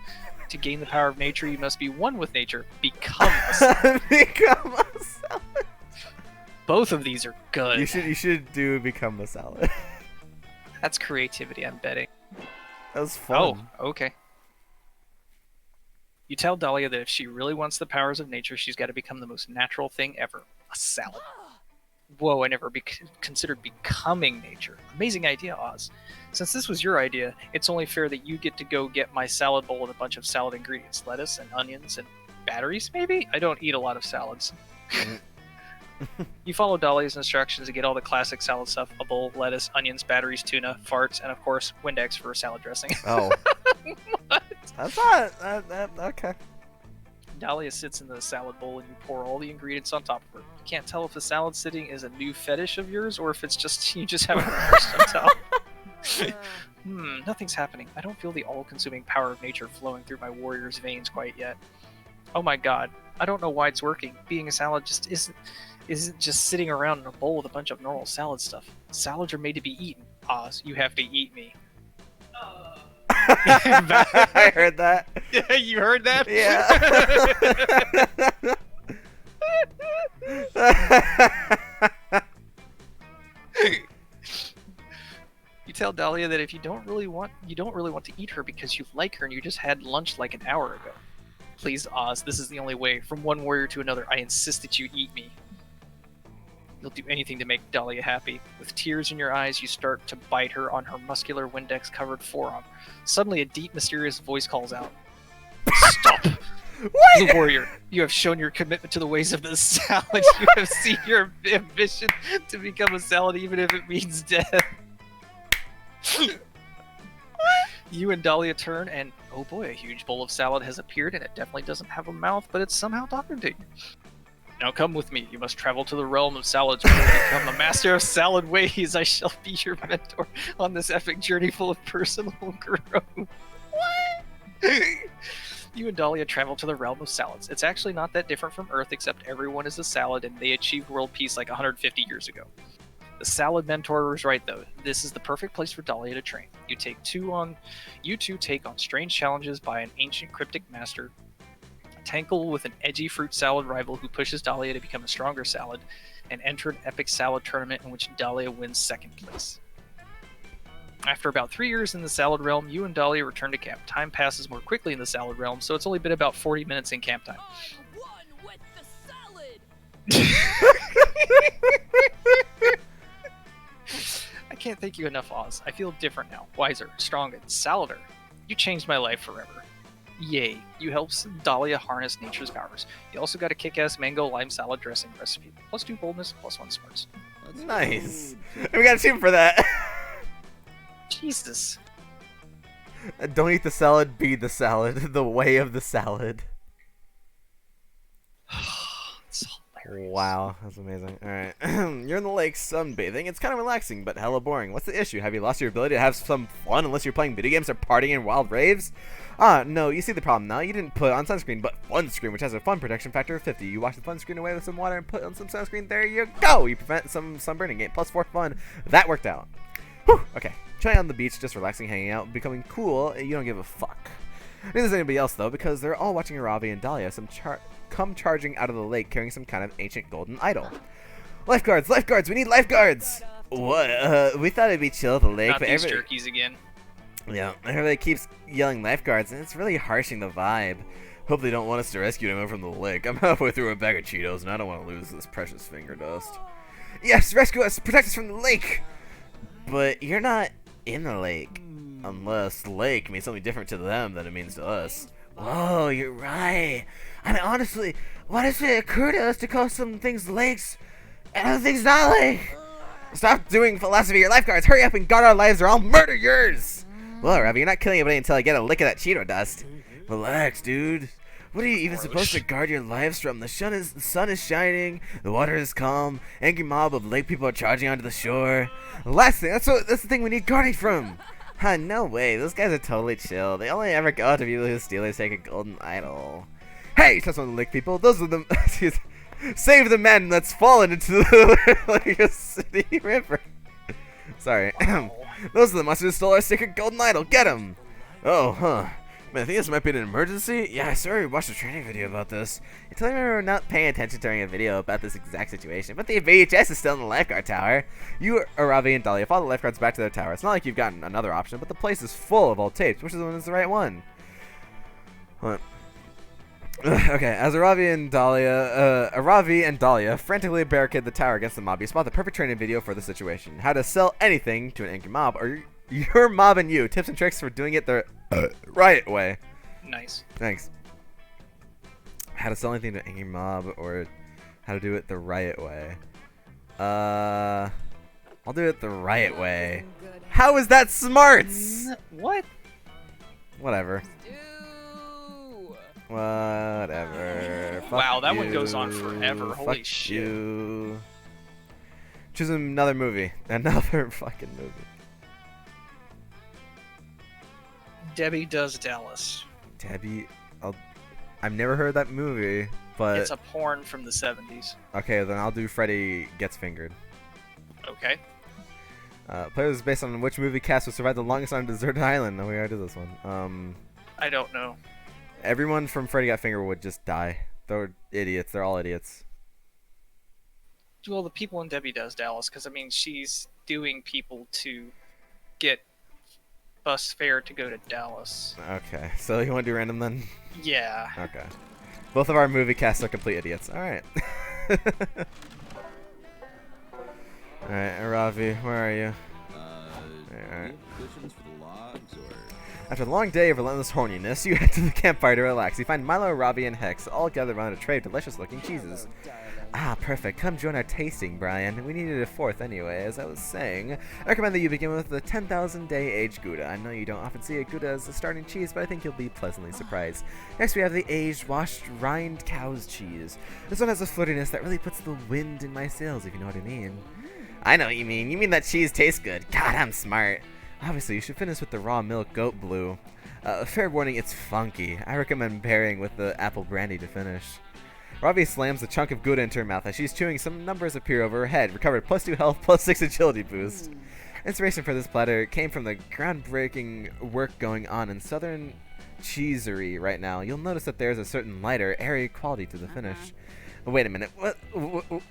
To gain the power of nature, you must be one with nature, become a salad. Become a salad. Both of these are good. You should do Become a Salad. That's creativity, I'm betting. That was fun. Oh, okay. You tell Dahlia that if she really wants the powers of nature, she's got to become the most natural thing ever, a salad. Whoa, I never considered becoming nature. Amazing idea, Oz. Since this was your idea, it's only fair that you get to go get my salad bowl and a bunch of salad ingredients. Lettuce and onions and batteries, maybe? I don't eat a lot of salads. You follow Dahlia's instructions to get all the classic salad stuff: a bowl, lettuce, onions, batteries, tuna, farts, and of course, Windex for salad dressing. Oh. What? That's not... okay. Dahlia sits in the salad bowl and you pour all the ingredients on top of her. You can't tell if the salad sitting is a new fetish of yours or if it's just you just haven't immersed on top. Nothing's happening. I don't feel the all-consuming power of nature flowing through my warrior's veins quite yet. Oh my god. I don't know why it's working. Being a salad just isn't just sitting around in a bowl with a bunch of normal salad stuff. Salads are made to be eaten. Oz, you have to eat me. I heard that. You heard that? Yeah. You tell Dahlia that if you don't really want to eat her because you like her and you just had lunch like an hour ago. Please, Oz, this is the only way. From one warrior to another, I insist that you eat me. You'll do anything to make Dahlia happy. With tears in your eyes, you start to bite her on her muscular Windex-covered forearm. Suddenly, a deep, mysterious voice calls out. Stop! What? Blue Warrior, you have shown your commitment to the ways of the salad. You have seen your ambition to become a salad, even if it means death. You and Dahlia turn, and oh boy, a huge bowl of salad has appeared, and it definitely doesn't have a mouth, but it's somehow talking to you. Now come with me. You must travel to the realm of salads where you become a master of salad ways. I shall be your mentor on this epic journey full of personal growth. What? You and Dahlia travel to the realm of salads. It's actually not that different from Earth, except everyone is a salad, and they achieved world peace like 150 years ago. The salad mentor was right, though. This is the perfect place for Dahlia to train. You two take on strange challenges by an ancient cryptic master, tackle with an edgy fruit salad rival who pushes Dahlia to become a stronger salad, and enter an epic salad tournament in which Dahlia wins second place. After about 3 years in the salad realm, you and Dahlia return to camp. Time passes more quickly in the salad realm, so it's only been about 40 minutes in camp time. One with the salad. I can't thank you enough, Oz. I feel different now. Wiser, stronger, saladier. You changed my life forever. Yay. You helped Dahlia harness nature's powers. You also got a kick-ass mango lime salad dressing recipe. +2 boldness, +1 smarts. Nice. We got a team for that. Jesus. Don't eat the salad, be the salad. The way of the salad. It's hilarious. Wow, that's amazing. Alright. You're in the lake sunbathing. It's kind of relaxing, but hella boring. What's the issue? Have you lost your ability to have some fun unless you're playing video games or partying in wild raves? No, you see the problem now. You didn't put on sunscreen, but fun screen, which has a fun protection factor of 50. You wash the fun screen away with some water and put on some sunscreen. There you go! You prevent some sunburning. Game +4 fun. That worked out. Whew, okay. Chilling on the beach, just relaxing, hanging out, becoming cool. You don't give a fuck. Neither does anybody else, though, because they're all watching Aravi and Dahlia come charging out of the lake carrying some kind of ancient golden idol. Lifeguards! Lifeguards! We need lifeguards! What? We thought it'd be chill at the lake, Not but these everybody... jerkies again. Yeah, everybody keeps yelling lifeguards, and it's really harshing the vibe. Hope they don't want us to rescue anyone from the lake. I'm halfway through a bag of Cheetos, and I don't want to lose this precious finger dust. Yes, rescue us! Protect us from the lake! But you're not in the lake. Unless the lake means something different to them than it means to us. Whoa, you're right. I mean, honestly, why does it occur to us to call some things lakes and other things not lake? Stop doing philosophy. Your lifeguards, hurry up and guard our lives or I'll murder yours! Well, Ravi, you're not killing anybody until I get a lick of that Cheeto dust. Relax, dude. What are you even supposed to guard your lives from? The sun is shining, the water is calm, angry mob of lake people are charging onto the shore. Last thing, that's the thing we need guarding from. Huh, no way, those guys are totally chill. They only ever go to people who steal or take a golden idol. Hey, that's one of the lake people. Those are the save the man that's fallen into the Lake City River. Sorry. Those are the monsters who stole our sacred golden idol. Get them! Oh, huh. Man, I think this might be an emergency. Yeah, I swear we watched a training video about this. I totally remember not paying attention during a video about this exact situation, but the VHS is still in the lifeguard tower. You, Aravi, and Dahlia follow the lifeguards back to their tower. It's not like you've gotten another option, but the place is full of old tapes. Which one is the right one? What? Okay, as Aravi and Dahlia frantically barricade the tower against the mob, you spot the perfect training video for the situation. How to sell anything to an angry mob, or your mob and you. Tips and tricks for doing it the right way. Nice. Thanks. How to sell anything to an angry mob, or how to do it the right way. I'll do it the right way. How is that smart? What? Whatever. Ew. Whatever. Fuck Wow, that one you. goes on forever. Holy Fuck shit. You. Choose another movie. Another fucking movie. Debbie Does Dallas. Debbie. I've never heard that movie, but It's a porn from the 70s. okay, then I'll do Freddy Gets Fingered. Okay. Players based on which movie cast will survive the longest on a deserted island. No, we already did this one. I don't know. Everyone from Freddy Got Fingered would just die. They're idiots. They're all idiots. Well, the people in Debbie Does Dallas, because I mean, she's doing people to get bus fare to go to Dallas. Okay, so you want to do random then? Yeah. Okay. Both of our movie casts are complete idiots. Alright. Alright, Ravi, where are you? Do you have cushions for the logs, or? After a long day of relentless horniness, you head to the campfire to relax. You find Milo, Ravi, and Hex all gathered around a tray of delicious-looking cheeses. Ah, perfect. Come join our tasting, Brian. We needed a fourth anyway. As I was saying, I recommend that you begin with the 10,000 day aged Gouda. I know you don't often see a Gouda as a starting cheese, but I think you'll be pleasantly surprised. Next, we have the aged, washed, rind cow's cheese. This one has a flirtiness that really puts the wind in my sails, if you know what I mean. I know what you mean. You mean that cheese tastes good. God, I'm smart. Obviously, you should finish with the raw milk goat blue. Fair warning, it's funky. I recommend pairing with the apple brandy to finish. Ravi slams a chunk of Gouda into her mouth as she's chewing. Some numbers appear over her head. Recovered +2 health, +6 agility boost. Inspiration for this platter came from the groundbreaking work going on in Southern Cheesery right now. You'll notice that there's a certain lighter, airy quality to the finish. Wait a minute.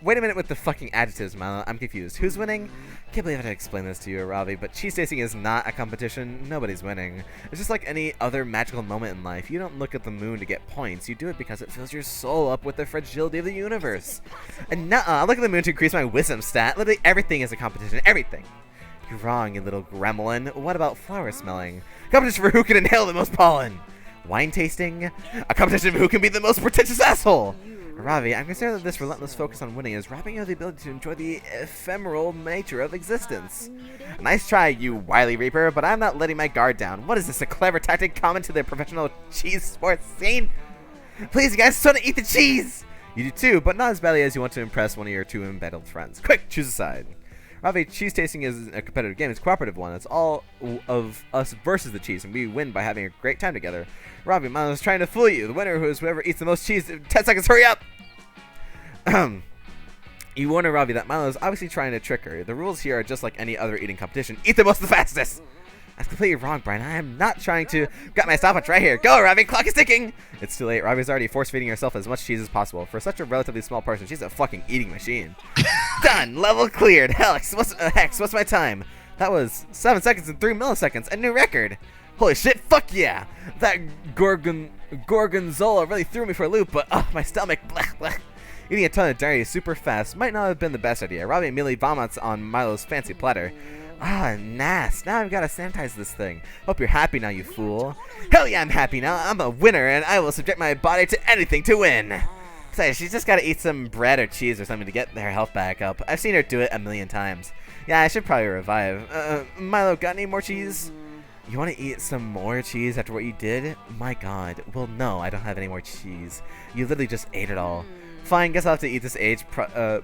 Wait a minute with the fucking adjectives, Milo. I'm confused. Who's winning? Can't believe I had to explain this to you, Ravi, but cheese tasting is not a competition. Nobody's winning. It's just like any other magical moment in life. You don't look at the moon to get points. You do it because it fills your soul up with the fragility of the universe. And nuh-uh, I look at the moon to increase my wisdom stat. Literally everything is a competition. Everything. You're wrong, you little gremlin. What about flower smelling? Competition for who can inhale the most pollen. Wine tasting? A competition for who can be the most pretentious asshole. Ravi, I'm concerned that this relentless focus on winning is robbing you of the ability to enjoy the ephemeral nature of existence. Nice try, you wily reaper, but I'm not letting my guard down. What is this, a clever tactic common to the professional cheese sports scene? Please, you guys, so to eat the cheese! You do too, but not as badly as you want to impress one of your two embattled friends. Quick, choose a side. Ravi, cheese tasting is a competitive game. It's a cooperative one. It's all of us versus the cheese, and we win by having a great time together. Ravi, Milo's trying to fool you. The winner who is whoever eats the most cheese in 10 seconds. Hurry up! You warn Ravi that Milo is obviously trying to trick her. The rules here are just like any other eating competition. Eat the most the fastest! That's completely wrong, Brian. I am not trying to... Got my stopwatch right here. Go, Ravi! Clock is ticking! It's too late. Ravi's already force-feeding herself as much cheese as possible. For such a relatively small person, she's a fucking eating machine. Done! Level cleared! Hex, what's my time? That was 7 seconds and 3 milliseconds. A new record! Holy shit, fuck yeah! That Gorgonzola really threw me for a loop, but my stomach, blech, blech. Eating a ton of dairy super fast might not have been the best idea. Ravi immediately vomits on Milo's fancy platter. Ah, nice. Now I've got to sanitize this thing. Hope you're happy now, you fool. Hell yeah, I'm happy now. I'm a winner, and I will subject my body to anything to win. Besides, she's just got to eat some bread or cheese or something to get her health back up. I've seen her do it a million times. Yeah, I should probably revive. Milo, got any more cheese? You want to eat some more cheese after what you did? My god. Well, no, I don't have any more cheese. You literally just ate it all. Fine, guess I'll have to eat this aged prosciutto.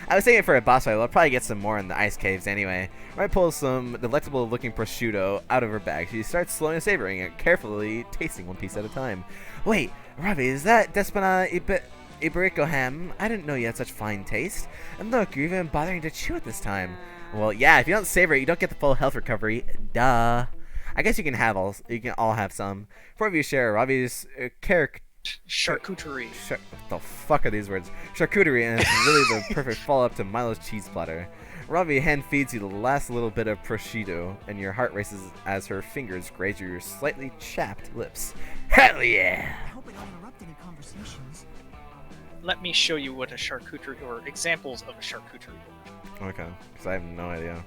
I was saving it for a boss fight. I'll probably get some more in the ice caves anyway. I might pull some delectable looking prosciutto out of her bag. She starts slowly savoring it, carefully tasting one piece at a time. Wait, Ravi, is that Despina Iberico ham? I didn't know you had such fine taste. And look, you're even bothering to chew it this time. Well, yeah, if you don't savor it, you don't get the full health recovery. Duh. I guess you can all have some. 4 of you share Ravi's Charcuterie. What the fuck are these words? Charcuterie, and it's really the perfect follow-up to Milo's cheese platter. Ravi hand feeds you the last little bit of prosciutto, and your heart races as her fingers graze your slightly chapped lips. Hell yeah! I hope I don't interrupt any conversations. Let me show you what a charcuterie, or examples of a charcuterie board. Okay, because I have no idea.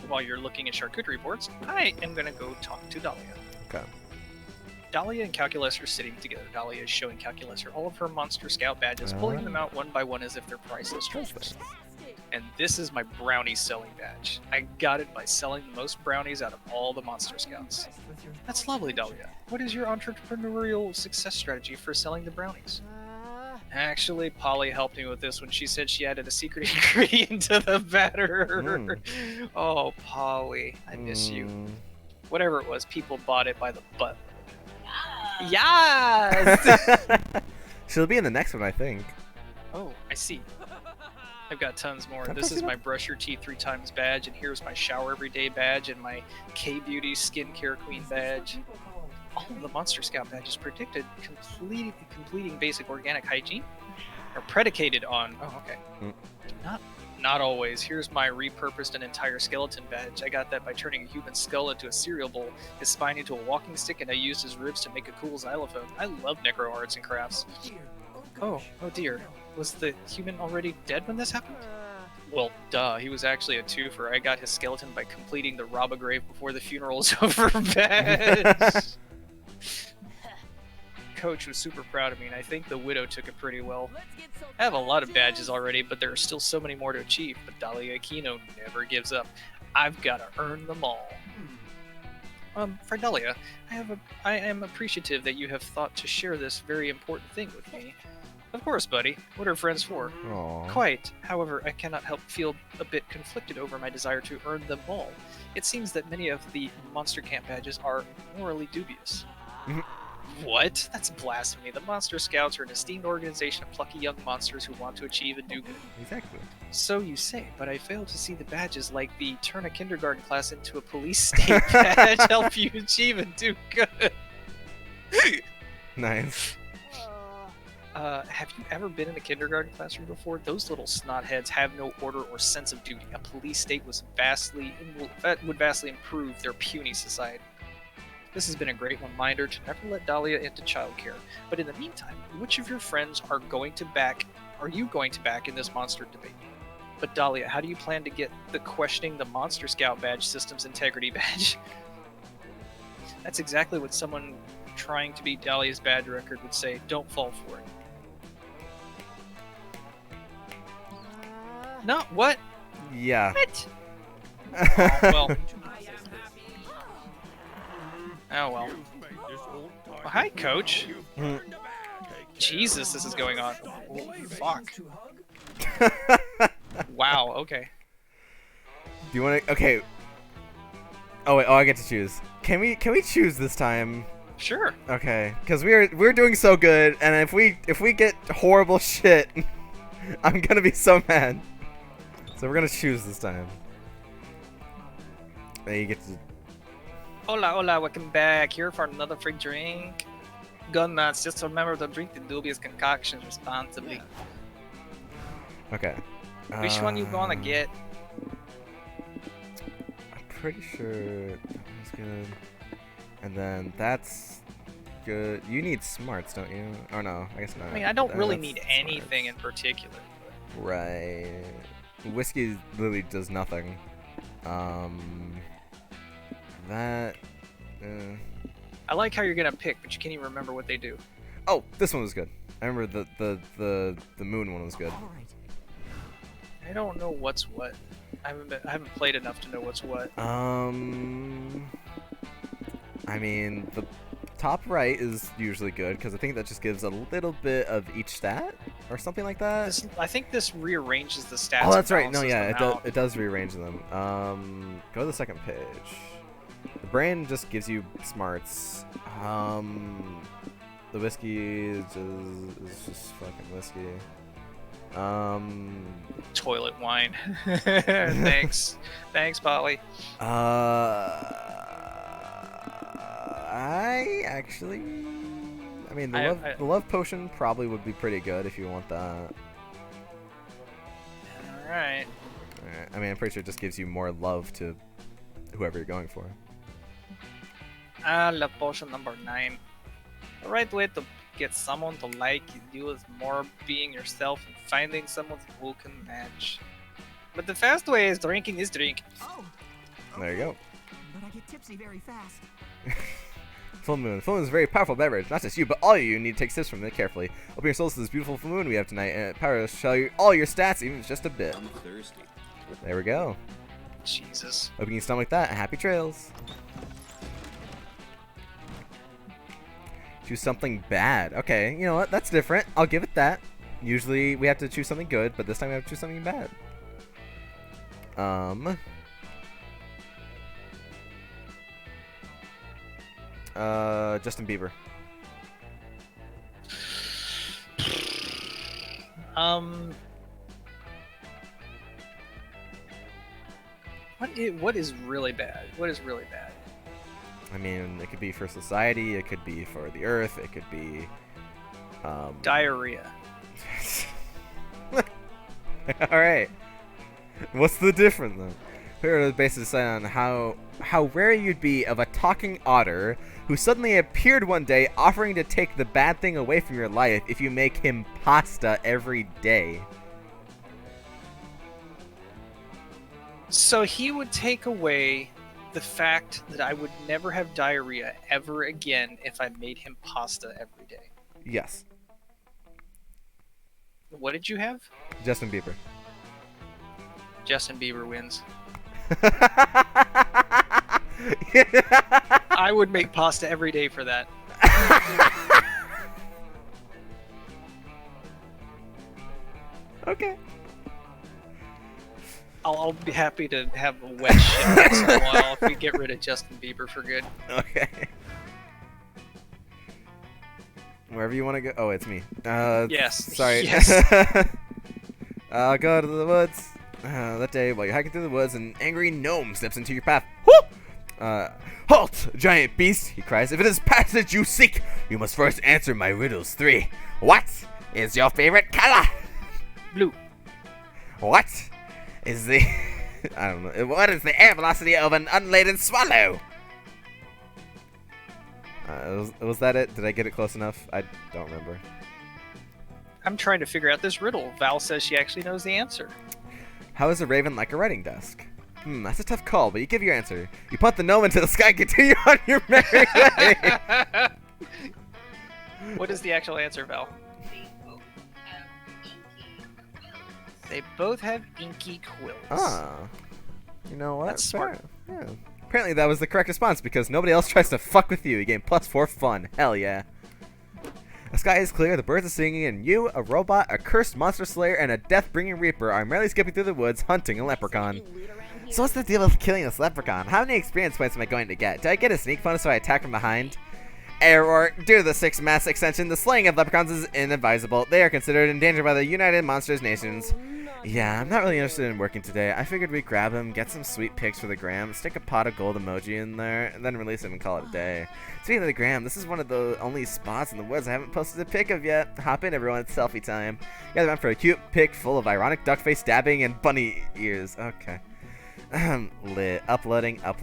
While you're looking at charcuterie boards, I am gonna go talk to Dahlia. Okay. Dahlia and Calculus are sitting together. Dahlia is showing Calculus all of her Monster Scout badges, pulling them out one by one as if they're priceless treasures. And this is my brownie selling badge. I got it by selling the most brownies out of all the Monster Scouts. That's lovely, Dahlia. What is your entrepreneurial success strategy for selling the brownies? Actually, Polly helped me with this when she said she added a secret ingredient to the batter. Oh, Polly, I miss you. Whatever it was, people bought it by the butt. Yes! She'll be in the next one, I think. Oh, I see. I've got tons more. Can I This pass is it my up? brush your teeth 3 times badge, and here's my shower every day badge, and my K-Beauty skincare queen badge. All of the Monster Scout badges predicted completing basic organic hygiene are predicated on. Oh, okay. Not always. Here's my repurposed and entire skeleton badge. I got that by turning a human skull into a cereal bowl, his spine into a walking stick, and I used his ribs to make a cool xylophone. I love necro arts and crafts. Oh dear. Was the human already dead when this happened? Well, duh. He was actually a twofer. I got his skeleton by completing the rob a grave before the funeral was over badge. Coach was super proud of me, and I think the widow took it pretty well. I have a lot of badges already, but there are still so many more to achieve. But Dahlia Aquino never gives up. I've got to earn them all. For Dahlia, I am appreciative that you have thought to share this very important thing with me. Of course, buddy. What are friends for? Aww. Quite. However, I cannot help feel a bit conflicted over my desire to earn them all. It seems that many of the Monster Camp badges are morally dubious. What? That's blasphemy. The Monster Scouts are an esteemed organization of plucky young monsters who want to achieve and do good. Exactly. So you say, but I fail to see the badges like the turn a kindergarten class into a police state badge help you achieve and do good. Nice. Have you ever been in a kindergarten classroom before? Those little snotheads have no order or sense of duty. A police state would vastly improve their puny society. This has been a great reminder to never let Dahlia into childcare. But in the meantime, which of your friends are you going to back in this monster debate? But Dahlia, how do you plan to get the questioning the Monster Scout badge system's integrity badge? That's exactly what someone trying to beat Dahlia's badge record would say. Don't fall for it. No, what? Yeah. What? Oh, well. Oh, well. Well, hi, Coach. Jesus, this is going on. Oh, fuck. Wow, okay. Do you want to? Okay. Oh wait. Oh, I get to choose. Can we choose this time? Sure. Okay. Because we're doing so good, and if we get horrible shit, I'm gonna be so mad. So we're gonna choose this time. And you get to. Hola, hola, welcome back. Here for another free drink. Gun nuts, just remember to drink the dubious concoctions responsibly. Okay. Which one you gonna get? I'm pretty sure that one's good. And then that's good. You need smarts, don't you? Oh no, I guess not. I mean, I don't really That's need smarts. anything in particular. Right. Whiskey literally does nothing. That. I like how you're gonna pick, but you can't even remember what they do. Oh, this one was good. I remember the moon one was good. I don't know what's what. I haven't played enough to know what's what. I mean, the top right is usually good because I think that just gives a little bit of each stat or something like that. I think this rearranges the stats. Oh, that's and right. No, balances yeah, them out. it does rearrange them. Go to the second page. The brain just gives you smarts. The whiskey is just fucking whiskey. Toilet wine. Thanks, Polly. I mean, the love potion probably would be pretty good if you want that. All right. Alright, I mean, I'm pretty sure it just gives you more love to whoever you're going for. Love potion number 9. The right way to get someone to like you is more being yourself and finding someone who can match. But the fast way is drinking this drink. Oh. There you go. But I get tipsy very fast. Full moon. Full moon is a very powerful beverage. Not just you, but all of you need to take sips from it carefully. Open your souls to this beautiful full moon we have tonight, and power will show you all your stats, even if it's just a bit. I'm thirsty. There we go. Jesus. Hope you can stomach that. Happy trails. Choose something bad. Okay, you know what? That's different. I'll give it that. Usually we have to choose something good, but this time we have to choose something bad. Justin Bieber. What is really bad? What is really bad? I mean, it could be for society, it could be for the earth, it could be Diarrhea. Alright. What's the difference then? Here are the bases on how rare you'd be of a talking otter who suddenly appeared one day offering to take the bad thing away from your life if you make him pasta every day. So he would take away the fact that I would never have diarrhea ever again if I made him pasta every day. Yes. What did you have? Justin Bieber. Justin Bieber wins. I would make pasta every day for that. Okay. I'll be happy to have a wet shit once in a while if we get rid of Justin Bieber for good. Okay. Wherever you want to go. Oh, it's me. Yes. Sorry. Yes. I'll go to the woods. That day, while you're hiking through the woods, an angry gnome steps into your path. Whoop! Halt, giant beast! He cries. If it is passage you seek, you must first answer my riddles 3. What is your favorite color? Blue. What is the... I don't know. What is the air velocity of an unladen swallow? Was that it? Did I get it close enough? I don't remember. I'm trying to figure out this riddle. Val says she actually knows the answer. How is a raven like a writing desk? That's a tough call, but you give your answer. You punt the gnome into the sky and continue on your merry way. What is the actual answer, Val? They both have inky quills. They both have inky quills. Ah. You know what? That's smart. Fair. Yeah. Apparently that was the correct response because nobody else tries to fuck with you. You gain +4 fun. Hell yeah. The sky is clear, the birds are singing, and you, a robot, a cursed monster slayer, and a death-bringing reaper are merrily skipping through the woods hunting a leprechaun. So what's the deal with killing this leprechaun? How many experience points am I going to get? Do I get a sneak bonus if I attack from behind? Error. Due to the 6th mass extension, the slaying of leprechauns is inadvisable. They are considered endangered by the United Monsters Nations. Yeah, I'm not really interested in working today. I figured we'd grab him, get some sweet pics for the gram, stick a pot of gold emoji in there, and then release him and call it a day. Speaking of the gram, this is one of the only spots in the woods I haven't posted a pic of yet. Hop in, everyone, it's selfie time. You guys went for a cute pic full of ironic duck face dabbing and bunny ears. Okay. Lit. Uploading. I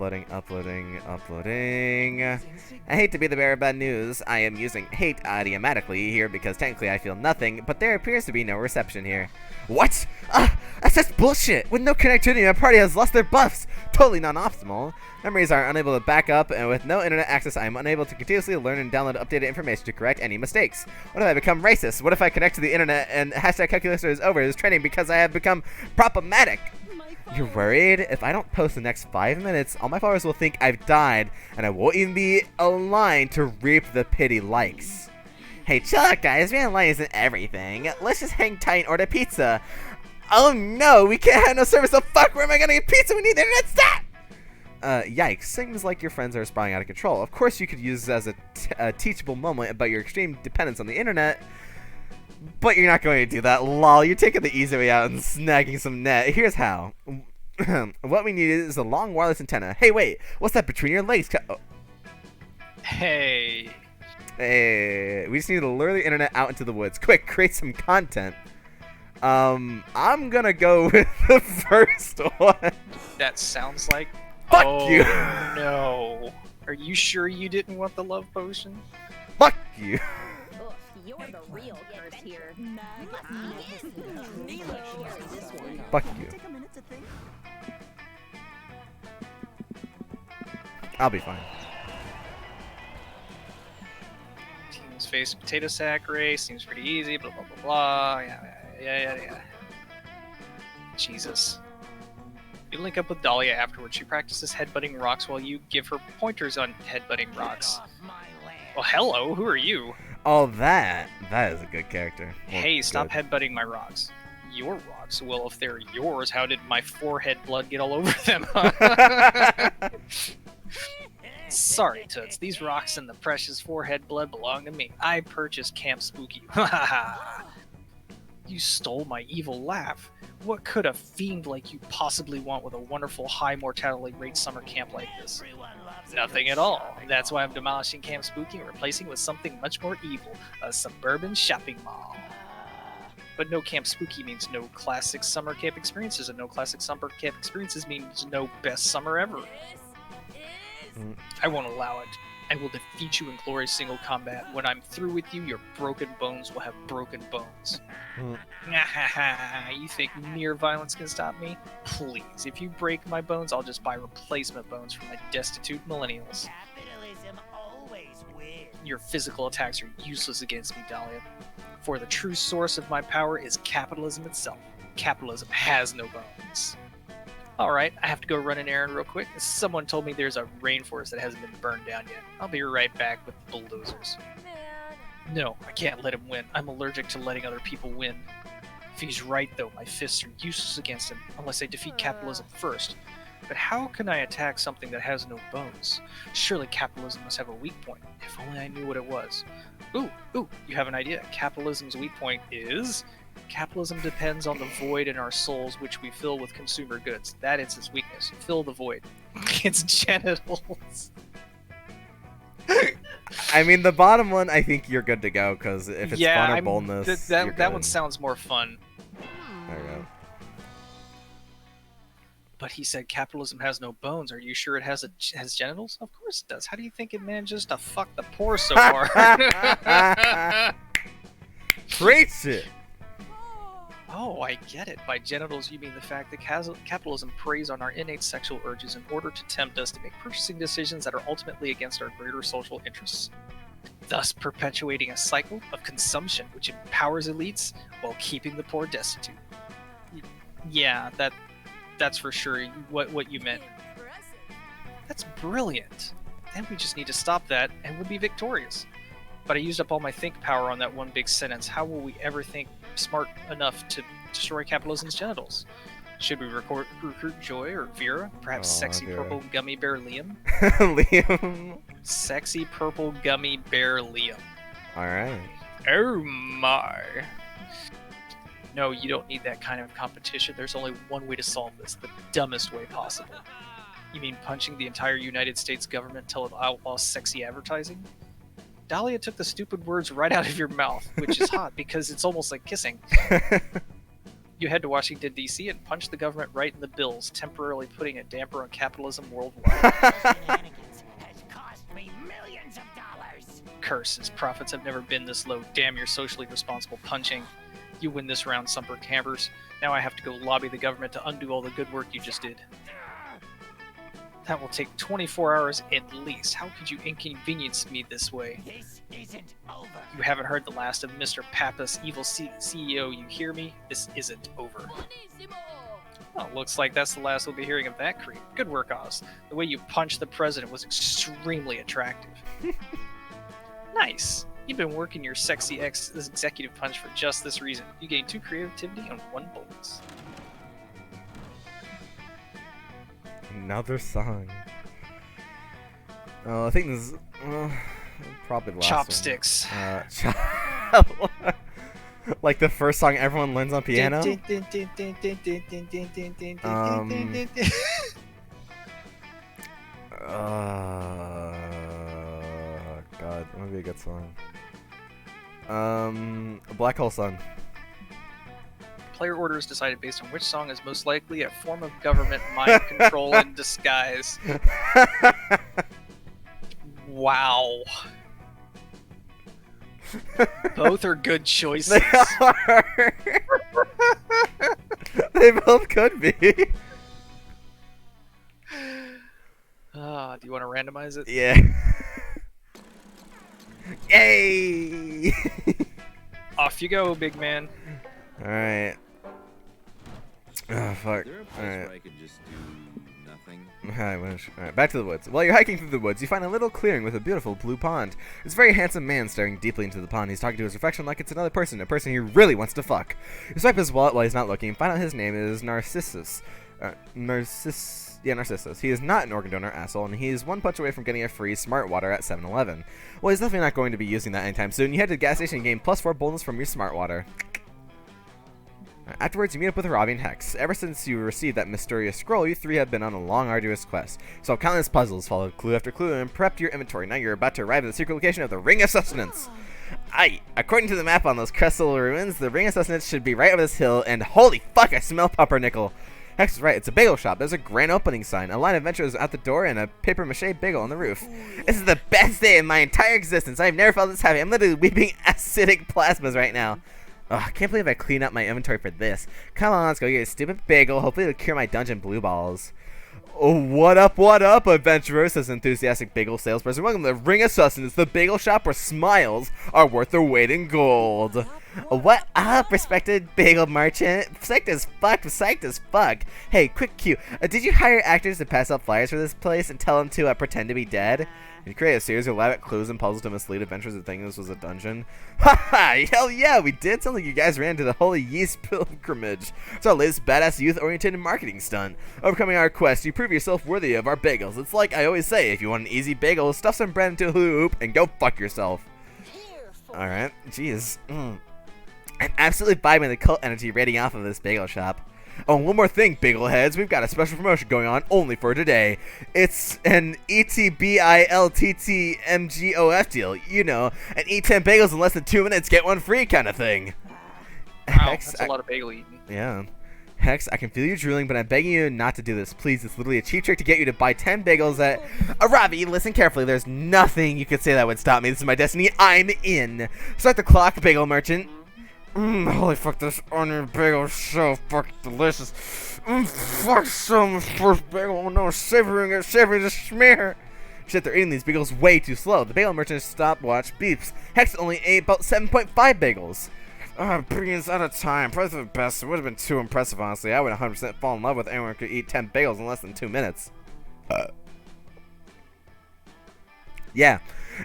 hate to be the bearer of bad news. I am using hate idiomatically here because technically I feel nothing, but there appears to be no reception here. What? That's just bullshit! With no connectivity, my party has lost their buffs! Totally non-optimal. Memories are unable to back up, and with no internet access, I am unable to continuously learn and download updated information to correct any mistakes. What if I become racist? What if I connect to the internet and hashtag calculator is over is trending because I have become problematic? You're worried? If I don't post the next 5 minutes, all my followers will think I've died, and I won't even be online to reap the pity likes. Hey, chill out, guys. Being online isn't everything. Let's just hang tight and order pizza. Oh no, we can't have no service. So fuck, where am I gonna get pizza? We need the internet stat! Yikes. Seems like your friends are spiraling out of control. Of course, you could use this as a teachable moment about your extreme dependence on the internet. But you're not going to do that, lol. You're taking the easy way out and snagging some net. Here's how. What we need is a long wireless antenna. Hey, wait. What's that between your legs? Oh. Hey. Hey. We just need to lure the internet out into the woods. Quick, create some content. I'm gonna go with the first one. That sounds like Fuck oh, you! no. Are you sure you didn't want the love potion? Fuck you! Ugh, you're the real curse here. Fuck you. Take a minute to think. I'll be fine. Teams face a potato sack race. Seems pretty easy. Blah, blah, blah, blah. Yeah. Jesus. You link up with Dahlia afterwards. She practices headbutting rocks while you give her pointers on headbutting rocks. Well, hello. Who are you? Oh, that is a good character. Well, Hey, stop good. headbutting my rocks. Your rocks? Well, if they're yours, how did my forehead blood get all over them? Sorry, Toots. These rocks and the precious forehead blood belong to me. I purchased Camp Spooky. You stole my evil laugh. What could a fiend like you possibly want with a wonderful high mortality rate summer camp like this? Nothing at all. That's why I'm demolishing Camp Spooky and replacing it with something much more evil, a suburban shopping mall. But no Camp Spooky means no classic summer camp experiences, and no classic summer camp experiences means no best summer ever. I won't allow it. I will defeat you in glorious single combat. When I'm through with you, your broken bones will have broken bones. You think mere violence can stop me? Please, if you break my bones, I'll just buy replacement bones for my destitute millennials. Capitalism always wins. Your physical attacks are useless against me, Dahlia. For the true source of my power is capitalism itself. Capitalism has no bones. Alright, I have to go run an errand real quick. Someone told me there's a rainforest that hasn't been burned down yet. I'll be right back with the bulldozers. No, I can't let him win. I'm allergic to letting other people win. If he's right, though, my fists are useless against him, unless I defeat capitalism first. But how can I attack something that has no bones? Surely capitalism must have a weak point. If only I knew what it was. Ooh, you have an idea. Capitalism's weak point is... Capitalism depends on the void in our souls, which we fill with consumer goods. That is its weakness. Fill the void. Its genitals. I mean, the bottom one, I think you're good to go, because if it's fun or boldness, you're that one good. sounds more fun. There we go. But he said capitalism has no bones. Are you sure it has genitals? Of course it does. How do you think it manages to fuck the poor so hard? Preach it! Oh, I get it. By genitals, you mean the fact that capitalism preys on our innate sexual urges in order to tempt us to make purchasing decisions that are ultimately against our greater social interests, thus perpetuating a cycle of consumption which empowers elites while keeping the poor destitute. Yeah, that's for sure what you meant. That's brilliant. Then we just need to stop that, and we'll be victorious. But I used up all my think power on that one big sentence. How will we ever think smart enough to destroy capitalism's genitals? Should we recruit Joy or Vera? Perhaps sexy Vera. purple gummy bear Liam? Liam. Sexy purple gummy bear Liam. Alright. Oh my. No, you don't need that kind of competition. There's only one way to solve this, the dumbest way possible. You mean punching the entire United States government till it outlaws sexy advertising? Dahlia took the stupid words right out of your mouth, which is hot because it's almost like kissing. You head to Washington, D.C. and punch the government right in the bills, temporarily putting a damper on capitalism worldwide. Shenanigans has cost me millions of dollars. Curses, profits have never been this low. Damn your socially responsible punching. You win this round, Sumper Campers. Now I have to go lobby the government to undo all the good work you just did. That will take 24 hours at least. How could you inconvenience me this way? This isn't over. You haven't heard the last of Mr. Pappas, evil CEO. You hear me? This isn't over. Well, looks like that's the last we'll be hearing of that creep. Good work, Oz. The way you punched the president was extremely attractive. Nice. You've been working your sexy executive punch for just this reason. You gained 2 creativity and 1 bonus. Another song. Oh, I think this is probably the last Chopsticks. one. Like the first song everyone learns on piano. God, that would be a good song. Black Hole Sun. Player order is decided based on which song is most likely a form of government mind control in disguise. Wow. Both are good choices. They are. They both could be. Do you want to randomize it? Yeah. Yay! Off you go, big man. Alright. Oh, fuck. Is there a place Alright. where I can just do nothing? I wish. Alright, back to the woods. While you're hiking through the woods, you find a little clearing with a beautiful blue pond. It's a very handsome man staring deeply into the pond. He's talking to his reflection like it's another person, a person he really wants to fuck. You swipe his wallet while he's not looking and find out his name is Narcissus. Narcissus. He is not an organ donor asshole, and he is one punch away from getting a free smart water at 7-Eleven. Well, he's definitely not going to be using that anytime soon. You head to the gas station and gain +4 boldness from your smart water. Afterwards, you meet up with Robbie and Hex. Ever since you received that mysterious scroll, you three have been on a long, arduous quest. Solved countless puzzles, followed clue after clue, and prepped your inventory. Now you're about to arrive at the secret location of the Ring of Sustenance. According to the map on those crystal ruins, the Ring of Sustenance should be right over this hill, and holy fuck, I smell pumpernickel. Hex is right, it's a bagel shop. There's a grand opening sign, a line of adventurers at the door, and a paper-mache bagel on the roof. This is the best day in my entire existence. I've never felt this happy. I'm literally weeping acidic plasmas right now. Ugh, I can't believe I cleaned up my inventory for this. Come on, let's go get a stupid bagel. Hopefully it'll cure my dungeon blue balls. Oh, what up, adventurer, says enthusiastic bagel salesperson. Welcome to the Ring of Sustenance, the bagel shop where smiles are worth their weight in gold. What up, respected bagel merchant? Psyched as fuck. Hey, quick cue. Did you hire actors to pass out flyers for this place and tell them to pretend to be dead? Did you create a series of elaborate clues and puzzles to mislead adventurers into thinking this was a dungeon? Haha, hell yeah, we did. Sounds like you guys ran into the Holy Yeast Pilgrimage. It's our latest badass youth-oriented marketing stunt. Overcoming our quest, you prove yourself worthy of our bagels. It's like I always say, if you want an easy bagel, stuff some bread into a hula hoop and go fuck yourself. Alright, jeez. I'm absolutely vibing the cult energy radiating off of this bagel shop. Oh, one more thing, bagel heads. We've got a special promotion going on only for today. It's an ETBILTTMGOF deal. You know, and eat 10 bagels in less than 2 minutes, get one free kind of thing. Wow, that's a lot of bagel eating. Yeah. Hex, I can feel you drooling, but I'm begging you not to do this. Please, it's literally a cheap trick to get you to buy 10 bagels at... Robbie, listen carefully. There's nothing you could say that would stop me. This is my destiny. I'm in. Start the clock, bagel merchant. Holy fuck, this onion bagel is so fucking delicious. Fuck, so much first bagel. Oh no, savoring it, savoring the smear. Shit, they're eating these bagels way too slow. The bagel merchant's stopwatch beeps. Hex only ate about 7.5 bagels. Beans out of time. Probably for the best. It would have been too impressive, honestly. I would 100% fall in love with anyone who could eat 10 bagels in less than 2 minutes. Yeah.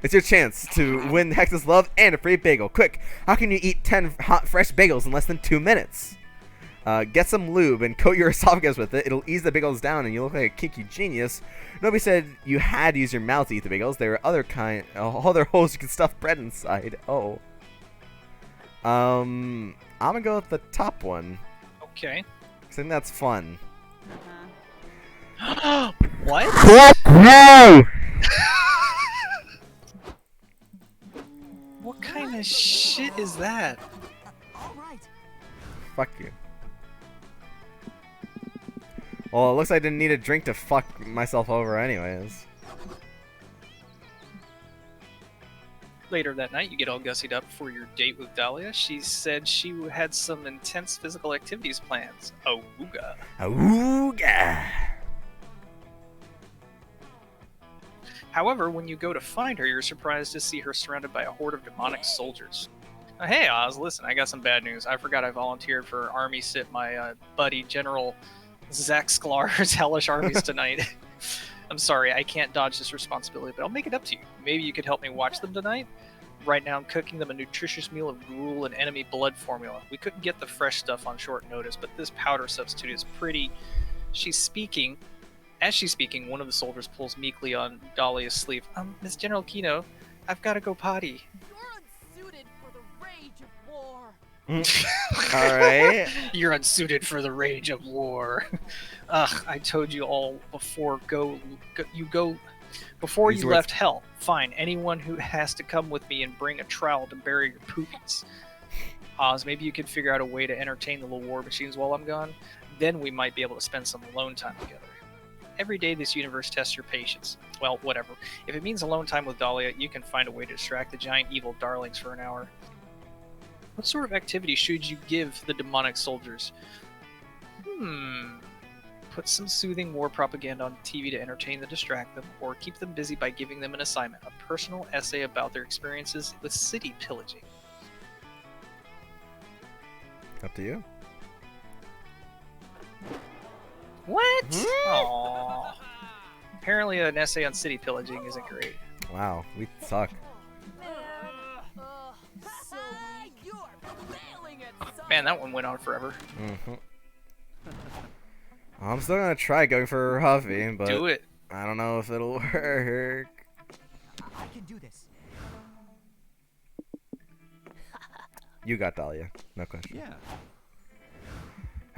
It's your chance to win Hex's love and a free bagel. Quick, how can you eat 10 hot, fresh bagels in less than 2 minutes? Get some lube and coat your esophagus with it. It'll ease the bagels down and you look like a kinky genius. Nobody said you had to use your mouth to eat the bagels. There are other holes you can stuff bread inside. Oh. I'm gonna go with the top one. Okay. I think that's fun. What? No! What kind of shit is that? Fuck you. Well, it looks like I didn't need a drink to fuck myself over anyways. Later that night, you get all gussied up for your date with Dahlia. She said she had some intense physical activities plans. Awooga. Awooga! However, when you go to find her, you're surprised to see her surrounded by a horde of demonic soldiers. Hey, Oz, listen, I got some bad news. I forgot I volunteered for Army Sit, my buddy General Zack Sklar's hellish armies tonight. I'm sorry, I can't dodge this responsibility, but I'll make it up to you. Maybe you could help me watch them tonight? Right now, I'm cooking them a nutritious meal of gruel and enemy blood formula. We couldn't get the fresh stuff on short notice, but this powder substitute is pretty... She's speaking... As she's speaking, one of the soldiers pulls meekly on Dahlia's sleeve. Miss General Kino, I've got to go potty. You're unsuited for the rage of war. Alright. You're unsuited for the rage of war. Ugh, I told you all before. Before These you words- left hell. Fine, anyone who has to come with me and bring a trowel to bury your poopies. Oz, maybe you could figure out a way to entertain the little war machines while I'm gone. Then we might be able to spend some alone time together. Every day this universe tests your patience. Well, whatever. If it means alone time with Dahlia, you can find a way to distract the giant evil darlings for an hour. What sort of activity should you give the demonic soldiers? Put some soothing war propaganda on TV to entertain and distract them, or keep them busy by giving them an assignment, a personal essay about their experiences with city pillaging. Up to you. What? Aww. Apparently an essay on city pillaging isn't great. Wow, we suck. Man, that one went on forever. I'm still gonna try going for Huffy, but Do it. I don't know if it'll work. I can do this. You got Dahlia, no question. Yeah.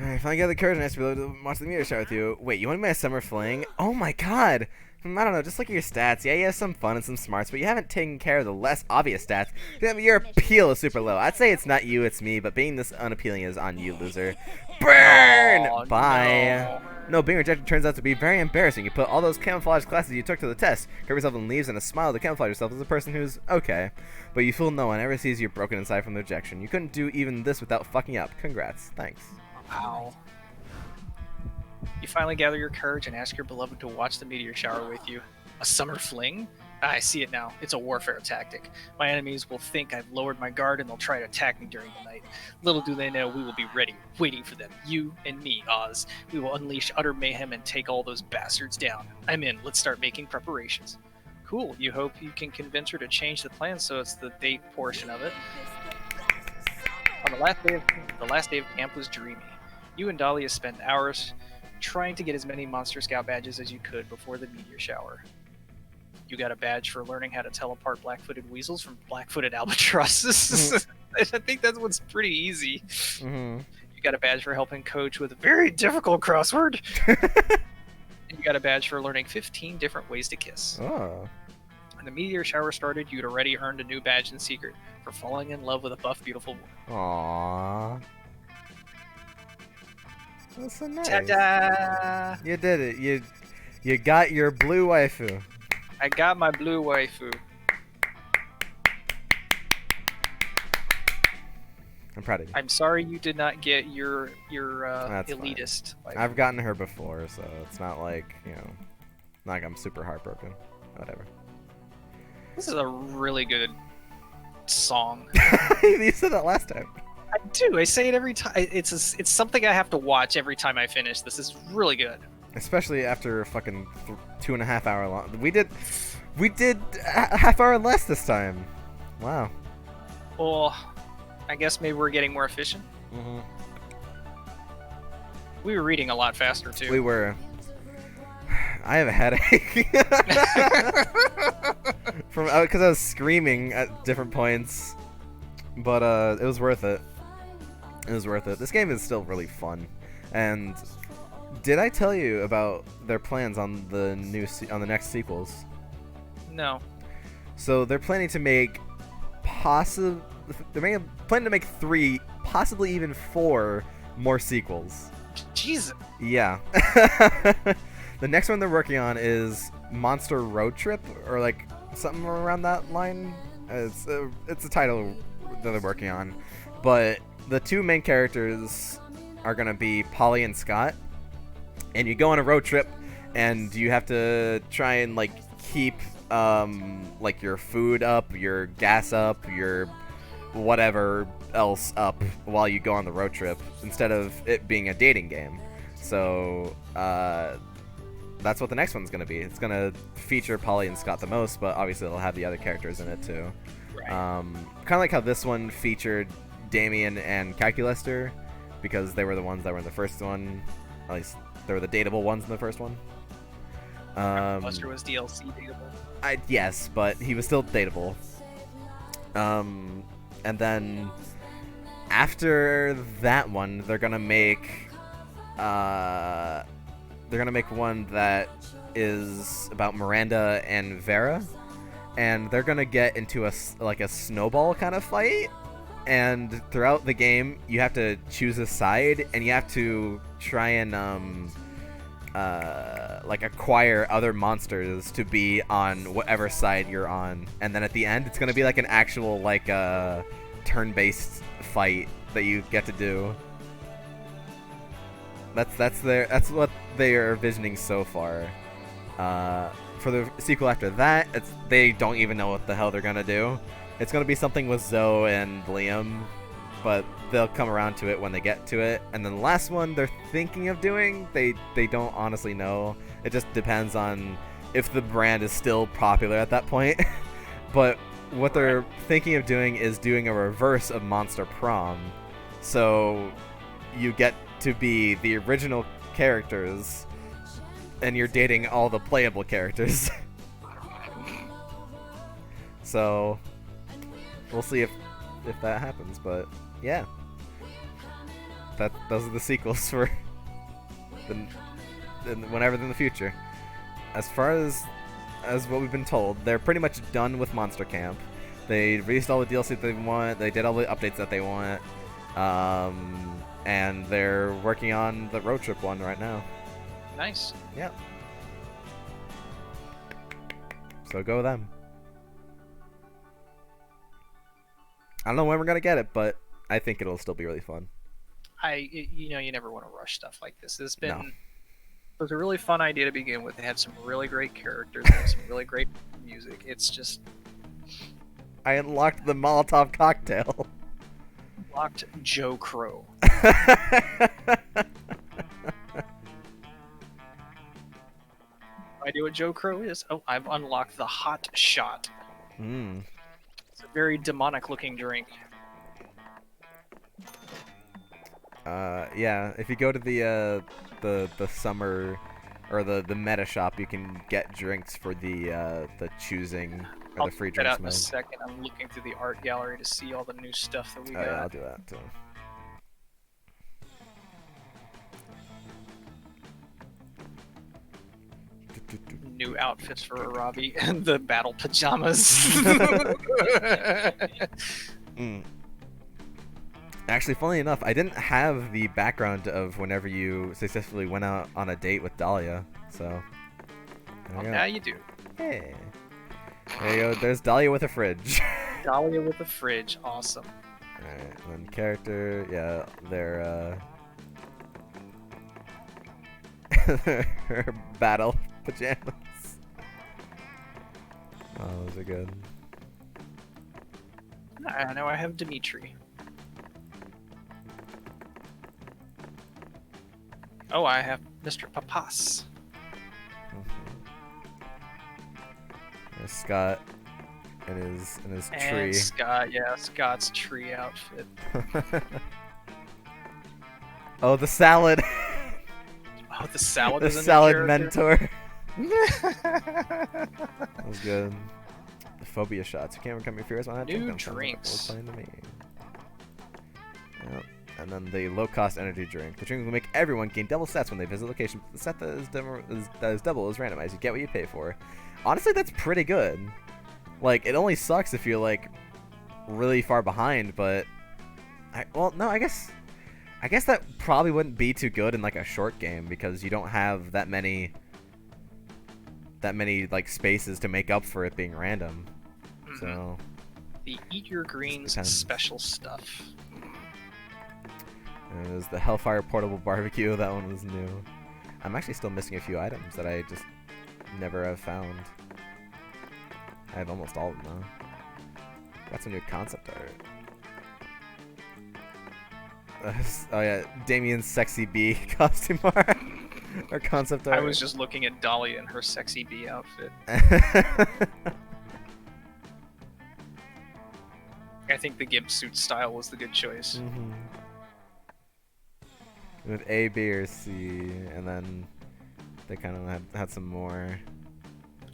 Alright, finally got the courage and asked me to watch the meteor shower with you. Wait, you want me a summer fling? Oh my god! I don't know, just look at your stats. Yeah, you have some fun and some smarts, but you haven't taken care of the less obvious stats. Your appeal is super low. I'd say it's not you, it's me, but being this unappealing is on you, loser. Burn! Aw, Bye! No, being rejected turns out to be very embarrassing. You put all those camouflage classes you took to the test, cover yourself in leaves, and a smile to camouflage yourself as a person who's okay. But you fool no one ever sees you broken inside from the rejection. You couldn't do even this without fucking up. Congrats. Thanks. Wow. You finally gather your courage and ask your beloved to watch the meteor shower with you. A summer fling? I see it now. It's a warfare tactic. My enemies will think I've lowered my guard and they'll try to attack me during the night. Little do they know we will be ready, waiting for them. You and me, Oz. We will unleash utter mayhem and take all those bastards down. I'm in. Let's start making preparations. Cool. You hope you can convince her to change the plan so it's the date portion of it. On the last day of camp was dreamy. You and Dahlia spent hours trying to get as many Monster Scout badges as you could before the meteor shower. You got a badge for learning how to tell apart black-footed weasels from black-footed albatrosses. I think that one's pretty easy. You got a badge for helping coach with a very difficult crossword. And you got a badge for learning 15 different ways to kiss. Oh. When the meteor shower started, you'd already earned a new badge in secret for falling in love with a buff, beautiful woman. Aww. That's so nice. Ta-da! You did it. You got your blue waifu. I got my blue waifu. I'm proud of you. I'm sorry you did not get your That's elitist waifu. I've gotten her before, so it's not like, not like I'm super heartbroken. Whatever. This is a really good song. You said that last time. I do. I say it every time. It's something I have to watch every time I finish. This is really good. Especially after a fucking 2.5 hour long. We did a half hour less this time. Wow. Well, I guess maybe we're getting more efficient. We were reading a lot faster too. We were. I have a headache. Because I was screaming at different points. But it was worth it. It was worth it. This game is still really fun. And did I tell you about their plans on the next sequels? No. So they're planning to make planning to make 3, possibly even 4 more sequels. Jesus. Yeah. The next one they're working on is Monster Road Trip, or like something around that line. It's a title that they're working on, but the 2 main characters are gonna be Polly and Scott, and you go on a road trip, and you have to try and like keep like your food up, your gas up, your whatever else up while you go on the road trip, instead of it being a dating game. So that's what the next one's gonna be. It's gonna feature Polly and Scott the most, but obviously it'll have the other characters in it too. Right. Kind of like how this one featured Damien and Calculester, because they were the ones that were in the first one. At least they were the dateable ones in the first one. Buster was DLC dateable. Yes, but he was still dateable. And then after that one, they're gonna make one that is about Miranda and Vera, and they're gonna get into a snowball kind of fight, and throughout the game, you have to choose a side, and you have to try and like acquire other monsters to be on whatever side you're on, and then at the end, it's gonna be like an actual like turn-based fight that you get to do. That's what they are envisioning so far. For the sequel after that, they don't even know what the hell they're gonna do. It's gonna be something with Zoe and Liam, but they'll come around to it when they get to it. And then the last one they're thinking of doing, they don't honestly know. It just depends on if the brand is still popular at that point. But what they're thinking of doing is doing a reverse of Monster Prom. So you get to be the original characters, and you're dating all the playable characters. So we'll see if that happens, but yeah, those are the sequels for whenever in the future. As far as what we've been told, they're pretty much done with Monster Camp. They released all the DLC that they want. They did all the updates that they want, and they're working on the road trip one right now. Nice. Yeah. So go with them. I don't know when we're gonna get it, but I think it'll still be really fun. You never want to rush stuff like this. It No. was a really fun idea to begin with. They had some really great characters, they had some really great music. It's just I unlocked the Molotov cocktail. locked Joe Crow. Idea what Joe Crow is? Oh, I've unlocked the Hot Shot. Mm. It's a very demonic looking drink. Yeah. If you go to the summer or the meta shop, you can get drinks for the choosing or I'll the free check that out drinks in a mode. second. I'm looking through the art gallery to see all the new stuff that we Oh got. yeah, I'll do that too. New outfits for Arabi and the battle pajamas. Mm. Actually, funnily enough, I didn't have the background of whenever you successfully went out on a date with Dahlia, so there Well, you go. now you do. Hey. There you go. There's Dahlia with a fridge. Dahlia with a fridge, awesome. Alright, and then character, yeah, their her battle pajamas. Oh, those are good. I know I have Dimitri. Oh, I have Mr. Papas. There's Scott and his And tree. Scott, yeah, Scott's tree outfit. Oh, the salad. Oh, the salad The is a new salad character. mentor. That was good. The phobia shots. You can't overcome your fears on that. New drink them. Sounds like drinks. a role playing to me. Yep. And then the low-cost energy drink. The drink will make everyone gain double stats when they visit a location. The set that is double is randomized. You get what you pay for. Honestly, that's pretty good. Like, it only sucks if you're like really far behind, but I guess that probably wouldn't be too good in like a short game because you don't have that many like spaces to make up for it being random. Mhm. So The Eat Your Greens Depends. special stuff. and it was the Hellfire Portable Barbecue. That one was new. I'm actually still missing a few items that I just never have found. I have almost all of them now. Got some new concept art. Oh yeah, Damien's sexy bee costume art or concept art. I was just looking at Dahlia in her sexy bee outfit. I think the gimp suit style was the good choice. Mhm. With A, B, or C, and then they kind of had some more.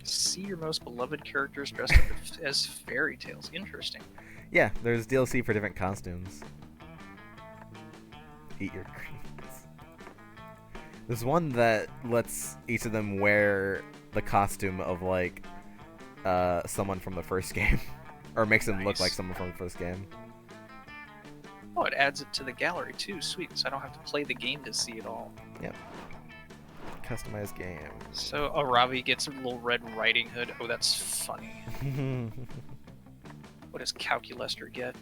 See your most beloved characters dressed up as fairy tales. Interesting. Yeah, there's DLC for different costumes. Eat your greens. There's one that lets each of them wear the costume of like someone from the first game, or makes them look Nice. like someone from the first game. Oh, it adds it to the gallery too. Sweet. So I don't have to play the game to see it all. Customized game. So Aravi gets a little Red Riding Hood. Oh, that's funny. What does Calculester get?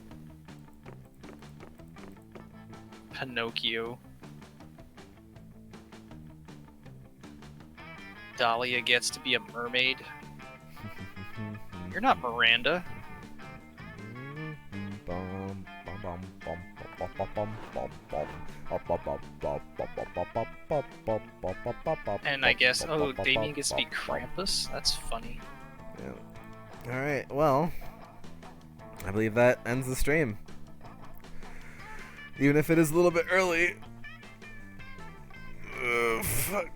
Pinocchio. Dahlia gets to be a mermaid. You're not Miranda. And I guess, oh, Damien gets to be Krampus? That's funny. Yeah. Alright, well, I believe that ends the stream. Even if it is a little bit early. Fuck.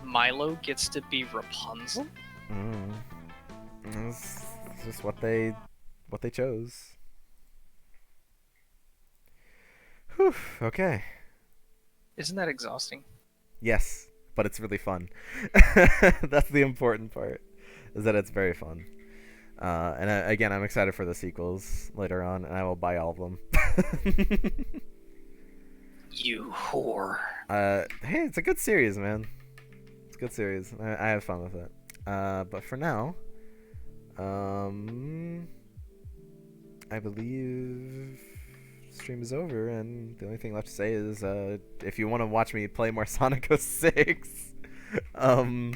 Milo gets to be Rapunzel? It's just what they chose. Whew, okay. Isn't that exhausting? Yes, but it's really fun. That's the important part, is that it's very fun. And again, I'm excited for the sequels later on, and I will buy all of them. You whore. Hey, it's a good series, man. It's a good series. I have fun with it. But for now, I believe stream is over, and the only thing left to say is, if you want to watch me play more Sonic 06, You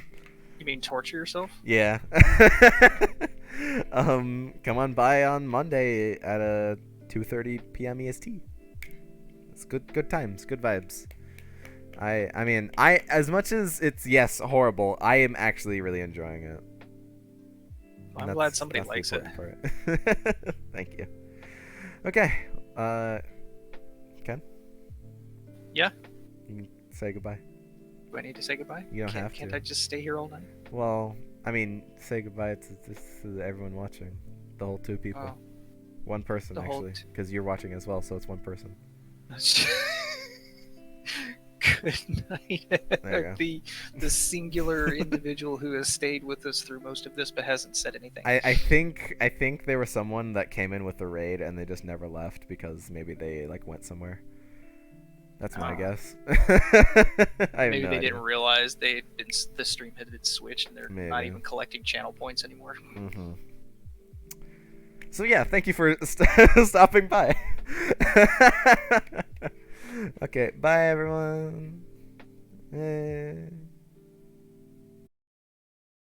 mean torture yourself? yeah. Come on by on Monday at 2:30 p.m. EST. It's good times, good vibes. I mean, as much as it's, yes, horrible, I am actually really enjoying it. I'm And glad somebody that's the likes it. important part. Thank you. Okay. Ken? Yeah? You can say goodbye. Do I need to say goodbye? You don't have Can't to. I just stay here all night? Well, I mean, say goodbye to everyone watching. The whole 2 people. Oh. One person, The whole actually. Because you're watching as well, so it's 1 person. Good night. There you The singular individual who has stayed with us through most of this but hasn't said anything. I think there was someone that came in with the raid and they just never left because maybe they like went somewhere. That's my Oh. guess. I have Maybe no they idea. didn't realize the stream had been switched and they're not Maybe. even collecting channel points anymore. Mm-hmm. So yeah, thank you for stopping by. Okay, bye everyone.